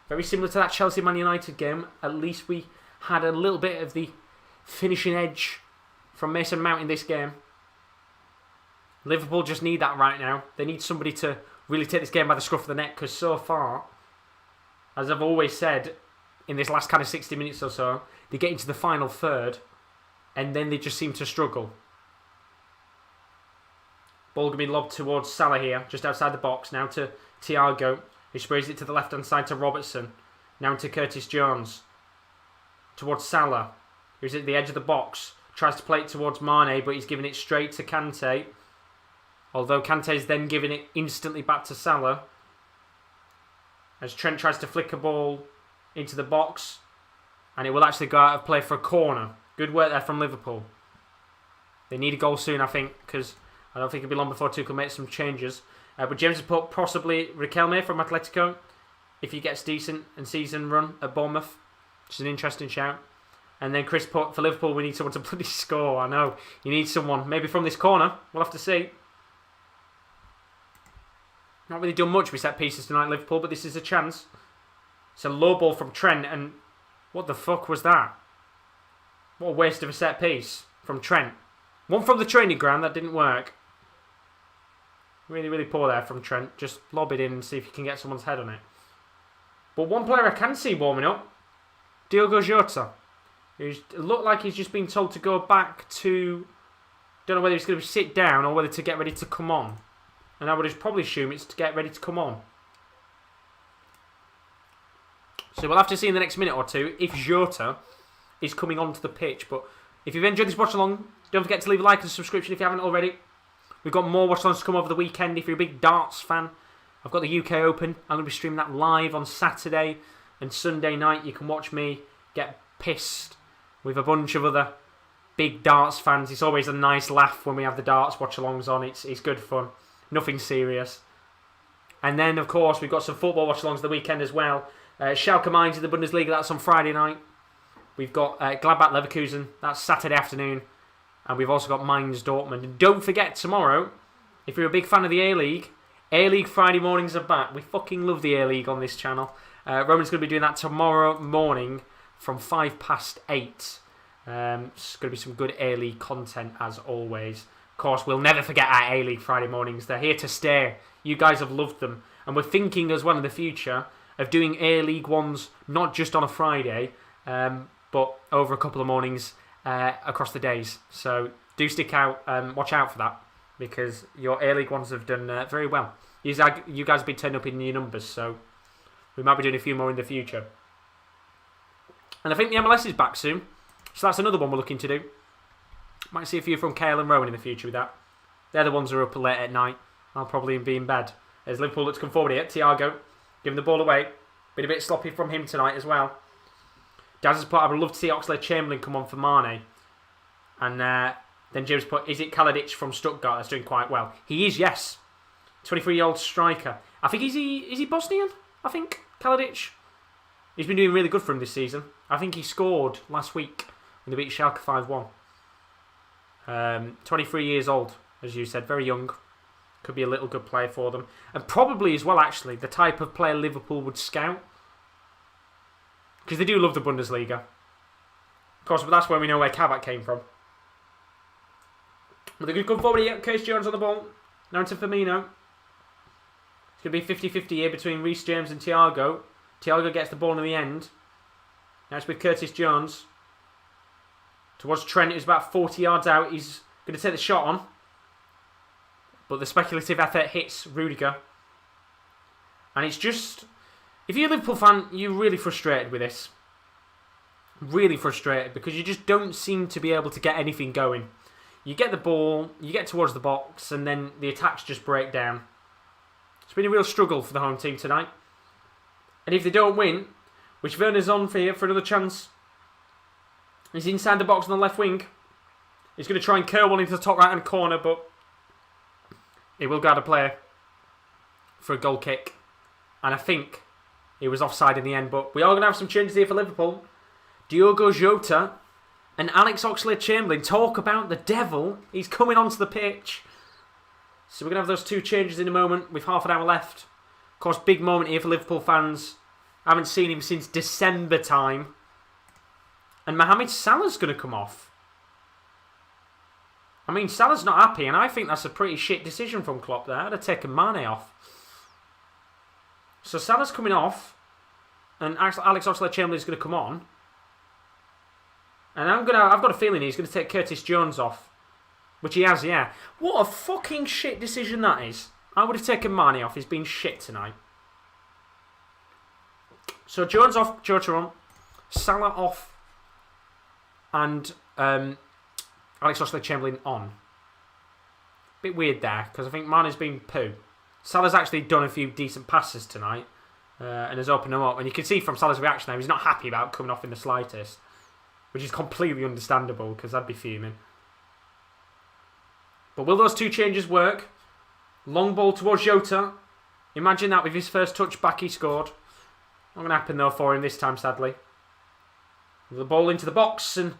Very similar to that Chelsea-Man United game. At least we had a little bit of the finishing edge from Mason Mount in this game. Liverpool just need that right now. They need somebody to really take this game by the scruff of the neck, because so far, as I've always said, in this last kind of 60 minutes or so, they get into the final third, and then they just seem to struggle. Ball going to be lobbed towards Salah here, just outside the box. Now to Thiago, who sprays it to the left-hand side to Robertson. Now to Curtis Jones. Towards Salah, who's at the edge of the box. Tries to play it towards Mane, but he's giving it straight to Kante. Although Kante's then giving it instantly back to Salah. As Trent tries to flick a ball into the box. And it will actually go out of play for a corner. Good work there from Liverpool. They need a goal soon, I think, because I don't think it'll be long before Tuchel makes some changes. But James has put possibly Riquelme from Atletico, if he gets decent and season run at Bournemouth. Which is an interesting shout. And then Chris put, for Liverpool, we need someone to bloody score. I know. You need someone. Maybe from this corner. We'll have to see. Not really done much with set pieces tonight, Liverpool, but this is a chance. It's a low ball from Trent, and what the fuck was that? What a waste of a set piece from Trent. One from the training ground, that didn't work. Really, really poor there from Trent. Just lob it in and see if you can get someone's head on it. But one player I can see warming up, Diogo Jota. It looked like he's just been told to go back to, don't know whether he's going to sit down or whether to get ready to come on. And I would probably assume it's to get ready to come on. So we'll have to see in the next minute or two if Jota is coming onto the pitch. But if you've enjoyed this watch along, don't forget to leave a like and subscription if you haven't already. We've got more watch alongs to come over the weekend. If you're a big darts fan, I've got the UK Open. I'm going to be streaming that live on Saturday and Sunday night. You can watch me get pissed with a bunch of other big darts fans. It's always a nice laugh when we have the darts watch alongs on. It's good fun. Nothing serious. And then, of course, we've got some football watch-alongs the weekend as well. Schalke Mainz in the Bundesliga, that's on Friday night. We've got Gladbach Leverkusen, that's Saturday afternoon. And we've also got Mainz Dortmund. And don't forget, tomorrow, if you're a big fan of the A-League Friday mornings are back. We fucking love the A-League on this channel. Roman's going to be doing that tomorrow morning from 8:05. It's going to be some good A-League content as always. Of course, we'll never forget our A-League Friday mornings. They're here to stay. You guys have loved them. And we're thinking as well in the future of doing A-League ones, not just on a Friday, but over a couple of mornings across the days. So do stick out, watch out for that, because your A-League ones have done very well. You guys have been turning up in your numbers, so we might be doing a few more in the future. And I think the MLS is back soon, so that's another one we're looking to do. Might see a few from Kale and Rowan in the future with that. They're the ones who are up late at night. I'll probably be in bed. As Liverpool look to come forward here. Thiago giving the ball away. Been a bit sloppy from him tonight as well. Daz has put, I would love to see Oxlade-Chamberlain come on for Mane. And then James put, is it Kaladic from Stuttgart that's doing quite well? He is, yes. 23-year-old striker. I think, is he Bosnian? I think, Kaladic. He's been doing really good for him this season. I think he scored last week when they beat Schalke 5-1. 23 years old, as you said, very young. Could be a little good player for them. And probably as well, actually, the type of player Liverpool would scout. Because they do love the Bundesliga. Of course, but that's where we know where Kabak came from. But they're going to come forward here. Curtis Jones on the ball. Now into Firmino. It's going to be 50-50 here between Reece James and Thiago. Thiago gets the ball in the end. Now it's with Curtis Jones. Towards Trent, who's about 40 yards out. He's going to take the shot on. But the speculative effort hits Rudiger. And it's just... If you're a Liverpool fan, you're really frustrated with this. Really frustrated because you just don't seem to be able to get anything going. You get the ball, you get towards the box, and then the attacks just break down. It's been a real struggle for the home team tonight. And if they don't win, which Werner's on for here for another chance. He's inside the box on the left wing. He's going to try and curl one into the top right-hand corner, but he will guard a player for a goal kick. And I think he was offside in the end, but we are going to have some changes here for Liverpool. Diogo Jota and Alex Oxlade-Chamberlain talk about the devil. He's coming onto the pitch. So we're going to have those two changes in a moment with half an hour left. Of course, big moment here for Liverpool fans. I haven't seen him since December time. And Mohamed Salah's going to come off. I mean, Salah's not happy, and I think that's a pretty shit decision from Klopp there. I'd have taken Mane off. So Salah's coming off, and Alex Oxlade-Chamberlain is going to come on. And I've got a feeling he's going to take Curtis Jones off. Which he has, yeah. What a fucking shit decision that is. I would have taken Mane off. He's been shit tonight. So Jones off, Jota on. Salah off. And Alex Oxlade-Chamberlain on. Bit weird there, because I think Mane's been poo. Salah's actually done a few decent passes tonight. And has opened them up. And you can see from Salah's reaction there, he's not happy about coming off in the slightest. Which is completely understandable, because I'd be fuming. But will those two changes work? Long ball towards Jota. Imagine that with his first touch back he scored. Not going to happen though for him this time, sadly. The ball into the box, and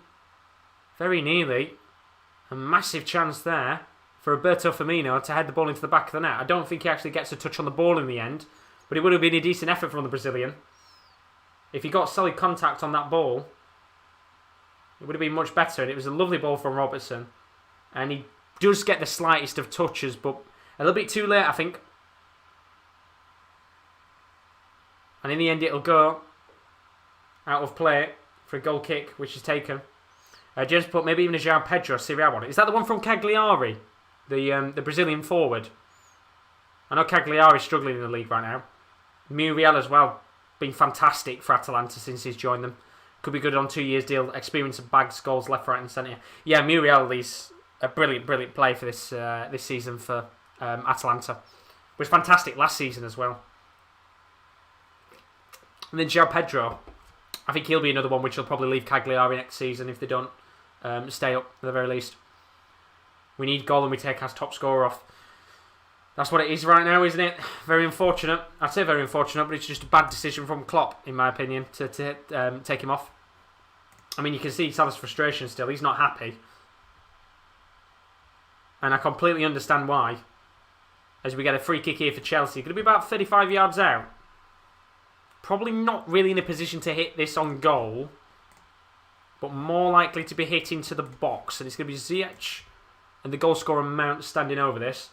very nearly a massive chance there for Roberto Firmino to head the ball into the back of the net. I don't think he actually gets a touch on the ball in the end, but it would have been a decent effort from the Brazilian. If he got solid contact on that ball, it would have been much better, and it was a lovely ball from Robertson. And he does get the slightest of touches, but a little bit too late, I think. And in the end, it'll go out of play for a goal kick, which is taken. James put maybe even a João Pedro Serie A one. Is that the one from Cagliari, the Brazilian forward? I know Cagliari's struggling in the league right now. Muriel as well, been fantastic for Atalanta since he's joined them. Could be good on 2 years deal. Experience of bags, goals left, right and centre. Yeah, Muriel is a brilliant play for this season for Atalanta. Was fantastic last season as well. And then João Pedro, I think he'll be another one which will probably leave Cagliari next season if they don't stay up at the very least. We need goal and we take our top scorer off. That's what it is right now, isn't it? Very unfortunate. I'd say very unfortunate, but it's just a bad decision from Klopp, in my opinion, to take him off. I mean, you can see Salah's frustration still. He's not happy. And I completely understand why. As we get a free kick here for Chelsea. Going to be about 35 yards out. Probably not really in a position to hit this on goal. But more likely to be hit into the box. And it's going to be Ziyech and the goal scorer Mount standing over this.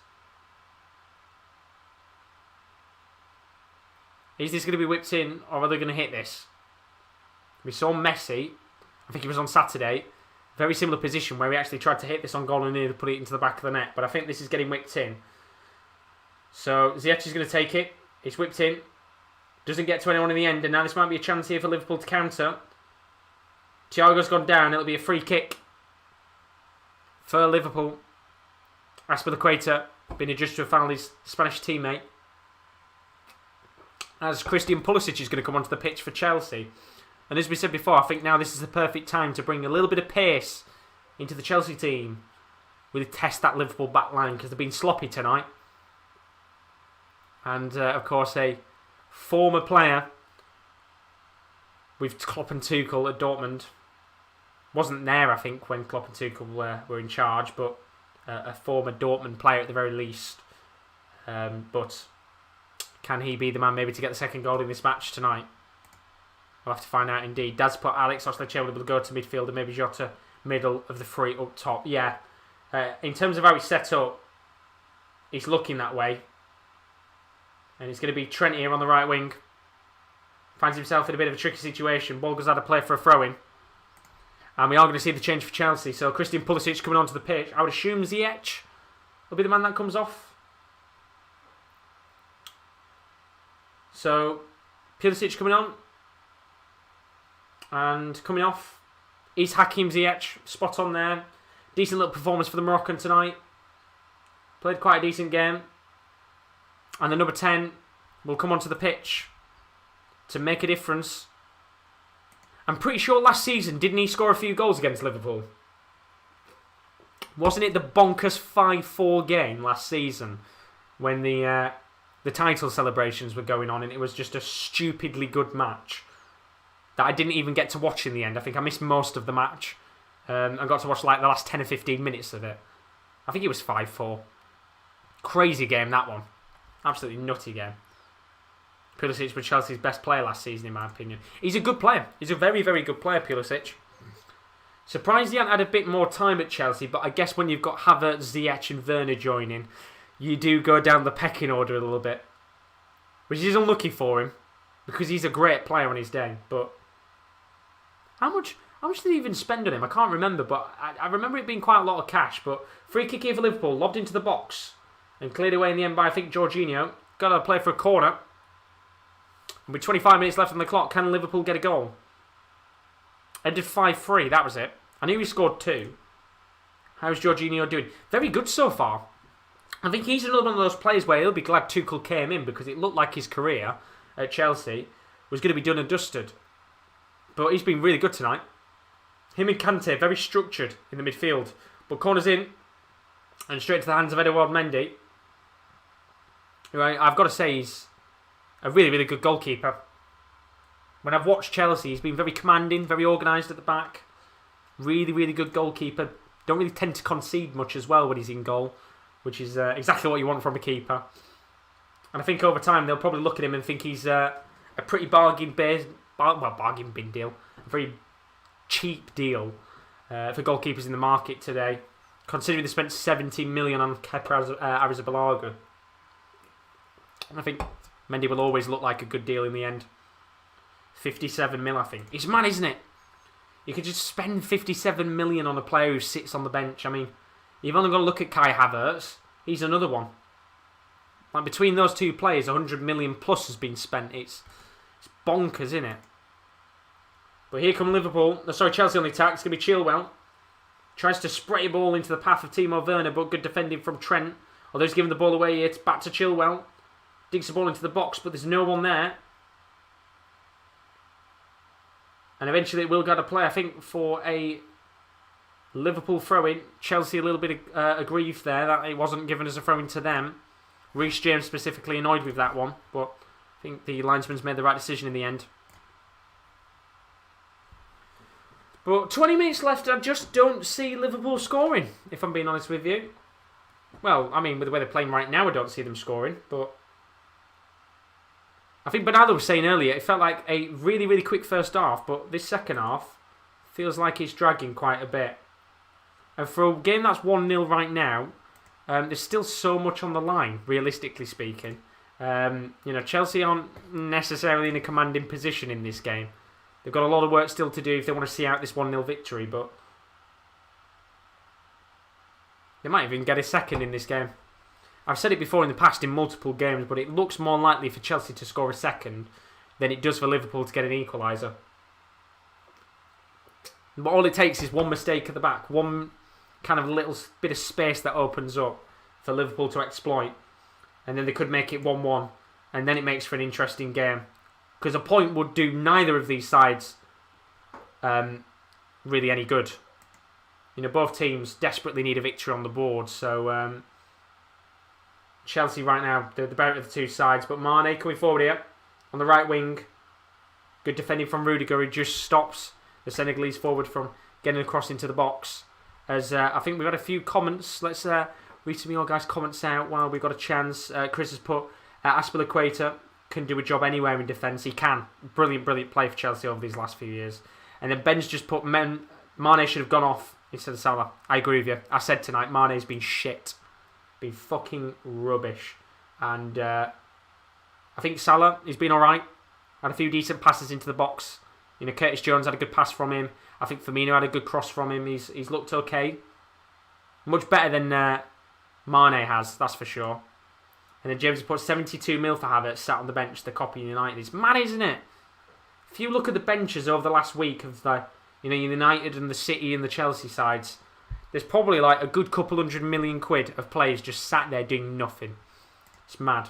Is this going to be whipped in, or are they going to hit this? We saw Messi, I think it was on Saturday, very similar position where he actually tried to hit this on goal and nearly put it into the back of the net. But I think this is getting whipped in. So Ziyech is going to take it. It's whipped in. Doesn't get to anyone in the end, and now this might be a chance here for Liverpool to counter. Thiago's gone down. It'll be a free kick for Liverpool. Aspilicueta being adjusted to a foul his Spanish teammate. as Christian Pulisic is going to come onto the pitch for Chelsea. And as we said before, I think now this is the perfect time to bring a little bit of pace into the Chelsea team. Really test that Liverpool back line because they've been sloppy tonight. And, of course, a former player with Klopp and Tuchel at Dortmund. Wasn't there, I think, when Klopp and Tuchel were in charge, but a former Dortmund player at the very least. But can he be the man maybe to get the second goal in this match tonight? We'll have to find out indeed. Dad's put Alex Oxlade-Chamberlain will go to midfield and maybe Jota middle of the three up top. Yeah. In terms of how he's set up, he's looking that way. And it's going to be Trent here on the right wing. Finds himself in a bit of a tricky situation. Ball goes out of play for a throw-in. And we are going to see the change for Chelsea. So Christian Pulisic coming onto the pitch. I would assume Ziyech will be the man that comes off. So Pulisic coming on. And coming off is Hakim Ziyech. Spot on there. Decent little performance for the Moroccan tonight. Played quite a decent game. And the number 10 will come onto the pitch to make a difference. I'm pretty sure last season, didn't he score a few goals against Liverpool? Wasn't it the bonkers 5-4 game last season when the title celebrations were going on and it was just a stupidly good match that I didn't even get to watch in the end? I think I missed most of the match. I got to watch like the last 10 or 15 minutes of it. I think it was 5-4. Crazy game, that one. Absolutely nutty game. Pulisic was Chelsea's best player last season, in my opinion. He's a good player. He's a very, very good player, Pulisic. Surprised he hadn't had a bit more time at Chelsea, but I guess when you've got Havertz, Ziyech and Werner joining, you do go down the pecking order a little bit. Which is unlucky for him, because he's a great player on his day. But how much did he even spend on him? I can't remember, but I remember it being quite a lot of cash. But free kick here for Liverpool, lobbed into the box. And cleared away in the end by, I think, Jorginho. Got to play for a corner. And with 25 minutes left on the clock, can Liverpool get a goal? Ended 5-3, that was it. I knew he scored 2. How's Jorginho doing? Very good so far. I think he's another one of those players where he'll be glad Tuchel came in because it looked like his career at Chelsea was going to be done and dusted. But he's been really good tonight. Him and Kante, very structured in the midfield. But corners in and straight to the hands of Edouard Mendy. Right, I've got to say he's a really, really good goalkeeper. When I've watched Chelsea, he's been very commanding, very organised at the back. Really, really good goalkeeper. Don't really tend to concede much as well when he's in goal, which is exactly what you want from a keeper. And I think over time they'll probably look at him and think he's a pretty bargain bin deal. A very cheap deal for goalkeepers in the market today, considering they spent 70 million on Kepa Arrizabalaga. I think Mendy will always look like a good deal in the end. 57 mil, I think. It's mad, isn't it? You could just spend 57 million on a player who sits on the bench. I mean, you've only got to look at Kai Havertz. He's another one. Like between those two players, 100 million plus has been spent. It's bonkers, isn't it? But here come Liverpool. Chelsea on the attack. It's going to be Chilwell. Tries to spray a ball into the path of Timo Werner, but good defending from Trent. Although he's giving the ball away, it's back to Chilwell. Digs the ball into the box, but there's no one there. And eventually it will go to play, I think, for a Liverpool throw-in. Chelsea a little bit aggrieved there that it wasn't given as a throw-in to them. Reece James specifically annoyed with that one, but I think the linesman's made the right decision in the end. But 20 minutes left, I just don't see Liverpool scoring, if I'm being honest with you. Well, I mean, with the way they're playing right now, I don't see them scoring, but I think Bernardo was saying earlier, it felt like a really, really quick first half, but this second half feels like it's dragging quite a bit. And for a game that's 1-0 right now, there's still so much on the line, realistically speaking. Chelsea aren't necessarily in a commanding position in this game. They've got a lot of work still to do if they want to see out this 1-0 victory, but they might even get a second in this game. I've said it before in the past in multiple games, but it looks more likely for Chelsea to score a second than it does for Liverpool to get an equaliser. But all it takes is one mistake at the back, one kind of little bit of space that opens up for Liverpool to exploit, and then they could make it 1-1 and then it makes for an interesting game. Because a point would do neither of these sides really any good. Both teams desperately need a victory on the board. So Chelsea right now, they're the better of the two sides. But Mane coming forward here on the right wing. Good defending from Rudiger, who just stops the Senegalese forward from getting across into the box. As I think we've had a few comments. Let's read some of your guys' comments out while we've got a chance. Chris has put Aspilicueta can do a job anywhere in defence. He can. Brilliant play for Chelsea over these last few years. And then Ben's just put Mane should have gone off instead of Salah. I agree with you. I said tonight, Mane's been shit. Been fucking rubbish. And I think Salah, he's been alright. Had a few decent passes into the box. Curtis Jones had a good pass from him. I think Firmino had a good cross from him. He's looked okay. Much better than Mane has, that's for sure. And then James has put 72 mil for Havertz sat on the bench. The copy United. It's mad, isn't it? If you look at the benches over the last week of the United and the City and the Chelsea sides, there's probably like a good couple £100 million of players just sat there doing nothing. It's mad.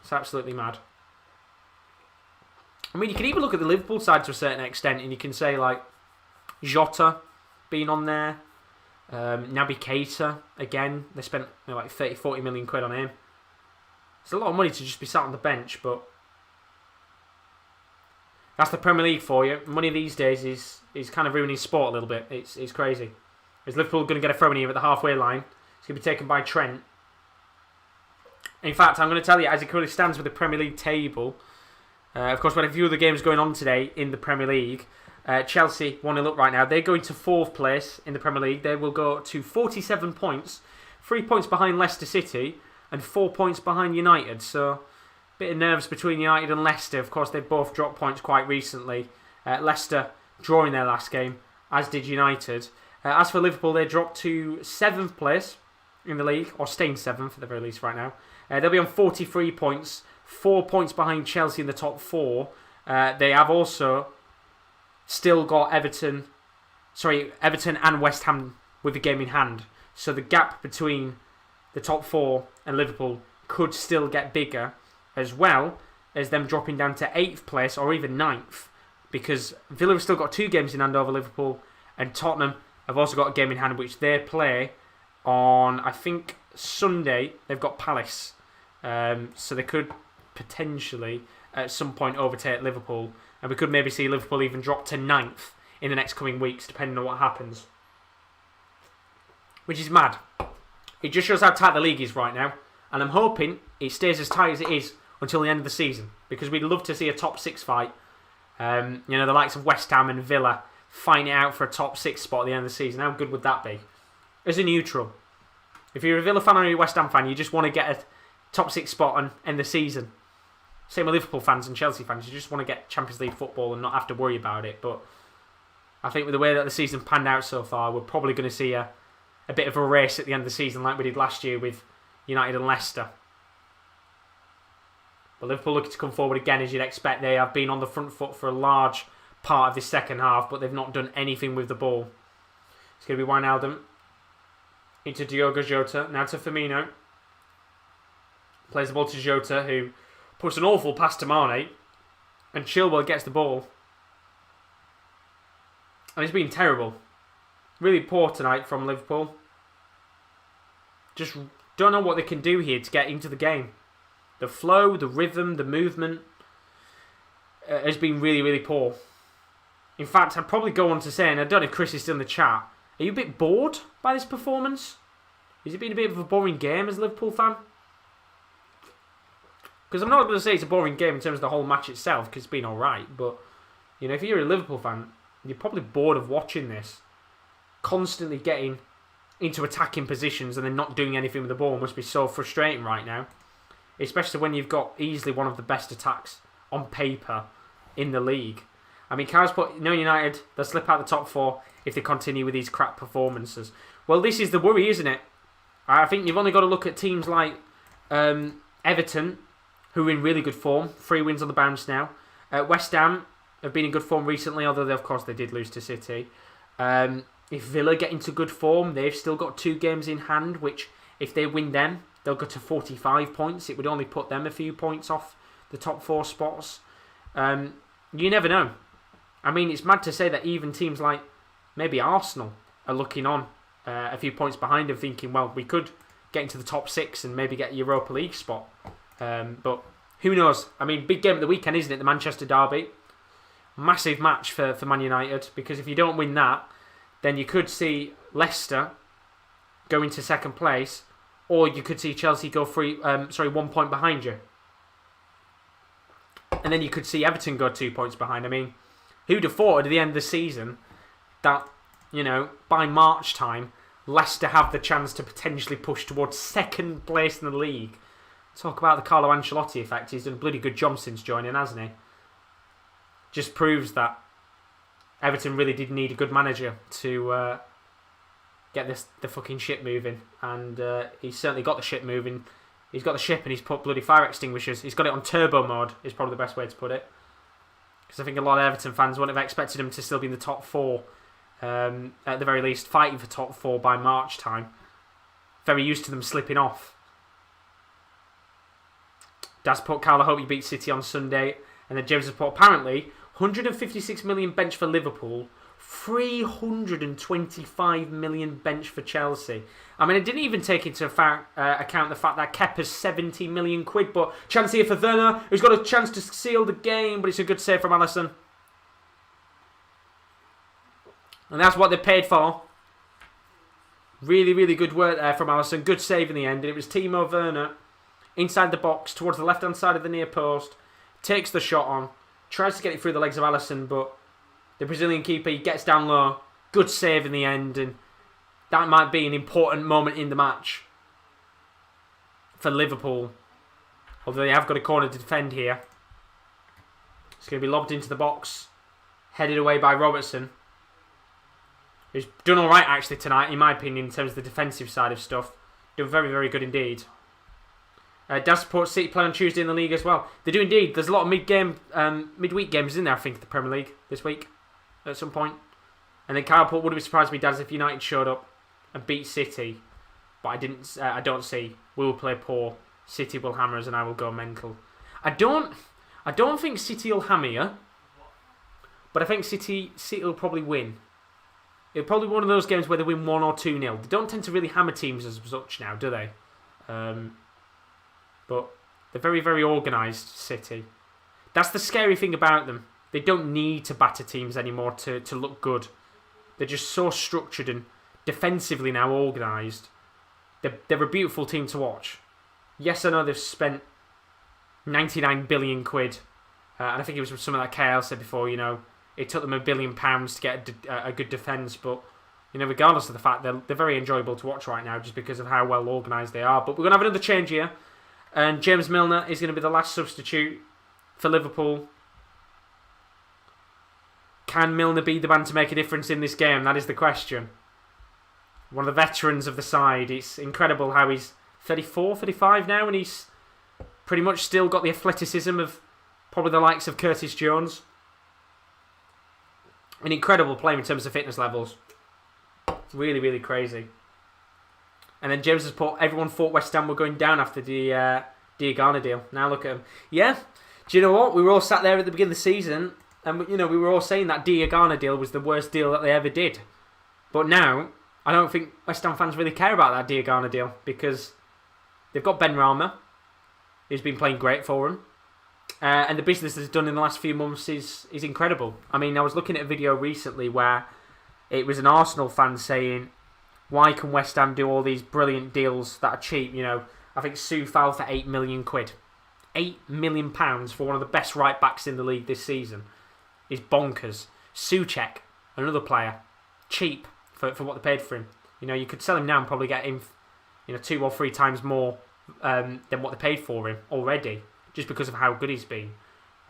It's absolutely mad. I mean, you can even look at the Liverpool side to a certain extent, and you can say like Jota being on there, Naby Keita again. They spent like 30-40 million quid on him. It's a lot of money to just be sat on the bench, but that's the Premier League for you. Money these days is kind of ruining sport a little bit. It's crazy. Is Liverpool going to get a throw in here at the halfway line? It's going to be taken by Trent. In fact, I'm going to tell you, as it currently stands with the Premier League table, of course, we had a few other games going on today in the Premier League. Chelsea 1-0 up right now. They're going to 4th place in the Premier League. They will go to 47 points. 3 points behind Leicester City and 4 points behind United. So, a bit of nerves between United and Leicester. Of course, they've both dropped points quite recently. Leicester drawing their last game, as did United. As for Liverpool, they dropped to 7th place in the league, or staying 7th at the very least right now. They'll be on 43 points. 4 points behind Chelsea in the top 4. They have also still got Everton and West Ham with the game in hand. So the gap between the top 4 and Liverpool could still get bigger, as well as them dropping down to 8th place or even 9th, because Villa have still got 2 games in hand over Liverpool, and Tottenham have also got a game in hand which they play on, I think, Sunday. They've got Palace. So they could potentially at some point overtake Liverpool, and we could maybe see Liverpool even drop to 9th in the next coming weeks, depending on what happens. Which is mad. It just shows how tight the league is right now, and I'm hoping it stays as tight as it is until the end of the season, because we'd love to see a top 6 fight. The likes of West Ham and Villa fighting it out for a top 6 spot at the end of the season. How good would that be? As a neutral, if you're a Villa fan or a West Ham fan, you just want to get a top 6 spot and end the season. Same with Liverpool fans and Chelsea fans. You just want to get Champions League football and not have to worry about it. But I think with the way that the season panned out so far, we're probably going to see a bit of a race at the end of the season like we did last year with United and Leicester. But Liverpool looking to come forward again, as you'd expect. They have been on the front foot for a large part of this second half, but they've not done anything with the ball. It's going to be Wijnaldum into Diogo Jota. Now to Firmino. Plays the ball to Jota, who puts an awful pass to Mane, and Chilwell gets the ball. And it's been terrible. Really poor tonight from Liverpool. Just don't know what they can do here to get into the game. The flow, the rhythm, the movement has been really, really poor. In fact, I'd probably go on to say, and I don't know if Chris is still in the chat, are you a bit bored by this performance? Has it been a bit of a boring game as a Liverpool fan? Because I'm not going to say it's a boring game in terms of the whole match itself, because it's been alright, but if you're a Liverpool fan, you're probably bored of watching this. Constantly getting into attacking positions and then not doing anything with the ball must be so frustrating right now. Especially when you've got easily one of the best attacks on paper in the league. I mean, Carl's put, United, they'll slip out the top 4 if they continue with these crap performances. Well, this is the worry, isn't it? I think you've only got to look at teams like Everton, who are in really good form. 3 wins on the bounce now. West Ham have been in good form recently, although of course they did lose to City. If Villa get into good form, they've still got 2 games in hand, which if they win them, they'll go to 45 points. It would only put them a few points off the top 4 spots. You never know. I mean, it's mad to say that even teams like maybe Arsenal are looking on a few points behind and thinking, well, we could get into the top 6 and maybe get a Europa League spot. But who knows? I mean, big game of the weekend, isn't it? The Manchester derby. Massive match for Man United, because if you don't win that, then you could see Leicester go into second place, or you could see Chelsea go 1 point behind you. And then you could see Everton go 2 points behind. I mean, who'd have thought at the end of the season that, by March time, Leicester have the chance to potentially push towards second place in the league. Talk about the Carlo Ancelotti effect. He's done a bloody good job since joining, hasn't he? Just proves that Everton really did need a good manager to get the fucking ship moving. And he's certainly got the ship moving. He's got the ship and he's put bloody fire extinguishers. He's got it on turbo mode, is probably the best way to put it. Because I think a lot of Everton fans wouldn't have expected him to still be in the top 4. At the very least, fighting for top 4 by March time. Very used to them slipping off. Daz put, Carl, I hope you beat City on Sunday. And then James has put, apparently, 156 million bench for Liverpool, 325 million bench for Chelsea. I mean, I didn't even take into account the fact that Kepa's 70 million quid, but chance here for Werner, who's got a chance to seal the game, but it's a good save from Alisson. And that's what they paid for. Really, really good work there from Alisson. Good save in the end. And it was Timo Werner inside the box towards the left-hand side of the near post. Takes the shot on. Tries to get it through the legs of Alisson, but the Brazilian keeper, he gets down low. Good save in the end. And that might be an important moment in the match for Liverpool. Although they have got a corner to defend here. It's going to be lobbed into the box. Headed away by Robertson. Who's done alright actually tonight, in my opinion, in terms of the defensive side of stuff. Doing very, very good indeed. Does support City play on Tuesday in the league as well. They do indeed. There's a lot of midweek games in there, I think, in the Premier League this week at some point. And then Kyle put, would it be surprised me, Daz, if United showed up and beat City? But I don't see. We will play poor. City will hammer us and I will go mental. I don't think City will hammer you. But I think City will probably win. It'll probably be one of those games where they win 1 or 2-0. They don't tend to really hammer teams as such now, do they? But they're very, very organised, City. That's the scary thing about them. They don't need to batter teams anymore to look good. They're just so structured and defensively now organised. They're a beautiful team to watch. Yes, I know they've spent 99 billion quid. And I think it was something that KL said before, it took them £1 billion to get a good defence, but regardless of the fact, they're very enjoyable to watch right now just because of how well organised they are. But we're going to have another change here, and James Milner is going to be the last substitute for Liverpool. Can Milner be the man to make a difference in this game? That is the question. One of the veterans of the side. It's incredible how he's 34, 35 now, and he's pretty much still got the athleticism of probably the likes of Curtis Jones. An incredible player in terms of fitness levels. It's really, really crazy. And then James has put, everyone thought West Ham were going down after the Diagana deal. Now look at him. Yeah. Do you know what? We were all sat there at the beginning of the season and, we were all saying that Diagana deal was the worst deal that they ever did. But now, I don't think West Ham fans really care about that Diagana deal because they've got Ben Rama, who's been playing great for them. And the business that's done in the last few months is incredible. I mean, I was looking at a video recently where it was an Arsenal fan saying, why can West Ham do all these brilliant deals that are cheap? I think Soufal for 8 million quid. £8 million for one of the best right backs in the league this season is bonkers. Souček, another player, cheap for what they paid for him. You could sell him now and probably get him 2 or 3 times more than what they paid for him already, just because of how good he's been.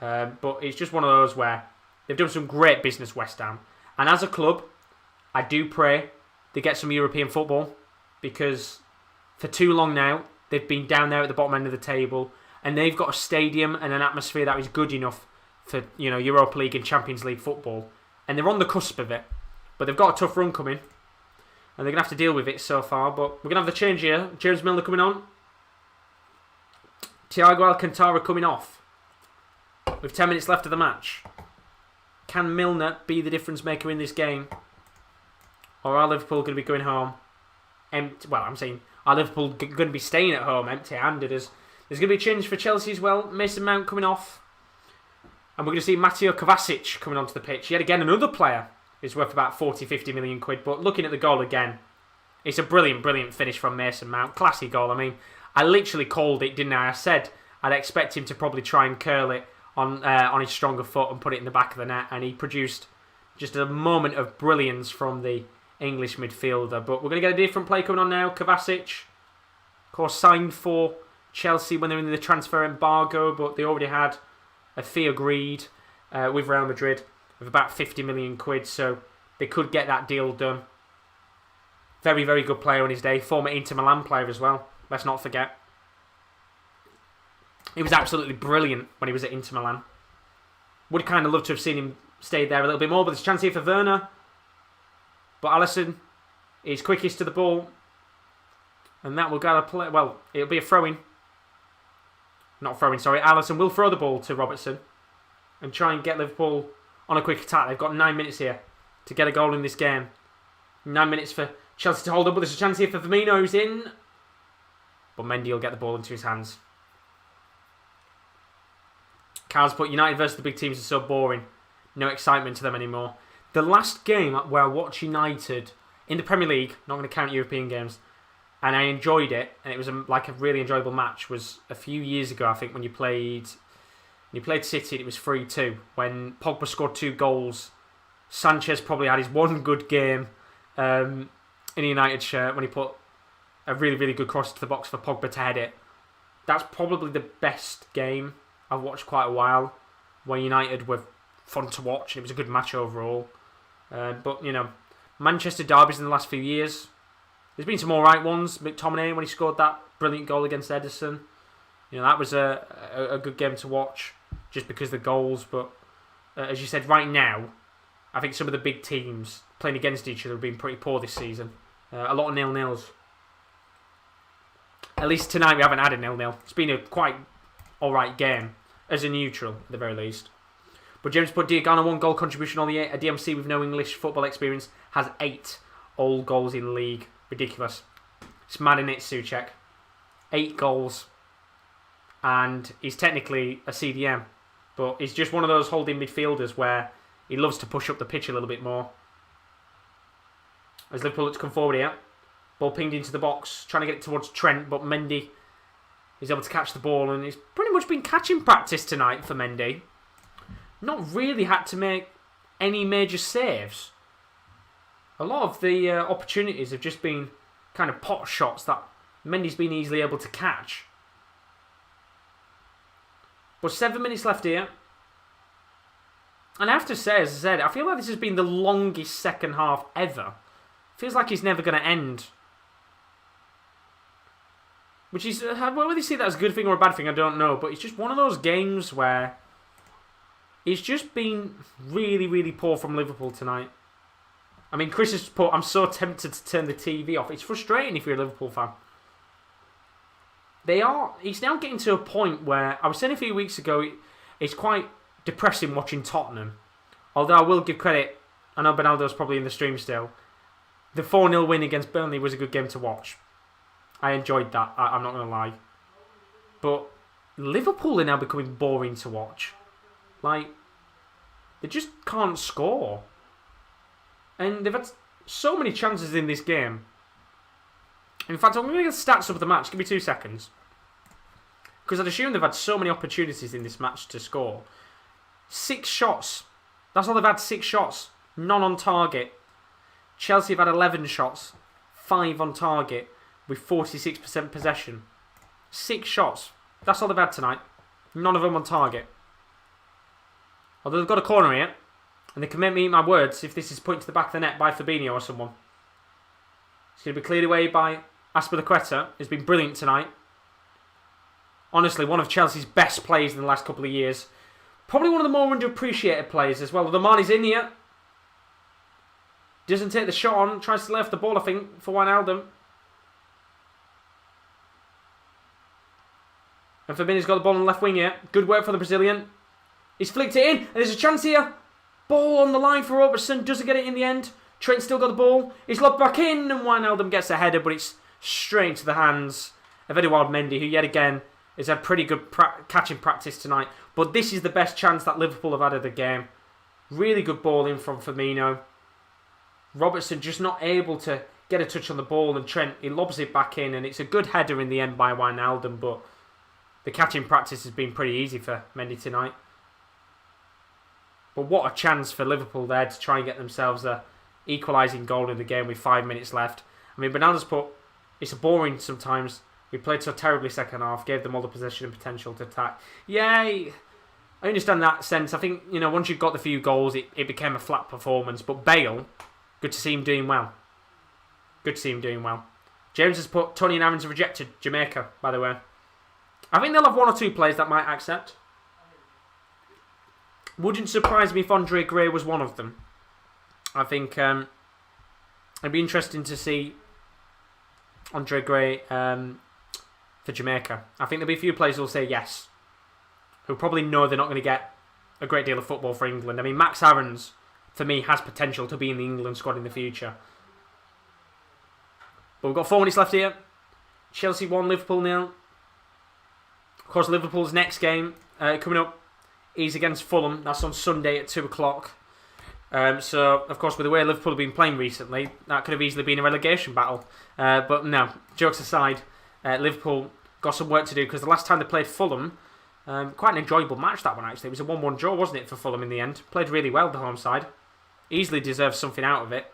But it's just one of those where they've done some great business, West Ham. And as a club, I do pray they get some European football, because for too long now, they've been down there at the bottom end of the table, and they've got a stadium and an atmosphere that is good enough for Europa League and Champions League football. And they're on the cusp of it. But they've got a tough run coming, and they're going to have to deal with it so far. But we're going to have the change here. James Milner coming on. Thiago Alcantara coming off. With 10 minutes left of the match. Can Milner be the difference maker in this game? Or are Liverpool going to be going home empty? Well, I'm saying, are Liverpool going to be staying at home empty-handed? There's going to be a change for Chelsea as well. Mason Mount coming off. And we're going to see Mateo Kovacic coming onto the pitch. Yet again, another player who's worth about 40-50 million quid. But looking at the goal again, it's a brilliant, brilliant finish from Mason Mount. Classy goal. I mean, I literally called it, didn't I? I said I'd expect him to probably try and curl it on his stronger foot and put it in the back of the net. And he produced just a moment of brilliance from the English midfielder. But we're going to get a different play coming on now. Kovacic, of course, signed for Chelsea when they were in the transfer embargo, but they already had a fee agreed with Real Madrid of about 50 million quid, so they could get that deal done. Very, very good player on his day. Former Inter Milan player as well. Let's not forget. He was absolutely brilliant when he was at Inter Milan. Would kind of love to have seen him stay there a little bit more, but there's a chance here for Werner. But Alisson is quickest to the ball. And that will get a play. Well, it'll be a throw-in. Not throwing, sorry. Alisson will throw the ball to Robertson and try and get Liverpool on a quick attack. They've got 9 minutes here to get a goal in this game. 9 minutes for Chelsea to hold up, but there's a chance here for Firmino, who's in. But Mendy will get the ball into his hands. Carl's put United versus the big teams are so boring. No excitement to them anymore. The last game where I watched United in the Premier League, not going to count European games, and I enjoyed it, and it was like a really enjoyable match, was a few years ago, I think, when you played City, and it was 3-2. When Pogba scored 2 goals, Sanchez probably had his one good game in a United shirt when he put a really, really good cross to the box for Pogba to head it. That's probably the best game I've watched quite a while, where United were fun to watch, and it was a good match overall. But, you know, Manchester derbies in the last few years, there's been some alright ones. McTominay, when he scored that brilliant goal against Ederson, you know, that was a good game to watch, just because of the goals. But as you said, right now, I think some of the big teams playing against each other have been pretty poor this season. A lot of 0-0s. At least tonight we haven't had a 0-0. It's been a quite alright game, as a neutral, at the very least. But James put Diagana 1 goal contribution on the 8. A DMC with no English football experience has 8 all goals in the league. Ridiculous. It's mad in it, Souček. 8 goals. And he's technically a CDM. But he's just one of those holding midfielders where he loves to push up the pitch a little bit more. As Liverpool look to come forward here. Ball pinged into the box. Trying to get it towards Trent. But Mendy is able to catch the ball. And it's pretty much been catching practice tonight for Mendy. Not really had to make any major saves. A lot of the opportunities have just been kind of pot shots that Mendy's been easily able to catch. But 7 minutes left here. And I have to say, as I said, I feel like this has been the longest second half ever. Feels like it's never going to end. Which is, whether you see that as a good thing or a bad thing, I don't know. But it's just one of those games where it's just been really, really poor from Liverpool tonight. I mean, Chris has put, I'm so tempted to turn the TV off. It's frustrating if you're a Liverpool fan. It's now getting to a point where, I was saying a few weeks ago, it's quite depressing watching Tottenham. Although I will give credit, I know Bernardo's probably in the stream still. The 4-0 win against Burnley was a good game to watch. I enjoyed that, I'm not going to lie. But Liverpool are now becoming boring to watch. Like, they just can't score. And they've had so many chances in this game. In fact, I'm going to get the stats of the match. Give me 2 seconds. Because I'd assume they've had so many opportunities in this match to score. 6 shots. That's all they've had, 6 shots. None on target. Chelsea have had 11 shots. 5 on target. With 46% possession. 6 shots. That's all they've had tonight. None of them on target. Although they've got a corner here. And they can make me eat my words if this is put into the back of the net by Fabinho or someone. It's going to be cleared away by Azpilicueta, who's been brilliant tonight. Honestly, one of Chelsea's best players in the last couple of years. Probably one of the more underappreciated players as well. The man is in here. Doesn't take the shot on. Tries to lay off the ball, I think, for Wijnaldum. And Fabinho's got the ball on the left wing here. Good work for the Brazilian. He's flicked it in, and there's a chance here. Ball on the line for Robertson. Doesn't get it in the end. Trent still got the ball. He's lobbed back in, and Wijnaldum gets a header, but it's straight into the hands of Eduard Mendy, who yet again has had pretty good catching practice tonight. But this is the best chance that Liverpool have had of the game. Really good ball in from Firmino. Robertson just not able to get a touch on the ball, and Trent, he lobs it back in, and it's a good header in the end by Wijnaldum, but the catching practice has been pretty easy for Mendy tonight. But what a chance for Liverpool there to try and get themselves a equalising goal in the game with 5 minutes left. I mean, Bernardo's put, it's boring sometimes. We played so terribly second half, gave them all the possession and potential to attack. Yeah, I understand that sense. I think, once you've got the few goals, it became a flat performance. But Bale, good to see him doing well. Good to see him doing well. James has put, Tony and Aaron's rejected Jamaica, by the way. I think they'll have one or two players that might accept. Wouldn't surprise me if Andre Gray was one of them. I think it'd be interesting to see Andre Gray for Jamaica. I think there'll be a few players who'll say yes, who probably know they're not going to get a great deal of football for England. I mean, Max Aarons, for me, has potential to be in the England squad in the future. But we've got 4 minutes left here. Chelsea 1, Liverpool 0. Of course, Liverpool's next game coming up is against Fulham. That's on Sunday at 2 o'clock. So, of course, with the way Liverpool have been playing recently, that could have easily been a relegation battle. But no, jokes aside, Liverpool got some work to do, because the last time they played Fulham, quite an enjoyable match that one actually. It was a 1-1 draw, wasn't it, for Fulham in the end? Played really well, the home side. Easily deserves something out of it.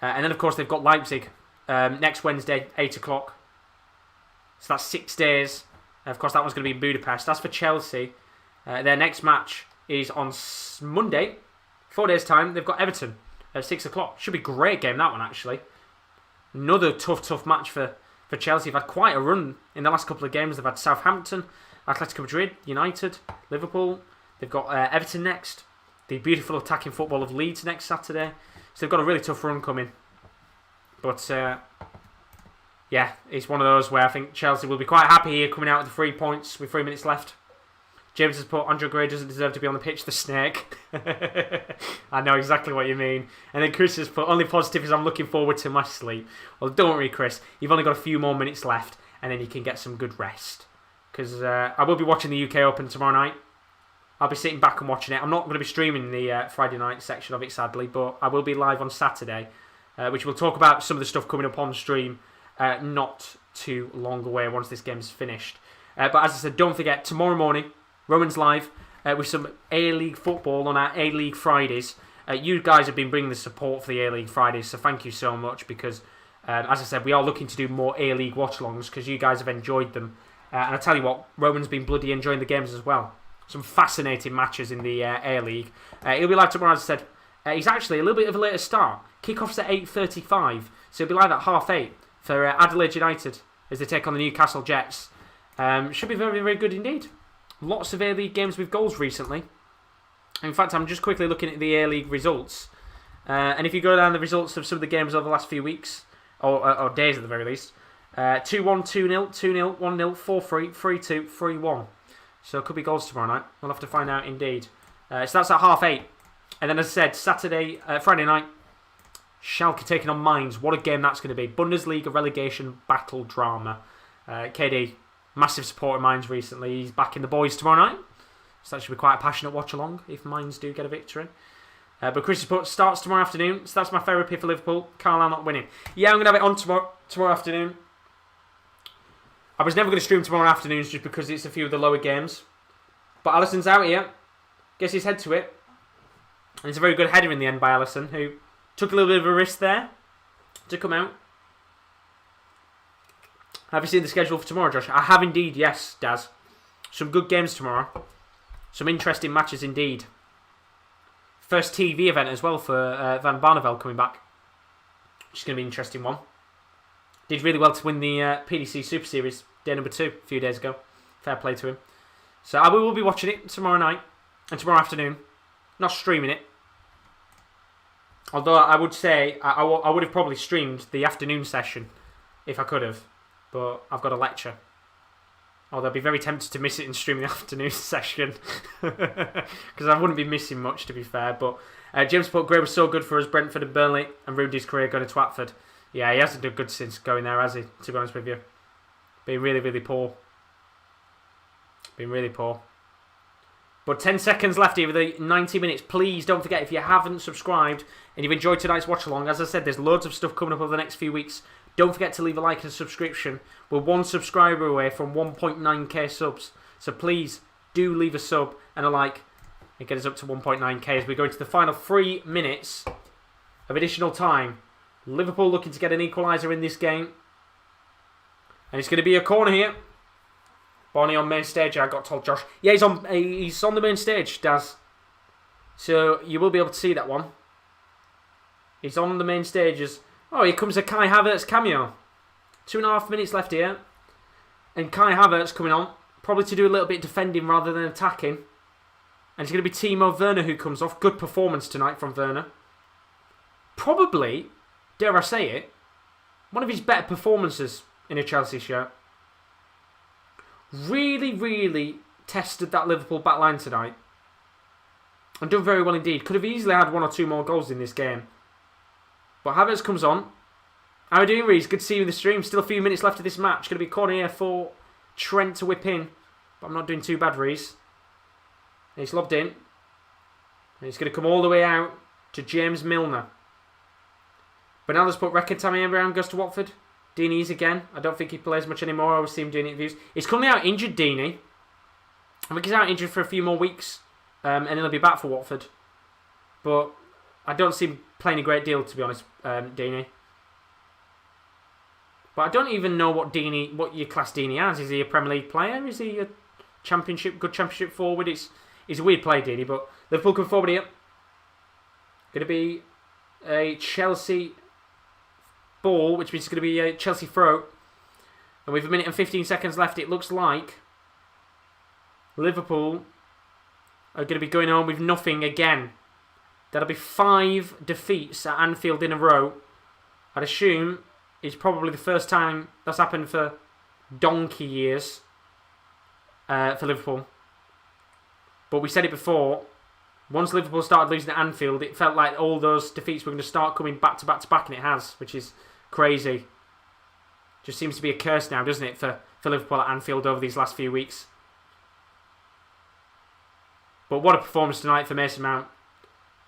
And then, of course, they've got Leipzig next Wednesday, 8 o'clock. So that's 6 days. Of course, that one's going to be in Budapest. That's for Chelsea. Their next match is on Monday, 4 days' time. They've got Everton at 6 o'clock. Should be a great game, that one, actually. Another tough match for Chelsea. They've had quite a run in the last couple of games. They've had Southampton, Atletico Madrid, United, Liverpool. They've got Everton next. The beautiful attacking football of Leeds next Saturday. So they've got a really tough run coming. But, yeah, it's one of those where I think Chelsea will be quite happy here coming out with the 3 points with 3 minutes left. James has put, Andre Gray doesn't deserve to be on the pitch, the snake. I know exactly what you mean. And then Chris has put, only positive is I'm looking forward to my sleep. Well, don't worry, Chris. You've only got a few more minutes left, and then you can get some good rest. Because I will be watching the UK Open tomorrow night. I'll be sitting back and watching it. I'm not going to be streaming the Friday night section of it, sadly, but I will be live on Saturday, which we'll talk about some of the stuff coming up on stream not too long away once this game's finished. But as I said, don't forget, tomorrow morning, Roman's live with some A-League football on our A-League Fridays. You guys have been bringing the support for the A-League Fridays, so thank you so much, because, as I said, we are looking to do more A-League watch-alongs because you guys have enjoyed them. And I tell you what, Roman's been bloody enjoying the games as well. Some fascinating matches in the A-League. He'll be live tomorrow, as I said. He's actually a little bit of a later start. Kick-off's at 8:35, so he'll be live at 8:30 for Adelaide United as they take on the Newcastle Jets. Should be very, very good indeed. Lots of A-League games with goals recently. In fact, I'm just quickly looking at the A-League results. And if you go down the results of some of the games over the last few weeks, or days at the very least, 2-1, 2-0, 2-0, 1-0, 4-3, 3-2, 3-1. So it could be goals tomorrow night. We'll have to find out indeed. So that's at 8:30. And then, as I said, Friday night, Schalke taking on Mainz. What a game that's going to be. Bundesliga relegation battle drama. KD, massive supporter of Mainz recently. He's backing the boys tomorrow night. So that should be quite a passionate watch-along if Mainz do get a victory. But Chris has put, starts tomorrow afternoon. So that's my therapy for Liverpool. Carlisle not winning. Yeah, I'm going to have it on tomorrow afternoon. I was never going to stream tomorrow afternoons just because it's a few of the lower games. But Alisson's out here. Gets his head to it. And it's a very good header in the end by Alisson, who took a little bit of a risk there to come out. Have you seen the schedule for tomorrow, Josh? I have indeed, yes, Daz. Some good games tomorrow. Some interesting matches indeed. First TV event as well for Van Barneveld coming back. Which is going to be an interesting one. Did really well to win the PDC Super Series, day number 2, a few days ago. Fair play to him. So I will be watching it tomorrow night and tomorrow afternoon. Not streaming it. Although I would say I would have probably streamed the afternoon session if I could have. But I've got a lecture. Or they'll be very tempted to miss it and stream the afternoon session. Because I wouldn't be missing much, to be fair. But James put Gray was so good for us, Brentford and Burnley, and ruined his career going to Watford. Yeah, he hasn't done good since going there, has he? To be honest with you. Been really, really poor. Been really poor. But 10 seconds left here with the 90 minutes. Please don't forget, if you haven't subscribed and you've enjoyed tonight's watch along, as I said, there's loads of stuff coming up over the next few weeks. Don't forget to leave a like and a subscription. We're one subscriber away from 1.9k subs. So please do leave a sub and a like and get us up to 1.9k as we go into the final 3 minutes of additional time. Liverpool looking to get an equaliser in this game. And it's going to be a corner here. Bonnie on main stage, I got told, Josh. Yeah, he's on the main stage, Daz. So you will be able to see that one. He's on the main stage as... Oh, here comes a Kai Havertz cameo. 2.5 minutes left here. And Kai Havertz coming on. Probably to do a little bit of defending rather than attacking. And it's going to be Timo Werner who comes off. Good performance tonight from Werner. Probably, dare I say it, one of his better performances in a Chelsea shirt. Really, really tested that Liverpool backline tonight. And done very well indeed. Could have easily had 1 or 2 more goals in this game. But Havertz comes on. How are we doing, Reece? Good to see you in the stream. Still a few minutes left of this match. Going to be a corner here for Trent to whip in. But I'm not doing too bad, Reece. He's lobbed in. And he's going to come all the way out to James Milner. Bernardo's put reckon Tammy Abraham goes to Watford. Deeney's again. I don't think he plays much anymore. I always see him doing interviews. He's currently out injured, Deeney. I think he's out injured for a few more weeks. And then he'll be back for Watford. But I don't see him playing a great deal, to be honest, Deeney. But I don't even know what you class Deeney as. Is he a Premier League player? Is he a good championship forward? He's a weird player, Deeney. But Liverpool come forward here. Going to be a Chelsea ball, which means it's going to be a Chelsea throw. And with 1 minute and 15 seconds left, it looks like Liverpool are going to be going home with nothing again. That'll be 5 defeats at Anfield in a row. I'd assume it's probably the first time that's happened for donkey years for Liverpool. But we said it before, once Liverpool started losing at Anfield, it felt like all those defeats were going to start coming back to back to back, and it has, which is crazy. Just seems to be a curse now, doesn't it, for Liverpool at Anfield over these last few weeks. But what a performance tonight for Mason Mount.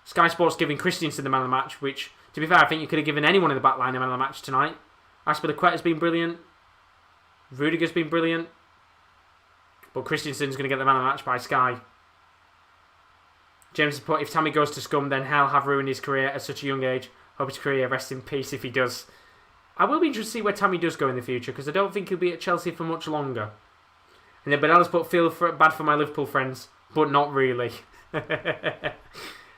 Sky Sports giving Christensen the man of the match, which, to be fair, I think you could have given anyone in the back line the man of the match tonight. Aspilicueta's been brilliant. Rudiger's been brilliant. But Christensen's going to get the man of the match by Sky. James has put, if Tammy goes to Scum, then hell have ruined his career at such a young age. Hope his career rests in peace if he does. I will be interested to see where Tammy does go in the future, because I don't think he'll be at Chelsea for much longer. And then Bernardo's put, feel bad for my Liverpool friends, but not really.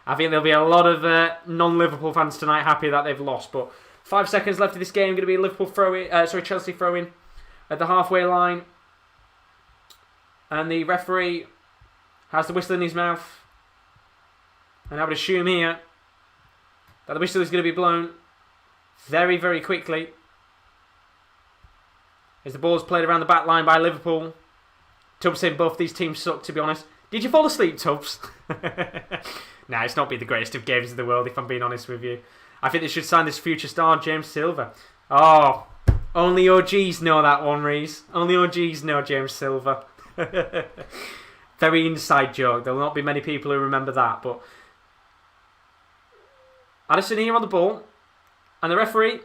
I think there'll be a lot of non-Liverpool fans tonight happy that they've lost. But 5 seconds left of this game. Going to be a Chelsea throw-in at the halfway line. And the referee has the whistle in his mouth. And I would assume here that the whistle is going to be blown very, very quickly. As the ball's played around the back line by Liverpool. Tubbs saying both these teams suck, to be honest. Did you fall asleep, Tubbs? Nah, it's not been the greatest of games in the world, if I'm being honest with you. I think they should sign this future star, James Silva. Oh, only OGs know that one, Reese. Only OGs know James Silva. Very inside joke. There will not be many people who remember that. But Addison here on the ball. And the referee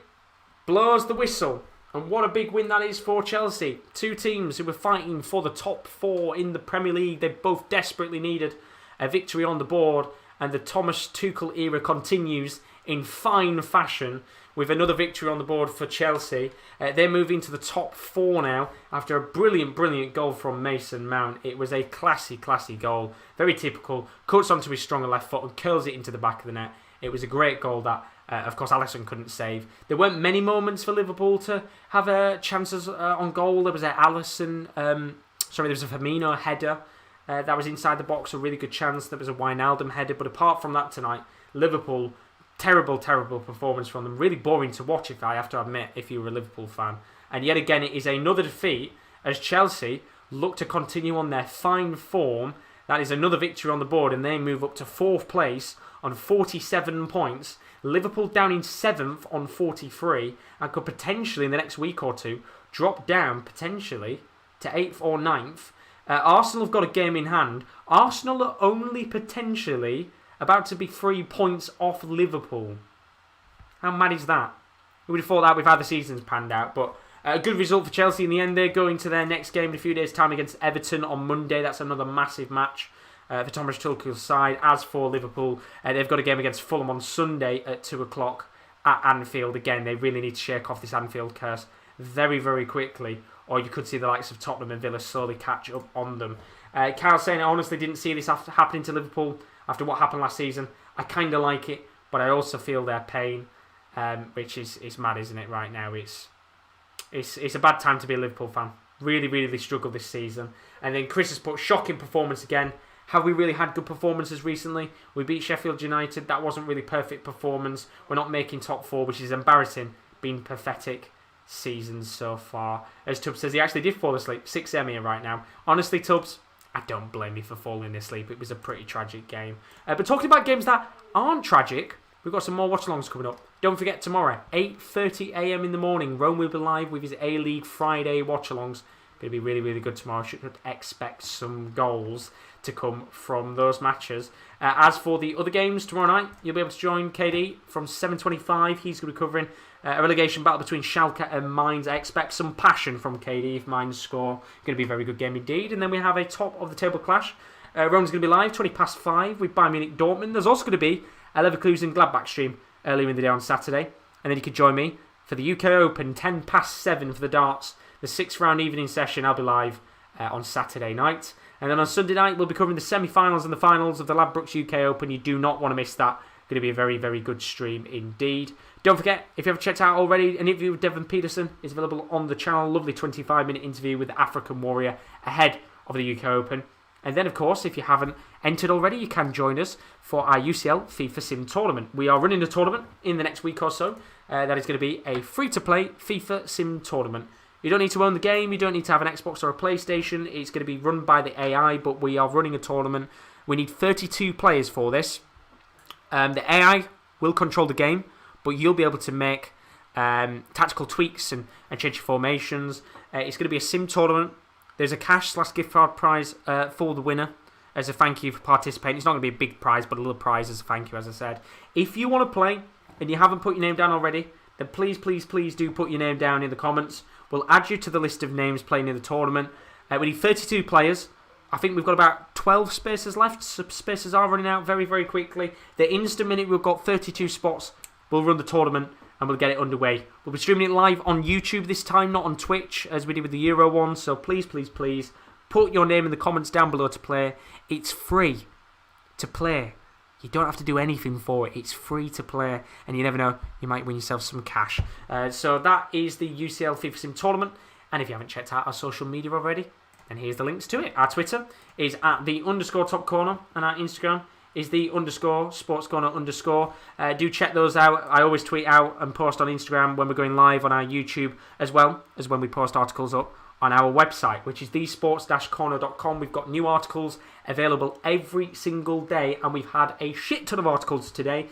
blows the whistle. And what a big win that is for Chelsea. 2 teams who were fighting for the top 4 in the Premier League. They both desperately needed a victory on the board. And the Thomas Tuchel era continues in fine fashion with another victory on the board for Chelsea. They're moving to the top 4 now after a brilliant, brilliant goal from Mason Mount. It was a classy, classy goal. Very typical. Cuts onto his stronger left foot and curls it into the back of the net. It was a great goal that, of course, Alisson couldn't save. There weren't many moments for Liverpool to have chances on goal. There was there was a Firmino header. That was inside the box, a really good chance. There was a Wijnaldum header. But apart from that tonight, Liverpool, terrible, terrible performance from them. Really boring to watch, if I have to admit, if you were a Liverpool fan. And yet again, it is another defeat as Chelsea look to continue on their fine form. That is another victory on the board, and they move up to 4th place on 47 points. Liverpool down in 7th on 43, and could potentially, in the next week or two, drop down, potentially, to 8th or 9th. Arsenal have got a game in hand. Arsenal are only potentially about to be 3 points off Liverpool. How mad is that? We would have thought that with how the season's panned out, but a good result for Chelsea in the end. They're going to their next game in a few days' time against Everton on Monday. That's another massive match for Thomas Tuchel's side. As for Liverpool, they've got a game against Fulham on Sunday at 2 o'clock at Anfield. Again, they really need to shake off this Anfield curse very, very quickly, or you could see the likes of Tottenham and Villa slowly catch up on them. Carl saying, I honestly didn't see this happening to Liverpool after what happened last season. I kind of like it, but I also feel their pain, which is mad, isn't it, right now? It's a bad time to be a Liverpool fan. Really, really struggled this season. And then Chris has put shocking performance again. Have we really had good performances recently? We beat Sheffield United. That wasn't really perfect performance. We're not making top 4, which is embarrassing. Been pathetic seasons so far. As Tubbs says, he actually did fall asleep. 6 AM here right now. Honestly, Tubbs, I don't blame you for falling asleep. It was a pretty tragic game. But talking about games that aren't tragic, we've got some more watch-alongs coming up. Don't forget, tomorrow, 8:30 AM in the morning, Rome will be live with his A-League Friday watch-alongs. Going to be really, really good tomorrow. Should expect some goals to come from those matches. As for the other games tomorrow night, you'll be able to join KD from 7:25. He's going to be covering a relegation battle between Schalke and Mainz. I expect some passion from KD if Mainz score. Going to be a very good game indeed. And then we have a top-of-the-table clash. Rome's going to be live 5:20 with Bayern Munich Dortmund. There's also going to be a Leverkusen Gladbach stream earlier in the day on Saturday. And then you can join me for the UK Open 7:10 for the darts. The 6th round evening session. I'll be live on Saturday night. And then on Sunday night, we'll be covering the semi-finals and the finals of the Ladbrokes UK Open. You do not want to miss that. Going to be a very, very good stream indeed. Don't forget, if you haven't checked out already, an interview with Devon Peterson is available on the channel. Lovely 25-minute interview with the African Warrior ahead of the UK Open. And then, of course, if you haven't entered already, you can join us for our UCL FIFA Sim tournament. We are running a tournament in the next week or so. That is going to be a free-to-play FIFA Sim tournament. You don't need to own the game. You don't need to have an Xbox or a PlayStation. It's going to be run by the AI, but we are running a tournament. We need 32 players for this. The AI will control the game, but you'll be able to make tactical tweaks and change your formations. It's going to be a sim tournament. There's a cash/gift card prize for the winner as a thank you for participating. It's not going to be a big prize, but a little prize as a thank you, as I said. If you want to play and you haven't put your name down already, then please do put your name down in the comments. We'll add you to the list of names playing in the tournament. We need 32 players. I think we've got about 12 spaces left. Spaces are running out very, very quickly. The instant minute we've got 32 spots, we'll run the tournament and we'll get it underway. We'll be streaming it live on YouTube this time, not on Twitch, as we did with the Euro one. So please put your name in the comments down below to play. It's free to play. You don't have to do anything for it. It's free to play, and you never know, you might win yourself some cash. So that is the UCL FIFA Sim tournament. And if you haven't checked out our social media already, then here's the links to it. Our Twitter is at @the_top corner, and our Instagram is _sportscorner_. Do check those out. I always tweet out and post on Instagram when we're going live on our YouTube, as well as when we post articles up on our website, which is thesports-corner.com. We've got new articles available every single day, and we've had a shit ton of articles today.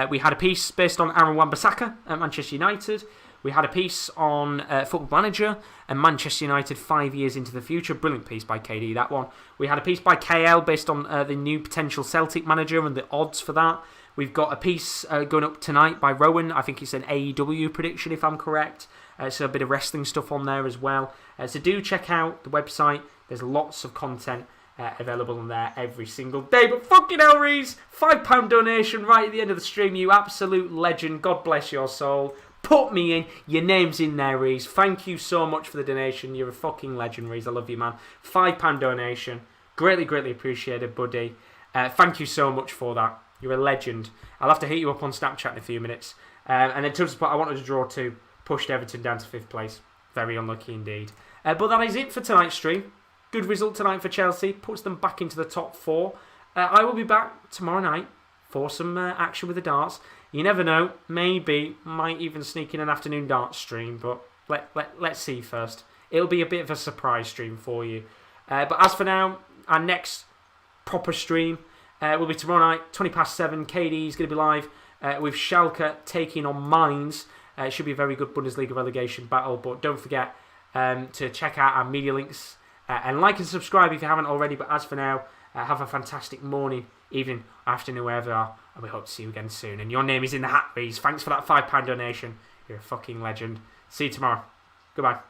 We had a piece based on Aaron Wan-Bissaka at Manchester United. We had a piece on Football Manager and Manchester United 5 years into the future. Brilliant piece by KD, that one. We had a piece by KL based on the new potential Celtic manager and the odds for that. We've got a piece going up tonight by Rowan. I think it's an AEW prediction, if I'm correct. So a bit of wrestling stuff on there as well. So do check out the website. There's lots of content available on there every single day. But fucking hell, Reese, £5 donation right at the end of the stream. You absolute legend. God bless your soul. Put me in. Your name's in there, Reese. Thank you so much for the donation. You're a fucking legend, Reese. I love you, man. £5 donation. Greatly appreciated, buddy. Thank you so much for that. You're a legend. I'll have to hit you up on Snapchat in a few minutes. And then Tubbs, I wanted to draw 2. Pushed Everton down to 5th place. Very unlucky indeed. But that is it for tonight's stream. Good result tonight for Chelsea. Puts them back into the top 4. I will be back tomorrow night for some action with the darts. You never know. Maybe, might even sneak in an afternoon darts stream. But let's see first. It'll be a bit of a surprise stream for you. But as for now, our next proper stream will be tomorrow night, 7:20. KD is going to be live with Schalke taking on Mainz. It should be a very good Bundesliga relegation battle, but don't forget to check out our media links and like and subscribe if you haven't already. But as for now, have a fantastic morning, evening, afternoon, wherever you are, and we hope to see you again soon. And your name is in the hat, Reese. Thanks for that £5 donation. You're a fucking legend. See you tomorrow. Goodbye.